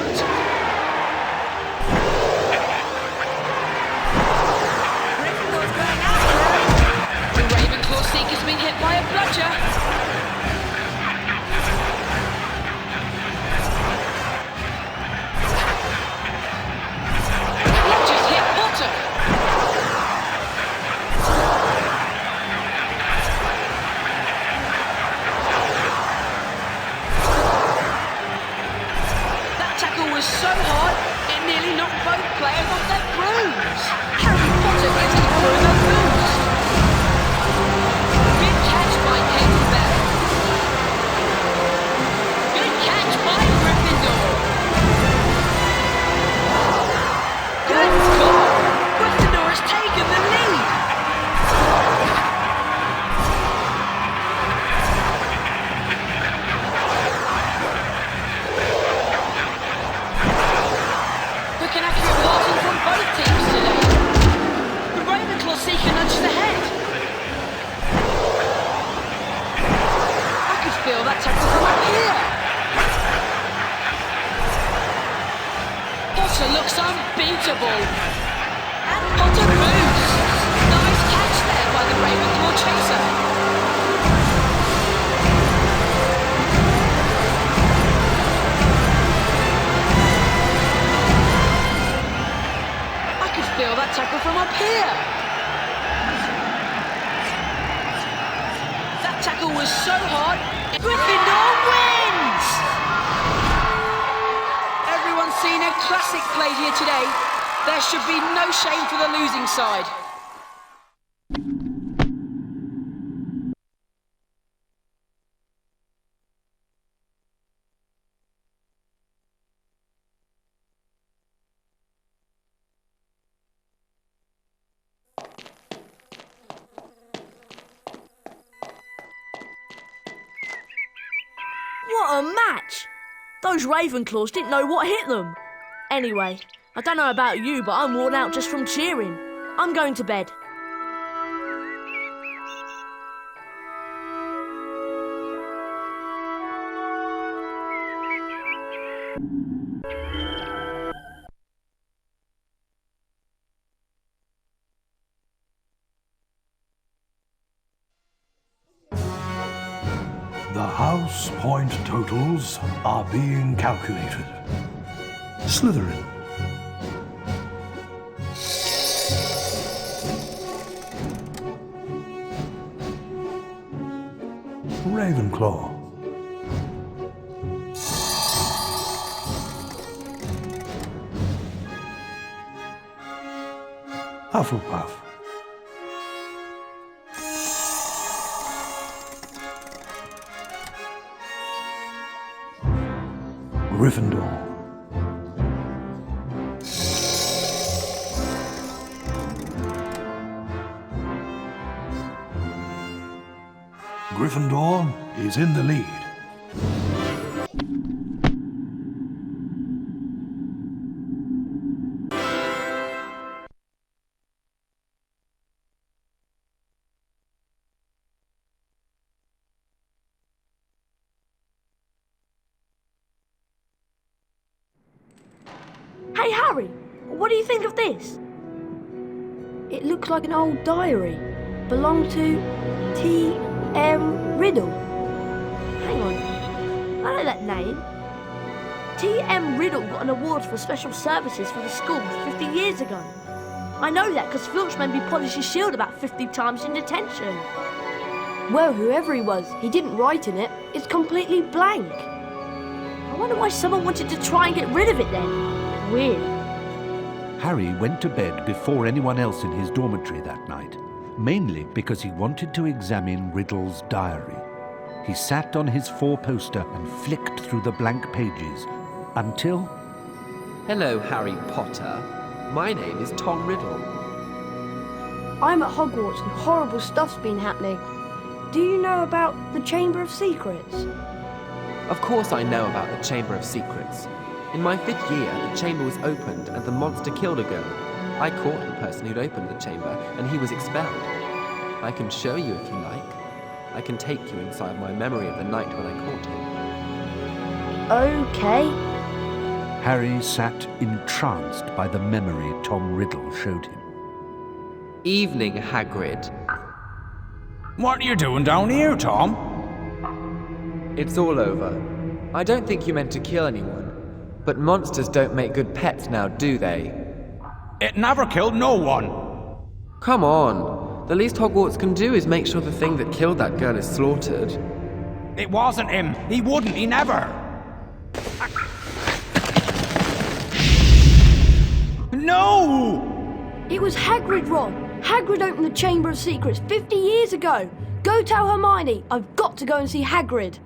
Seeker's been hit by a bludger. Bludger's hit Potter. That tackle was so hard, it nearly knocked both players off their brooms. Harry Potter gets it through the boost. By Katie Bell. Good catch by Gryffindor. Good goal. Gryffindor has taken the lead. Quick and accurate passing from both teams today. The Ravenclaw Seeker nudges ahead. Feel that tackle from up here. Potter looks unbeatable. And Potter moves. Nice catch there by the Ravenclaw chaser. I could feel that tackle from up here. That tackle was so hard, Gryffindor wins! Everyone's seen a classic played here today. There should be no shame for the losing side. What a match! Those Ravenclaws didn't know what hit them. Anyway, I don't know about you, but I'm worn out just from cheering. I'm going to bed. The house point totals are being calculated. Slytherin. Ravenclaw. Huffelpuff. Gryffindor. Gryffindor is in the lead. Hey Harry, what do you think of this? It looks like an old diary. Belonged to T.M. Riddle. Hang on, I know that name. T.M. Riddle got an award for special services for the school 50 years ago. I know that because Filch made me polish his shield about 50 times in detention. Well, whoever he was, he didn't write in it. It's completely blank. I wonder why someone wanted to try and get rid of it then. Weird. Harry went to bed before anyone else in his dormitory that night, mainly because he wanted to examine Riddle's diary. He sat on his four-poster and flicked through the blank pages until... Hello, Harry Potter. My name is Tom Riddle. I'm at Hogwarts and horrible stuff's been happening. Do you know about the Chamber of Secrets? Of course I know about the Chamber of Secrets. In my 5th year, the chamber was opened and the monster killed a girl. I caught the person who'd opened the chamber and he was expelled. I can show you if you like. I can take you inside my memory of the night when I caught him. Okay. Harry sat entranced by the memory Tom Riddle showed him. Evening, Hagrid. What are you doing down here, Tom? It's all over. I don't think you meant to kill anyone. But monsters don't make good pets now, do they? It never killed no one. Come on. The least Hogwarts can do is make sure the thing that killed that girl is slaughtered. It wasn't him. He wouldn't. He never. No! It was Hagrid, Ron. Hagrid opened the Chamber of Secrets 50 years ago. Go tell Hermione. I've got to go and see Hagrid.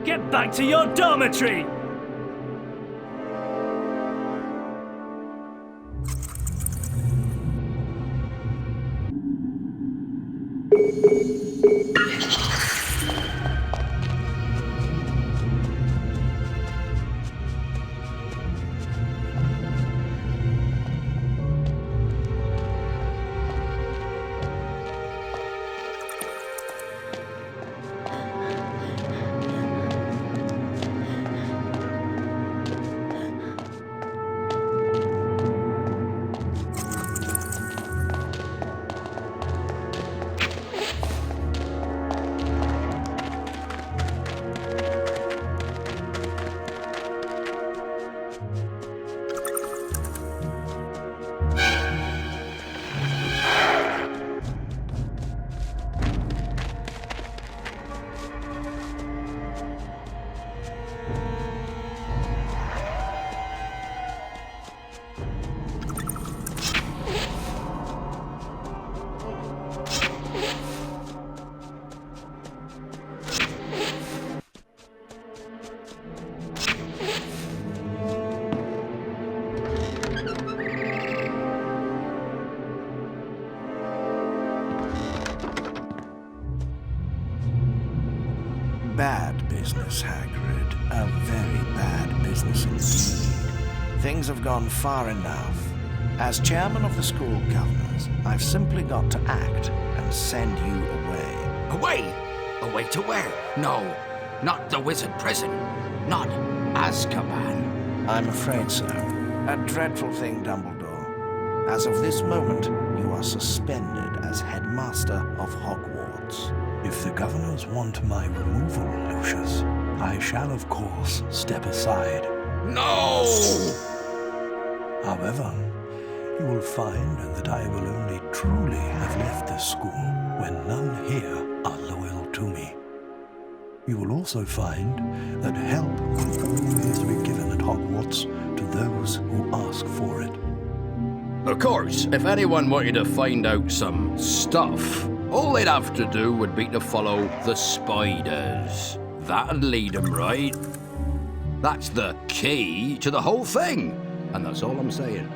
Get back to your dormitory! Bad business, Hagrid. A very bad business indeed. Things have gone far enough. As chairman of the school governors, I've simply got to act and send you away. Away? Away to where? No, not the wizard prison. Not Azkaban. I'm afraid so. A dreadful thing, Dumbledore. As of this moment, you are suspended as headmaster of Hogwarts. If the governors want my removal, Lucius, I shall of course step aside. No! However, you will find that I will only truly have left this school when none here are loyal to me. You will also find that help will always be given at Hogwarts to those who ask for it. Of course, if anyone wanted to find out some stuff, all they'd have to do would be to follow the spiders. That'd lead them right. That's the key to the whole thing, and that's all I'm saying.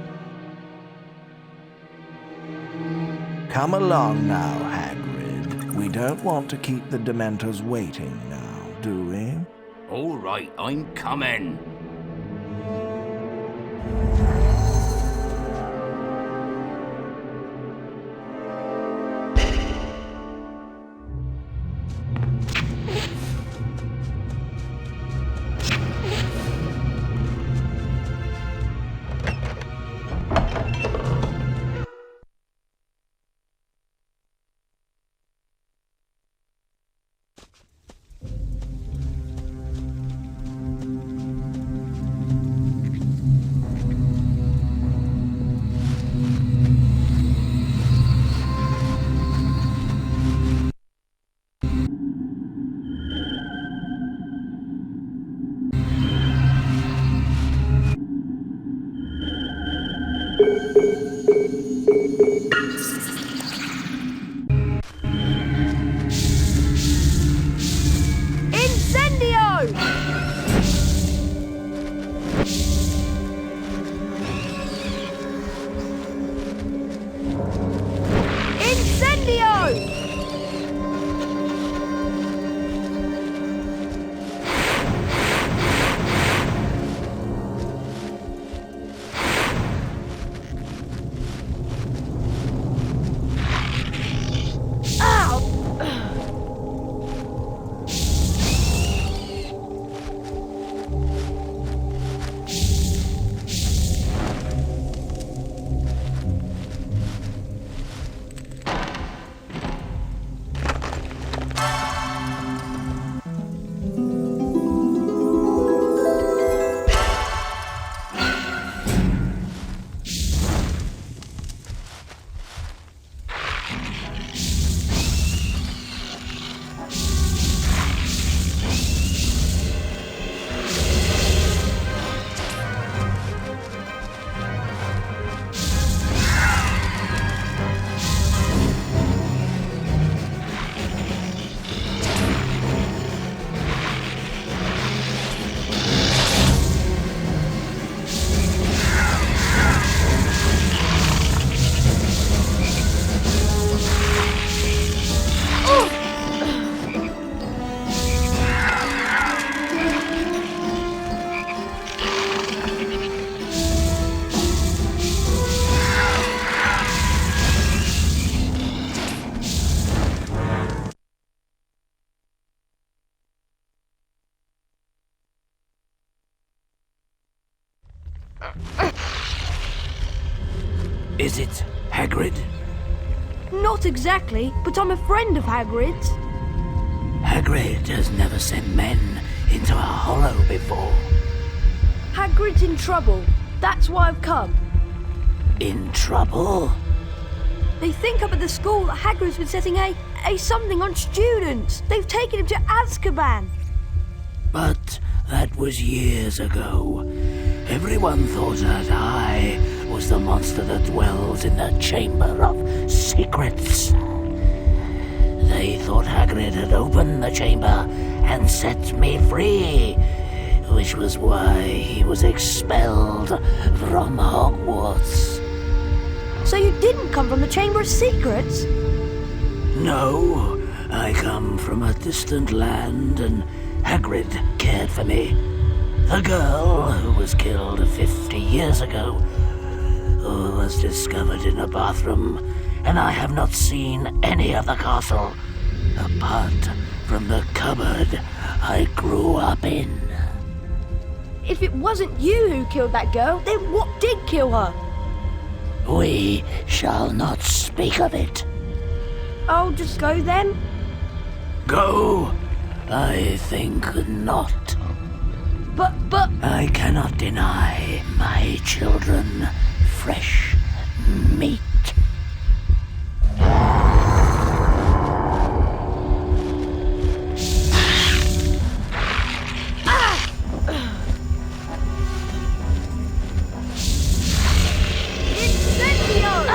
Come along now, Hagrid. We don't want to keep the Dementors waiting now, do we? All right, I'm coming. Is it Hagrid? Not exactly, but I'm a friend of Hagrid's. Hagrid has never sent men into a hollow before. Hagrid's in trouble. That's why I've come. In trouble? They think up at the school that Hagrid's been setting a something on students. They've taken him to Azkaban. But that was years ago. Everyone thought that I was the monster that dwells in the Chamber of Secrets. They thought Hagrid had opened the chamber and set me free, which was why he was expelled from Hogwarts. So you didn't come from the Chamber of Secrets? No, I come from a distant land and Hagrid cared for me. The girl who was killed 50 years ago was discovered in a bathroom, and I have not seen any of the castle apart from the cupboard I grew up in. If it wasn't you who killed that girl, then what did kill her? We shall not speak of it. I'll just go then. Go? I think not. But... I cannot deny my children fresh meat. Incendio!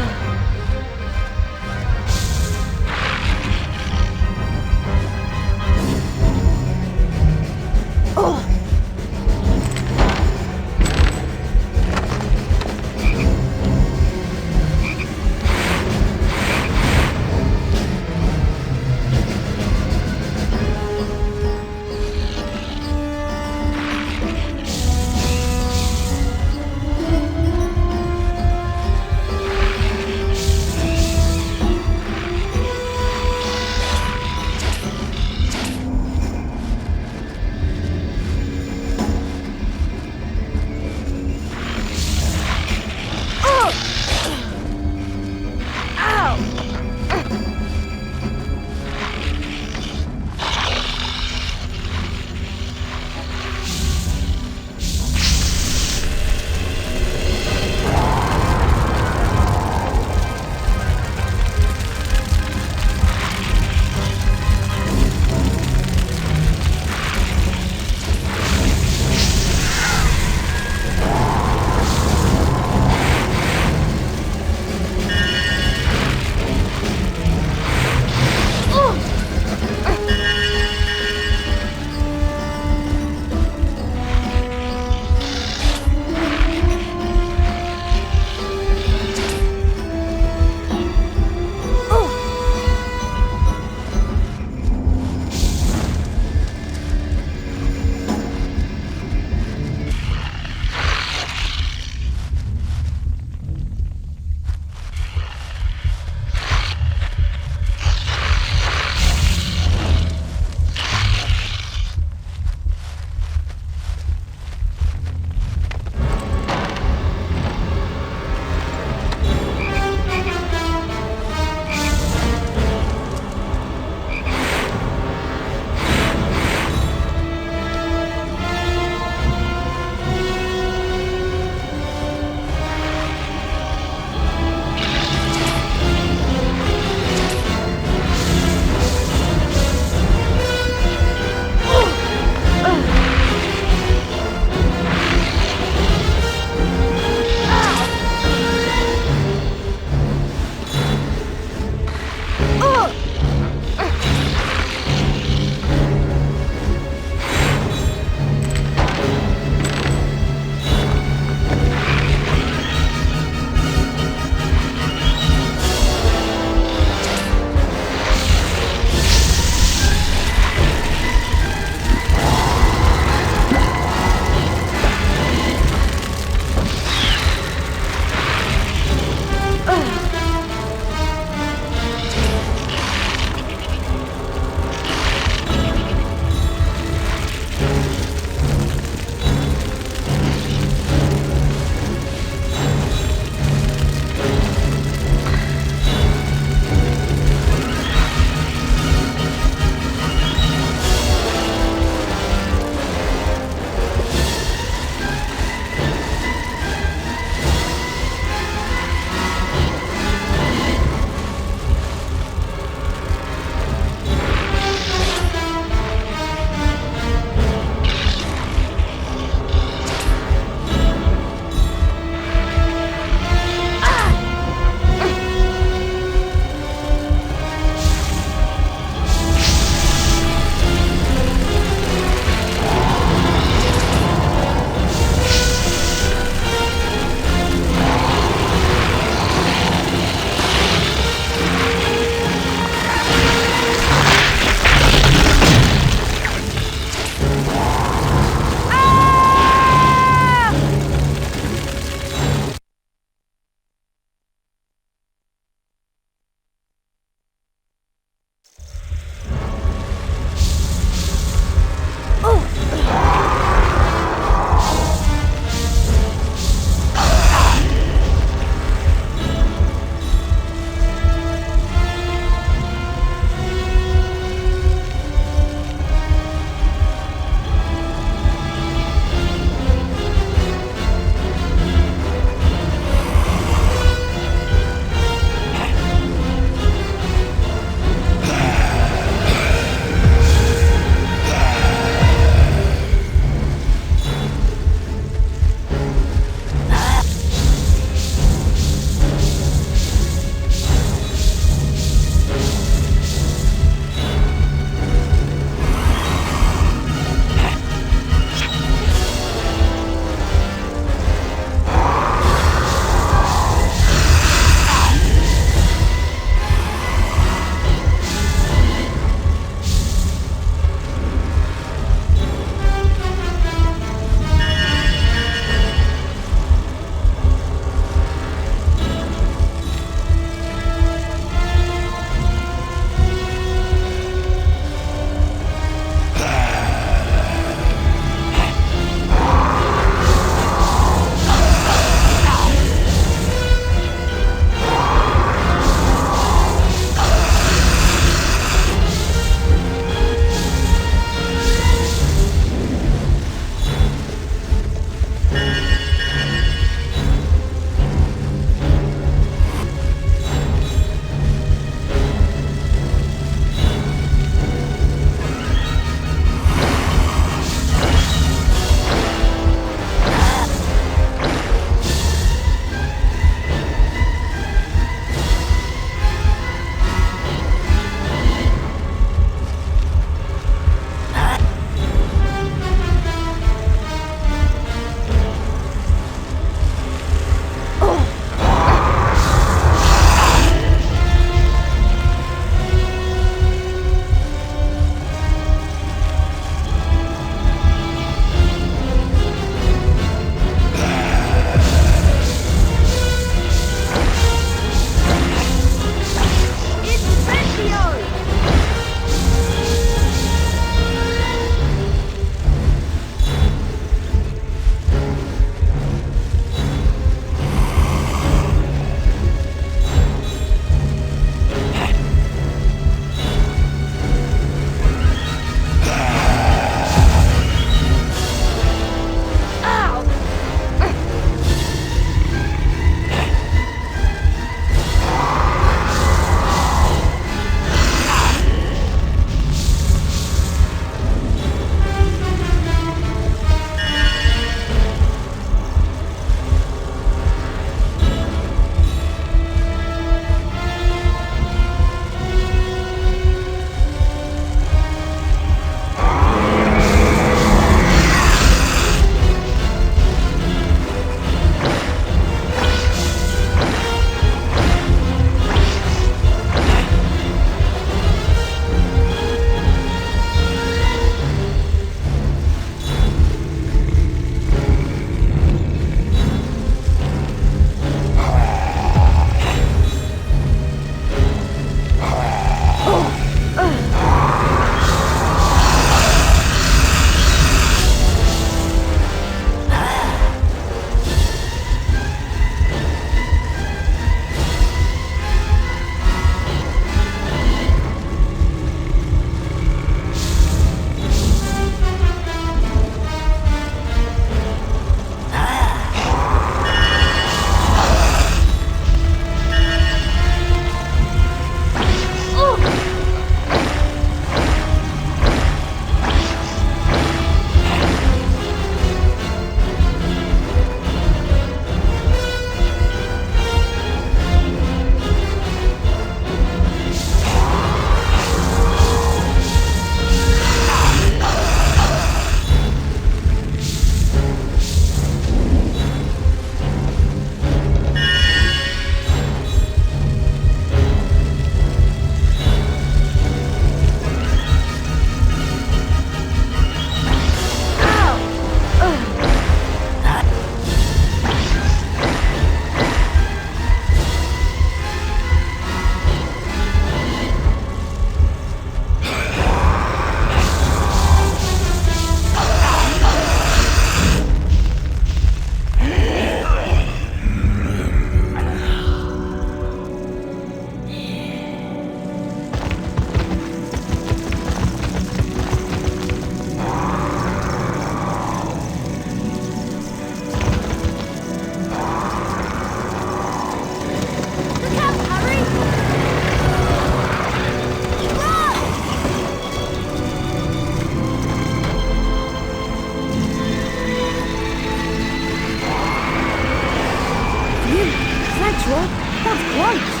Thanks, Rob. That's great.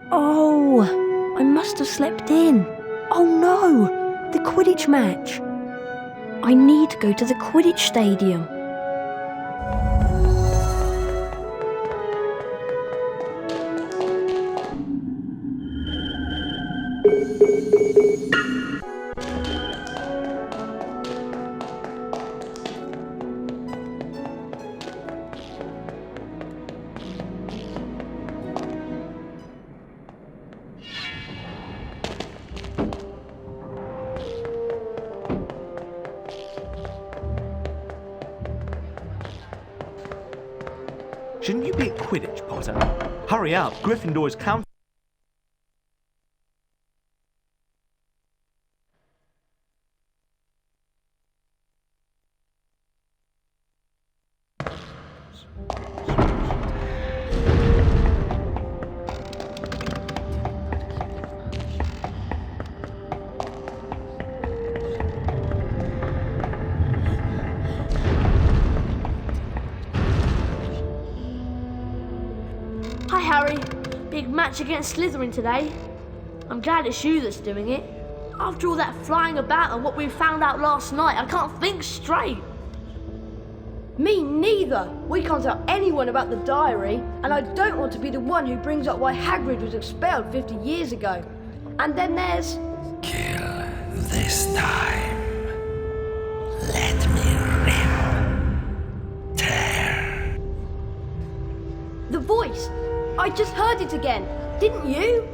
Oh, I must have slept in. Oh no, the Quidditch match. I need to go to the Quidditch stadium. Shouldn't you be at Quidditch, Potter? Hurry up, Gryffindor's count. Hi, Harry. Big match against Slytherin today. I'm glad it's you that's doing it. After all that flying about and what we found out last night, I can't think straight. Me neither. We can't tell anyone about the diary, and I don't want to be the one who brings up why Hagrid was expelled 50 years ago. And then there's... Kill this time. Let me rip. Tear. the voice. I just heard it again. Didn't you?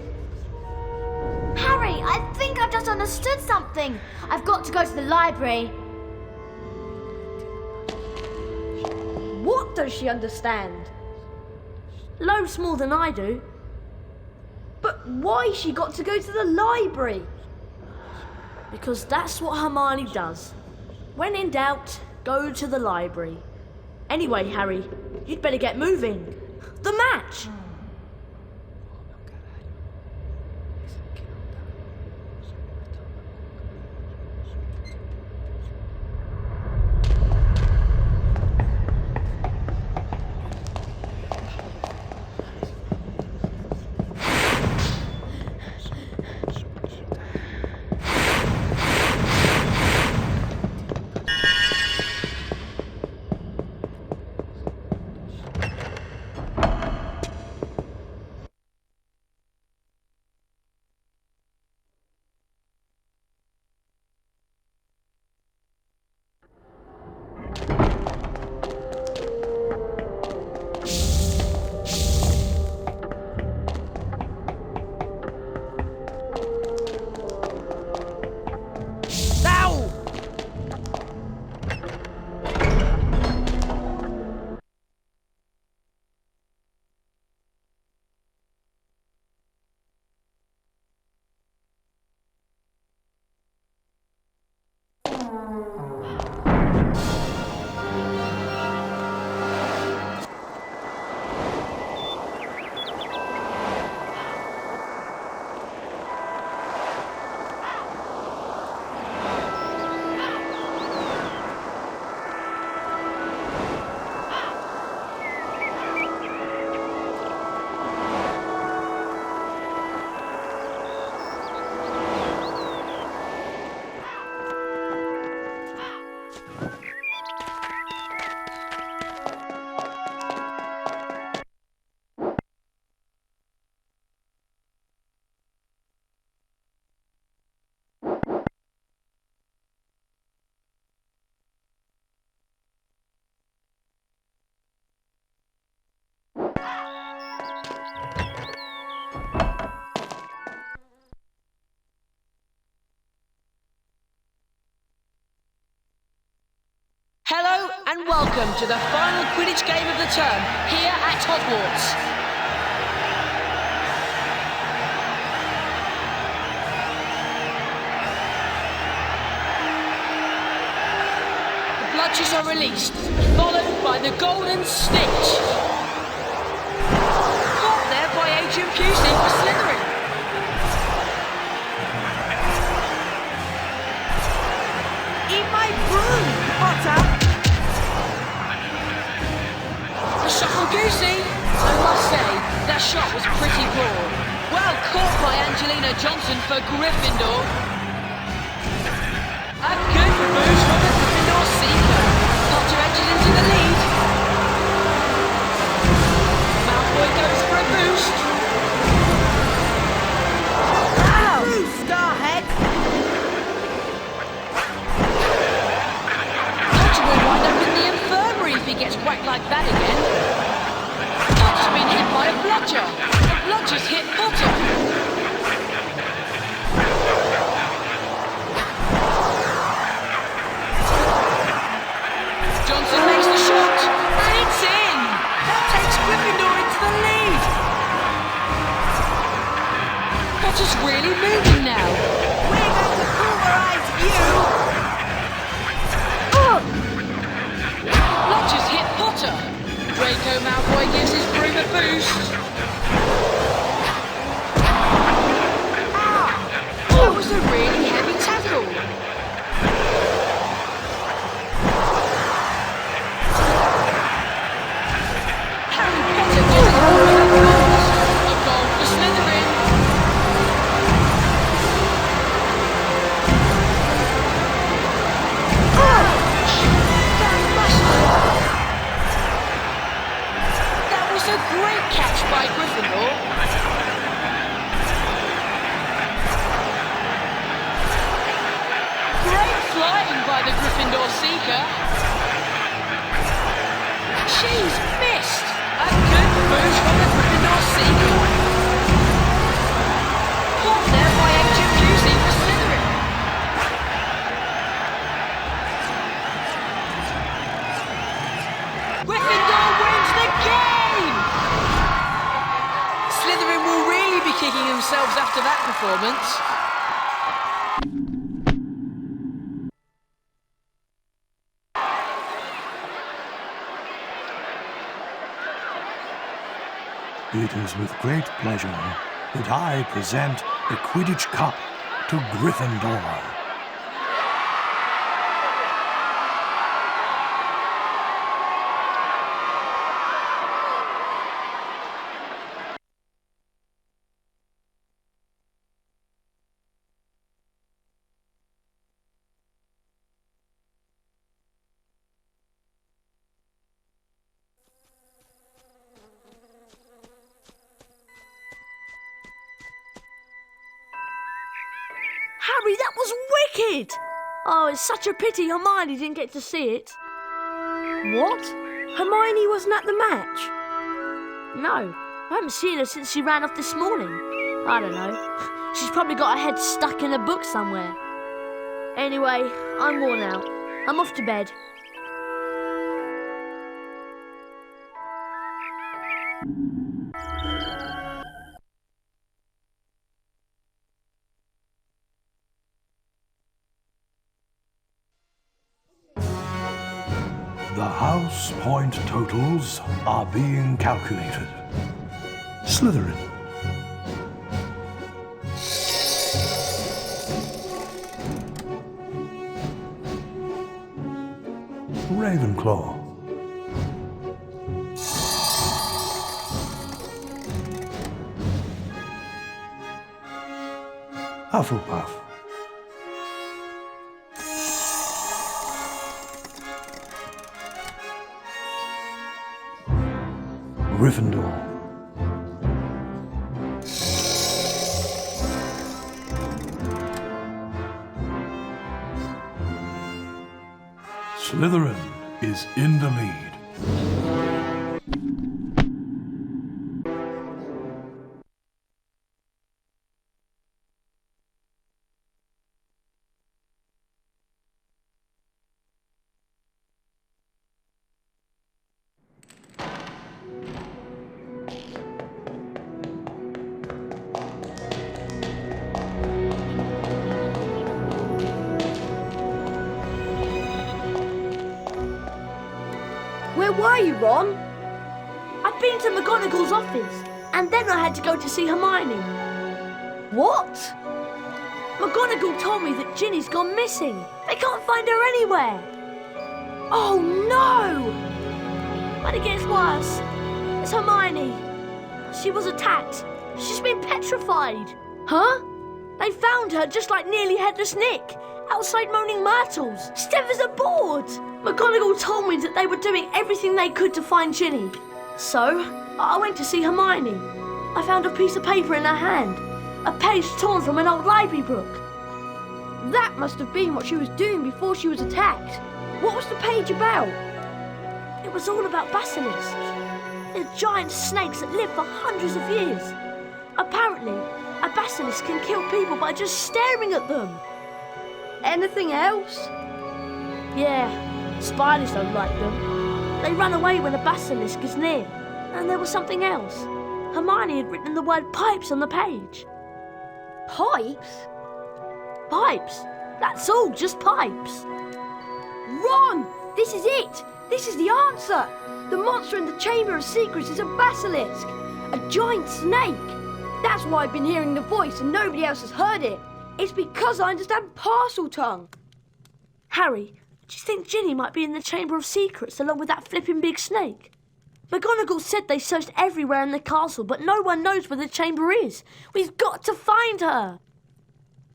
Harry, I think I've just understood something. I've got to go to the library. What does she understand? Loads more than I do. But why she got to go to the library? Because that's what Hermione does. When in doubt, go to the library. Anyway, Harry, you'd better get moving. The match! Hello and welcome to the final Quidditch game of the term here at Hogwarts. Witches are released, followed by the Golden Snitch. Caught there by Agent Pusey for Slytherin. Eat my broom, Potter! A shot from Goosey. I must say, that shot was pretty poor. Well caught by Angelina Johnson for Gryffindor. A good boost from the Gryffindor Seeker. Potter edges into the lead. Malfoy goes for a boost. Wow! Starhead! Potter will wind up in the infirmary if he gets whacked like that again. Potter's been hit by a bludger. The bludger's hit Potter. Johnson makes the shot, and it's in! That takes Gryffindor into the lead! Potter's really moving now. We're going to pulverize you! Bludger's hit Potter. Draco Malfoy gives his broom a boost. That was a really heavy tackle. Harry Potter gets a goal for Slytherin. That was a great catch by Gryffindor. Great flying by the Gryffindor Seeker. She's missed. A good boost from the Gryffindor Seeker. Caught there by Agent Pusey for Slytherin. Gryffindor wins the game! Slytherin will really be kicking themselves after that performance. It is with great pleasure that I present the Quidditch Cup to Gryffindor. Harry, that was wicked! Oh, it's such a pity Hermione didn't get to see it. What? Hermione wasn't at the match? No, I haven't seen her since she ran off this morning. I don't know. She's probably got her head stuck in a book somewhere. Anyway, I'm worn out. I'm off to bed. The house point totals are being calculated. Slytherin. Ravenclaw. Huffelpuff. Gryffindor. Slytherin is in the lead. Where were you, Ron? I'd been to McGonagall's office, and then I had to go to see Hermione. What? McGonagall told me that Ginny's gone missing. They can't find her anywhere. Oh no! But it gets worse. It's Hermione. She was attacked. She's been petrified. Huh? They found her just like Nearly Headless Nick, outside Moaning Myrtles, stiff as a board. McGonagall told me that they were doing everything they could to find Ginny. So, I went to see Hermione. I found a piece of paper in her hand, a page torn from an old library book. That must have been what she was doing before she was attacked. What was the page about? It was all about basilisks. They're giant snakes that live for hundreds of years. Apparently, a basilisk can kill people by just staring at them. Anything else? Yeah, spiders don't like them. They run away when a basilisk is near. And there was something else. Hermione had written the word pipes on the page. Pipes? Pipes. That's all, just pipes. Ron! This is it! This is the answer! The monster in the Chamber of Secrets is a basilisk! A giant snake! That's why I've been hearing the voice and nobody else has heard it. It's because I understand parcel tongue. Harry, do you think Ginny might be in the Chamber of Secrets along with that flipping big snake? McGonagall said they searched everywhere in the castle, but no one knows where the chamber is. We've got to find her.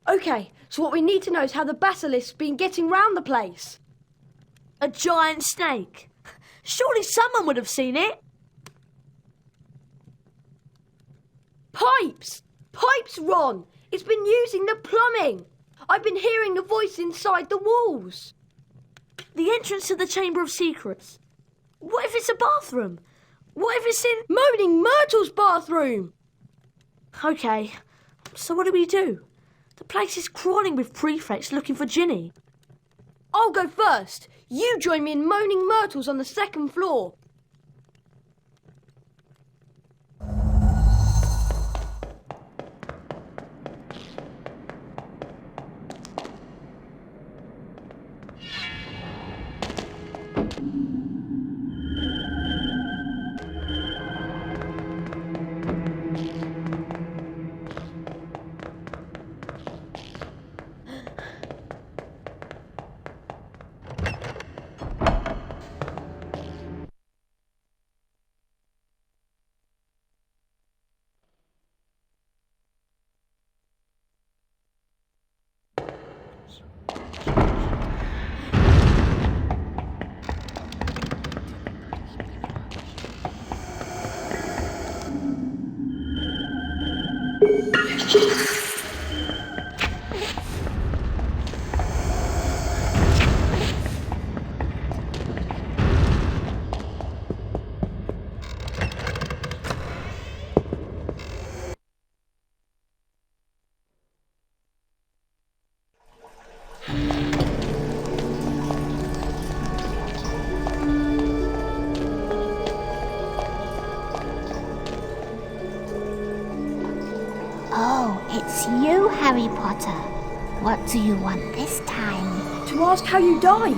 OK, so what we need to know is how the basilisk's been getting round the place. A giant snake. Surely someone would have seen it. Pipes! Pipes, Ron! It's been using the plumbing! I've been hearing the voice inside the walls. The entrance to the Chamber of Secrets. What if it's a bathroom? What if it's in Moaning Myrtle's bathroom? OK, so what do we do? The place is crawling with prefects looking for Ginny. I'll go first. You join me in Moaning Myrtle's on the second floor. It's you, Harry Potter. What do you want this time? To ask how you died.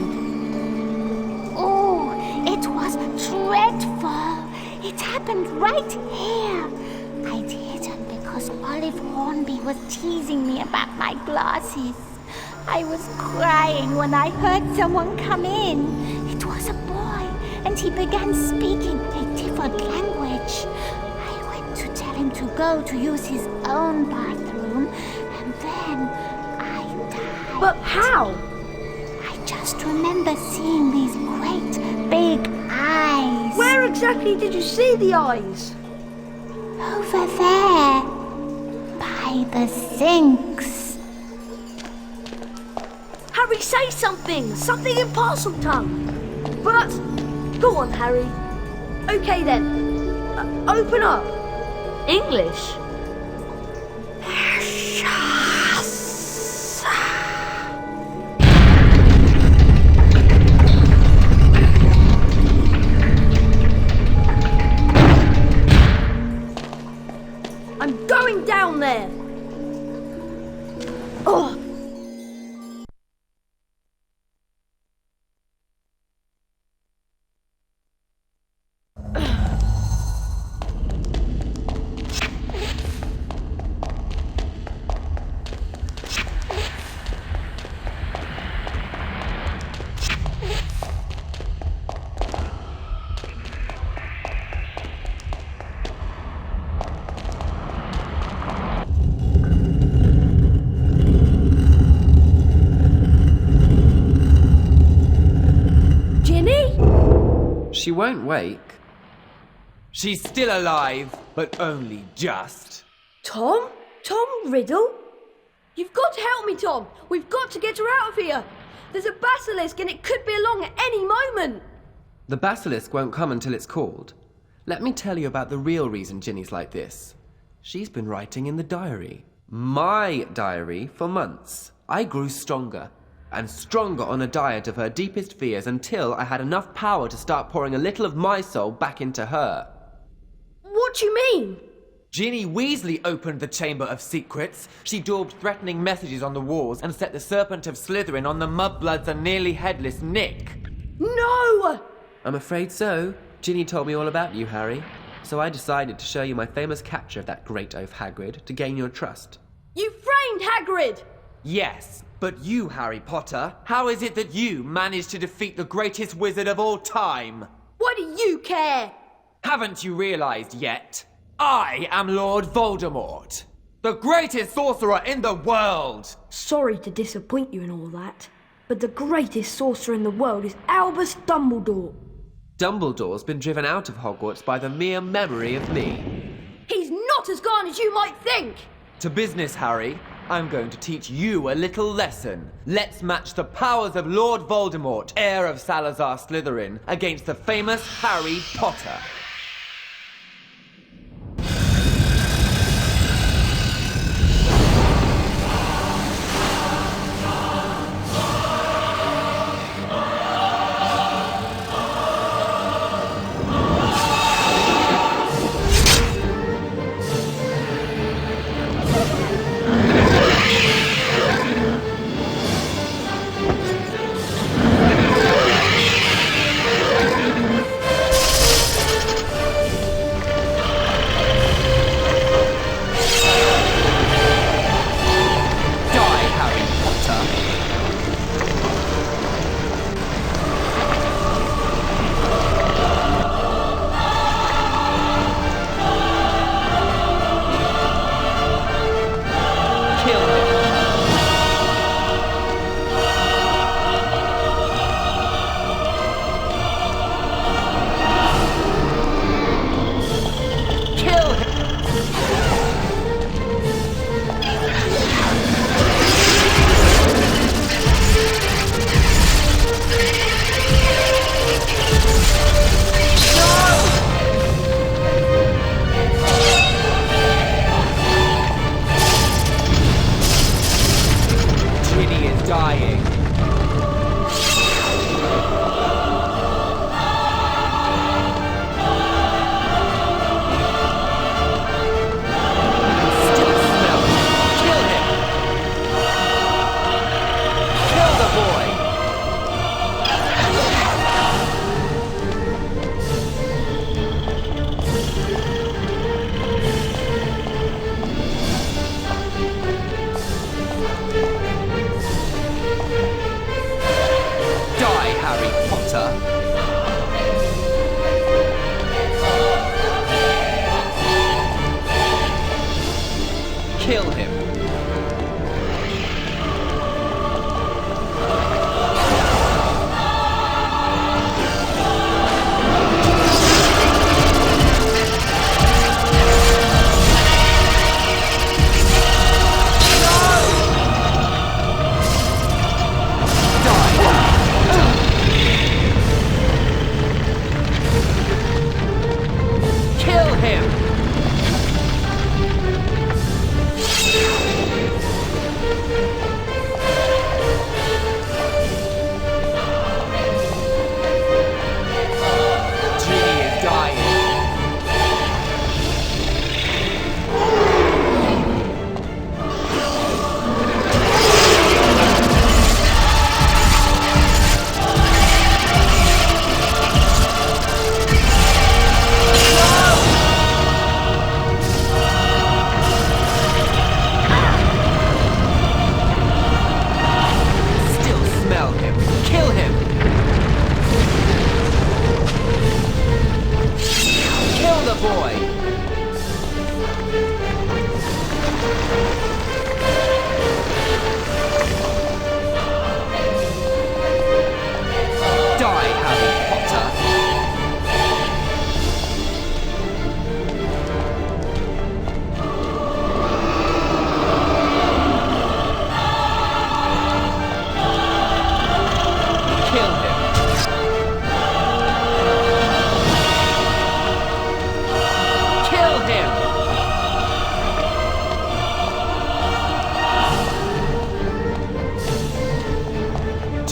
Oh, it was dreadful. It happened right here. I'd hidden because Olive Hornby was teasing me about my glasses. I was crying when I heard someone come in. It was a boy, and he began speaking a different language. I went to tell him to go to use his own bathroom, and then I died. But how? I just remember seeing these great big eyes. Where exactly did you see the eyes? Over there, by the sinks. Harry, say something! Something in parcel tongue! But, go on, Harry. Okay then, open up. English? I'm going down there. Oh. She won't wake. She's still alive, but only just. Tom? Tom Riddle? You've got to help me, Tom. We've got to get her out of here. There's a basilisk and it could be along at any moment. The basilisk won't come until it's called. Let me tell you about the real reason Ginny's like this. She's been writing in the diary. My diary for months. I grew stronger and stronger on a diet of her deepest fears until I had enough power to start pouring a little of my soul back into her. What do you mean? Ginny Weasley opened the Chamber of Secrets. She daubed threatening messages on the walls and set the Serpent of Slytherin on the mudbloods and nearly headless Nick. No! I'm afraid so. Ginny told me all about you, Harry. So I decided to show you my famous capture of that great oaf Hagrid to gain your trust. You framed Hagrid! Yes, but you, Harry Potter, how is it that you managed to defeat the greatest wizard of all time? Why do you care? Haven't you realized yet? I am Lord Voldemort, the greatest sorcerer in the world! Sorry to disappoint you and all that, but the greatest sorcerer in the world is Albus Dumbledore. Dumbledore's been driven out of Hogwarts by the mere memory of me. He's not as gone as you might think! To business, Harry. I'm going to teach you a little lesson. Let's match the powers of Lord Voldemort, heir of Salazar Slytherin, against the famous Harry Potter.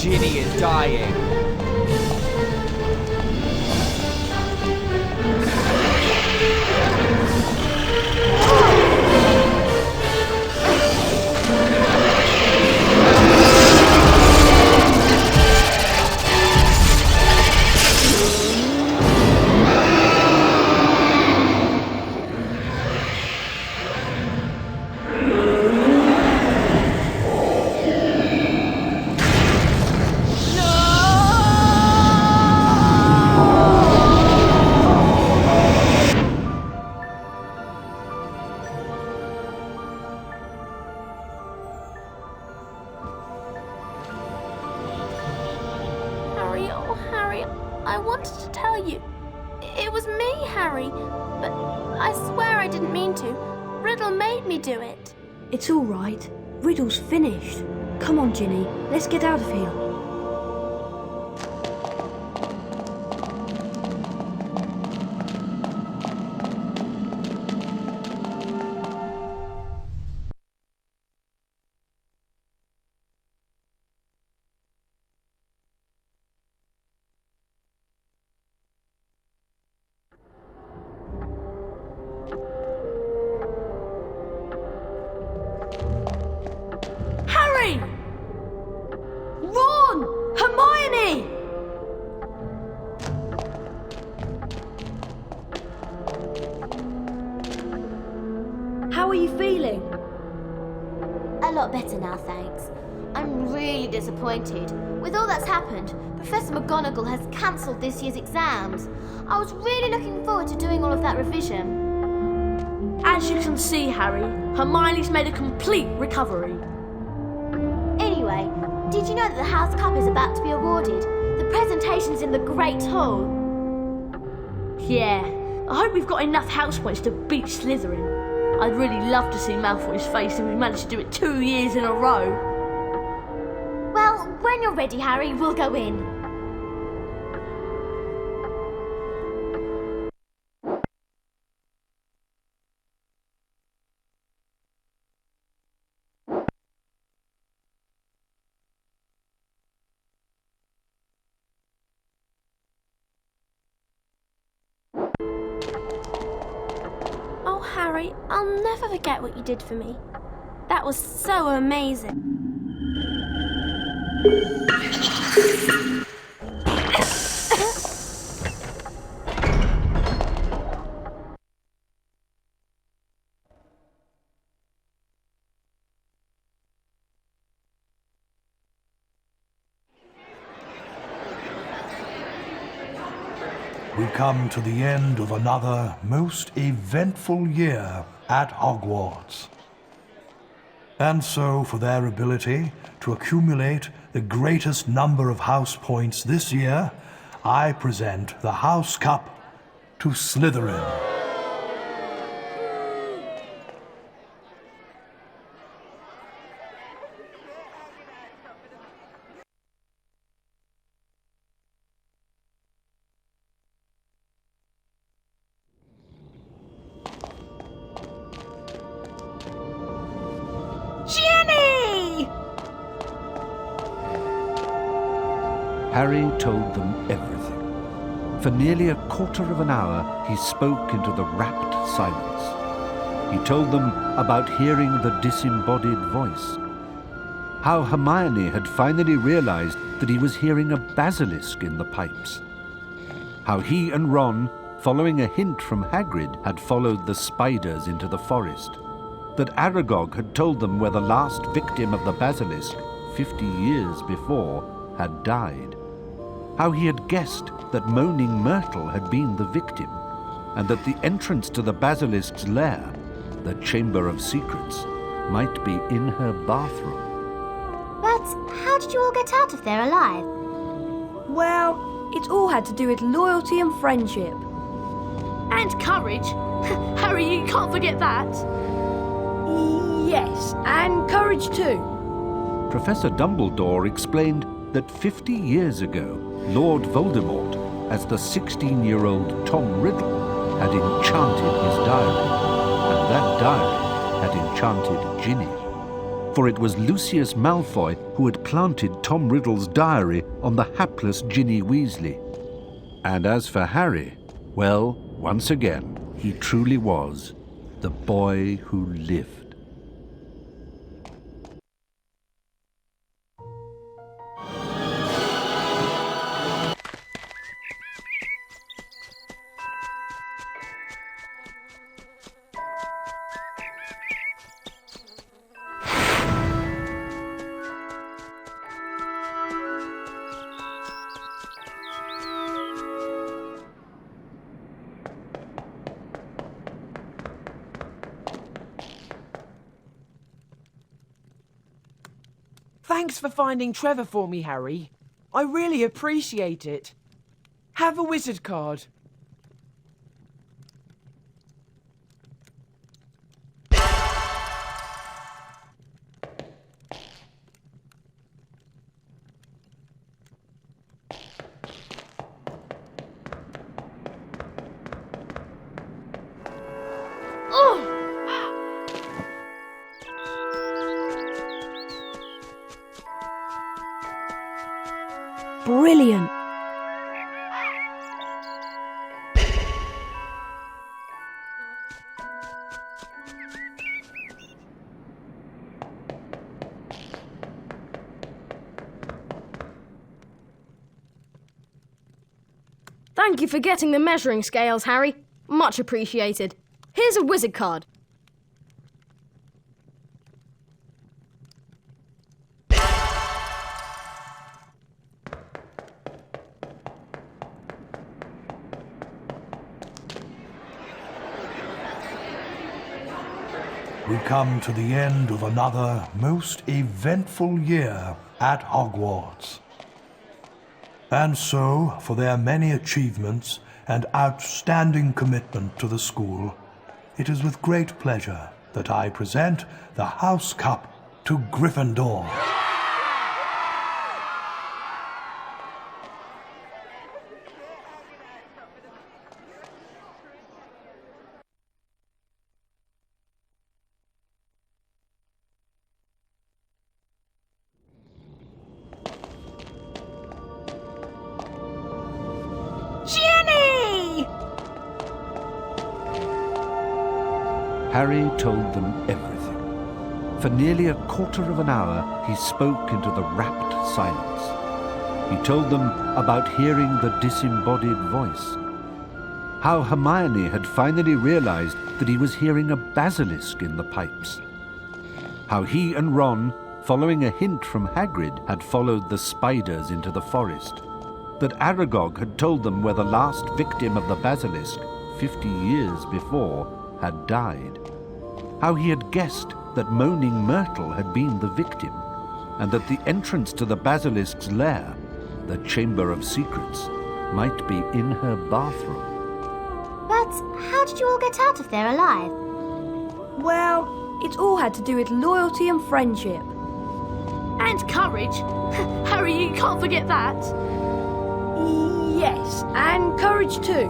Ginny is dying. It's all right. Riddle's finished. Come on, Ginny. Let's get out of here. How are you feeling? A lot better now, thanks. I'm really disappointed. With all that's happened, Professor McGonagall has cancelled this year's exams. I was really looking forward to doing all of that revision. As you can see, Harry, Hermione's made a complete recovery. Anyway, did you know that the House Cup is about to be awarded? The presentation's in the Great Hall. Yeah, I hope we've got enough house points to beat Slytherin. I'd really love to see Malfoy's face if we managed to do it 2 years in a row. Well, when you're ready, Harry, we'll go in. Harry, I'll never forget what you did for me. That was so amazing. We come to the end of another most eventful year at Hogwarts. And so, for their ability to accumulate the greatest number of house points this year, I present the House Cup to Slytherin. Harry told them everything. For nearly a quarter of an hour, he spoke into the rapt silence. He told them about hearing the disembodied voice, how Hermione had finally realized that he was hearing a basilisk in the pipes, how he and Ron, following a hint from Hagrid, had followed the spiders into the forest, that Aragog had told them where the last victim of the basilisk, 50 years before, had died, how he had guessed that Moaning Myrtle had been the victim, and that the entrance to the basilisk's lair, the Chamber of Secrets, might be in her bathroom. But how did you all get out of there alive? Well, it all had to do with loyalty and friendship. And courage. Harry, you can't forget that. Yes, and courage too. Professor Dumbledore explained that 50 years ago, Lord Voldemort, as the 16-year-old Tom Riddle, had enchanted his diary, and that diary had enchanted Ginny. For it was Lucius Malfoy who had planted Tom Riddle's diary on the hapless Ginny Weasley. And as for Harry, well, once again, he truly was the boy who lived. Thanks for finding Trevor for me, Harry. I really appreciate it. Have a wizard card. Brilliant. Thank you for getting the measuring scales, Harry. Much appreciated. Here's a wizard card. We come to the end of another most eventful year at Hogwarts. And so, for their many achievements and outstanding commitment to the school, it is with great pleasure that I present the House Cup to Gryffindor. Harry told them everything. For nearly a quarter of an hour, he spoke into the rapt silence. He told them about hearing the disembodied voice, how Hermione had finally realized that he was hearing a basilisk in the pipes, how he and Ron, following a hint from Hagrid, had followed the spiders into the forest, that Aragog had told them where the last victim of the basilisk, 50 years before, had died, how he had guessed that Moaning Myrtle had been the victim, and that the entrance to the basilisk's lair, the Chamber of Secrets, might be in her bathroom. But how did you all get out of there alive? Well, it's all had to do with loyalty and friendship. And courage. Harry, you can't forget that. Yes, and courage too.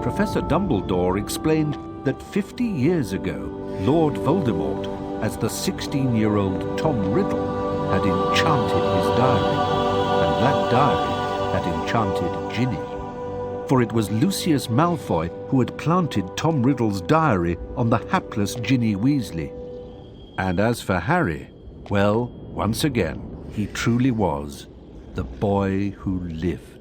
Professor Dumbledore explained that 50 years ago, Lord Voldemort, as the 16-year-old Tom Riddle, had enchanted his diary, and that diary had enchanted Ginny. For it was Lucius Malfoy who had planted Tom Riddle's diary on the hapless Ginny Weasley. And as for Harry, well, once again, he truly was the boy who lived.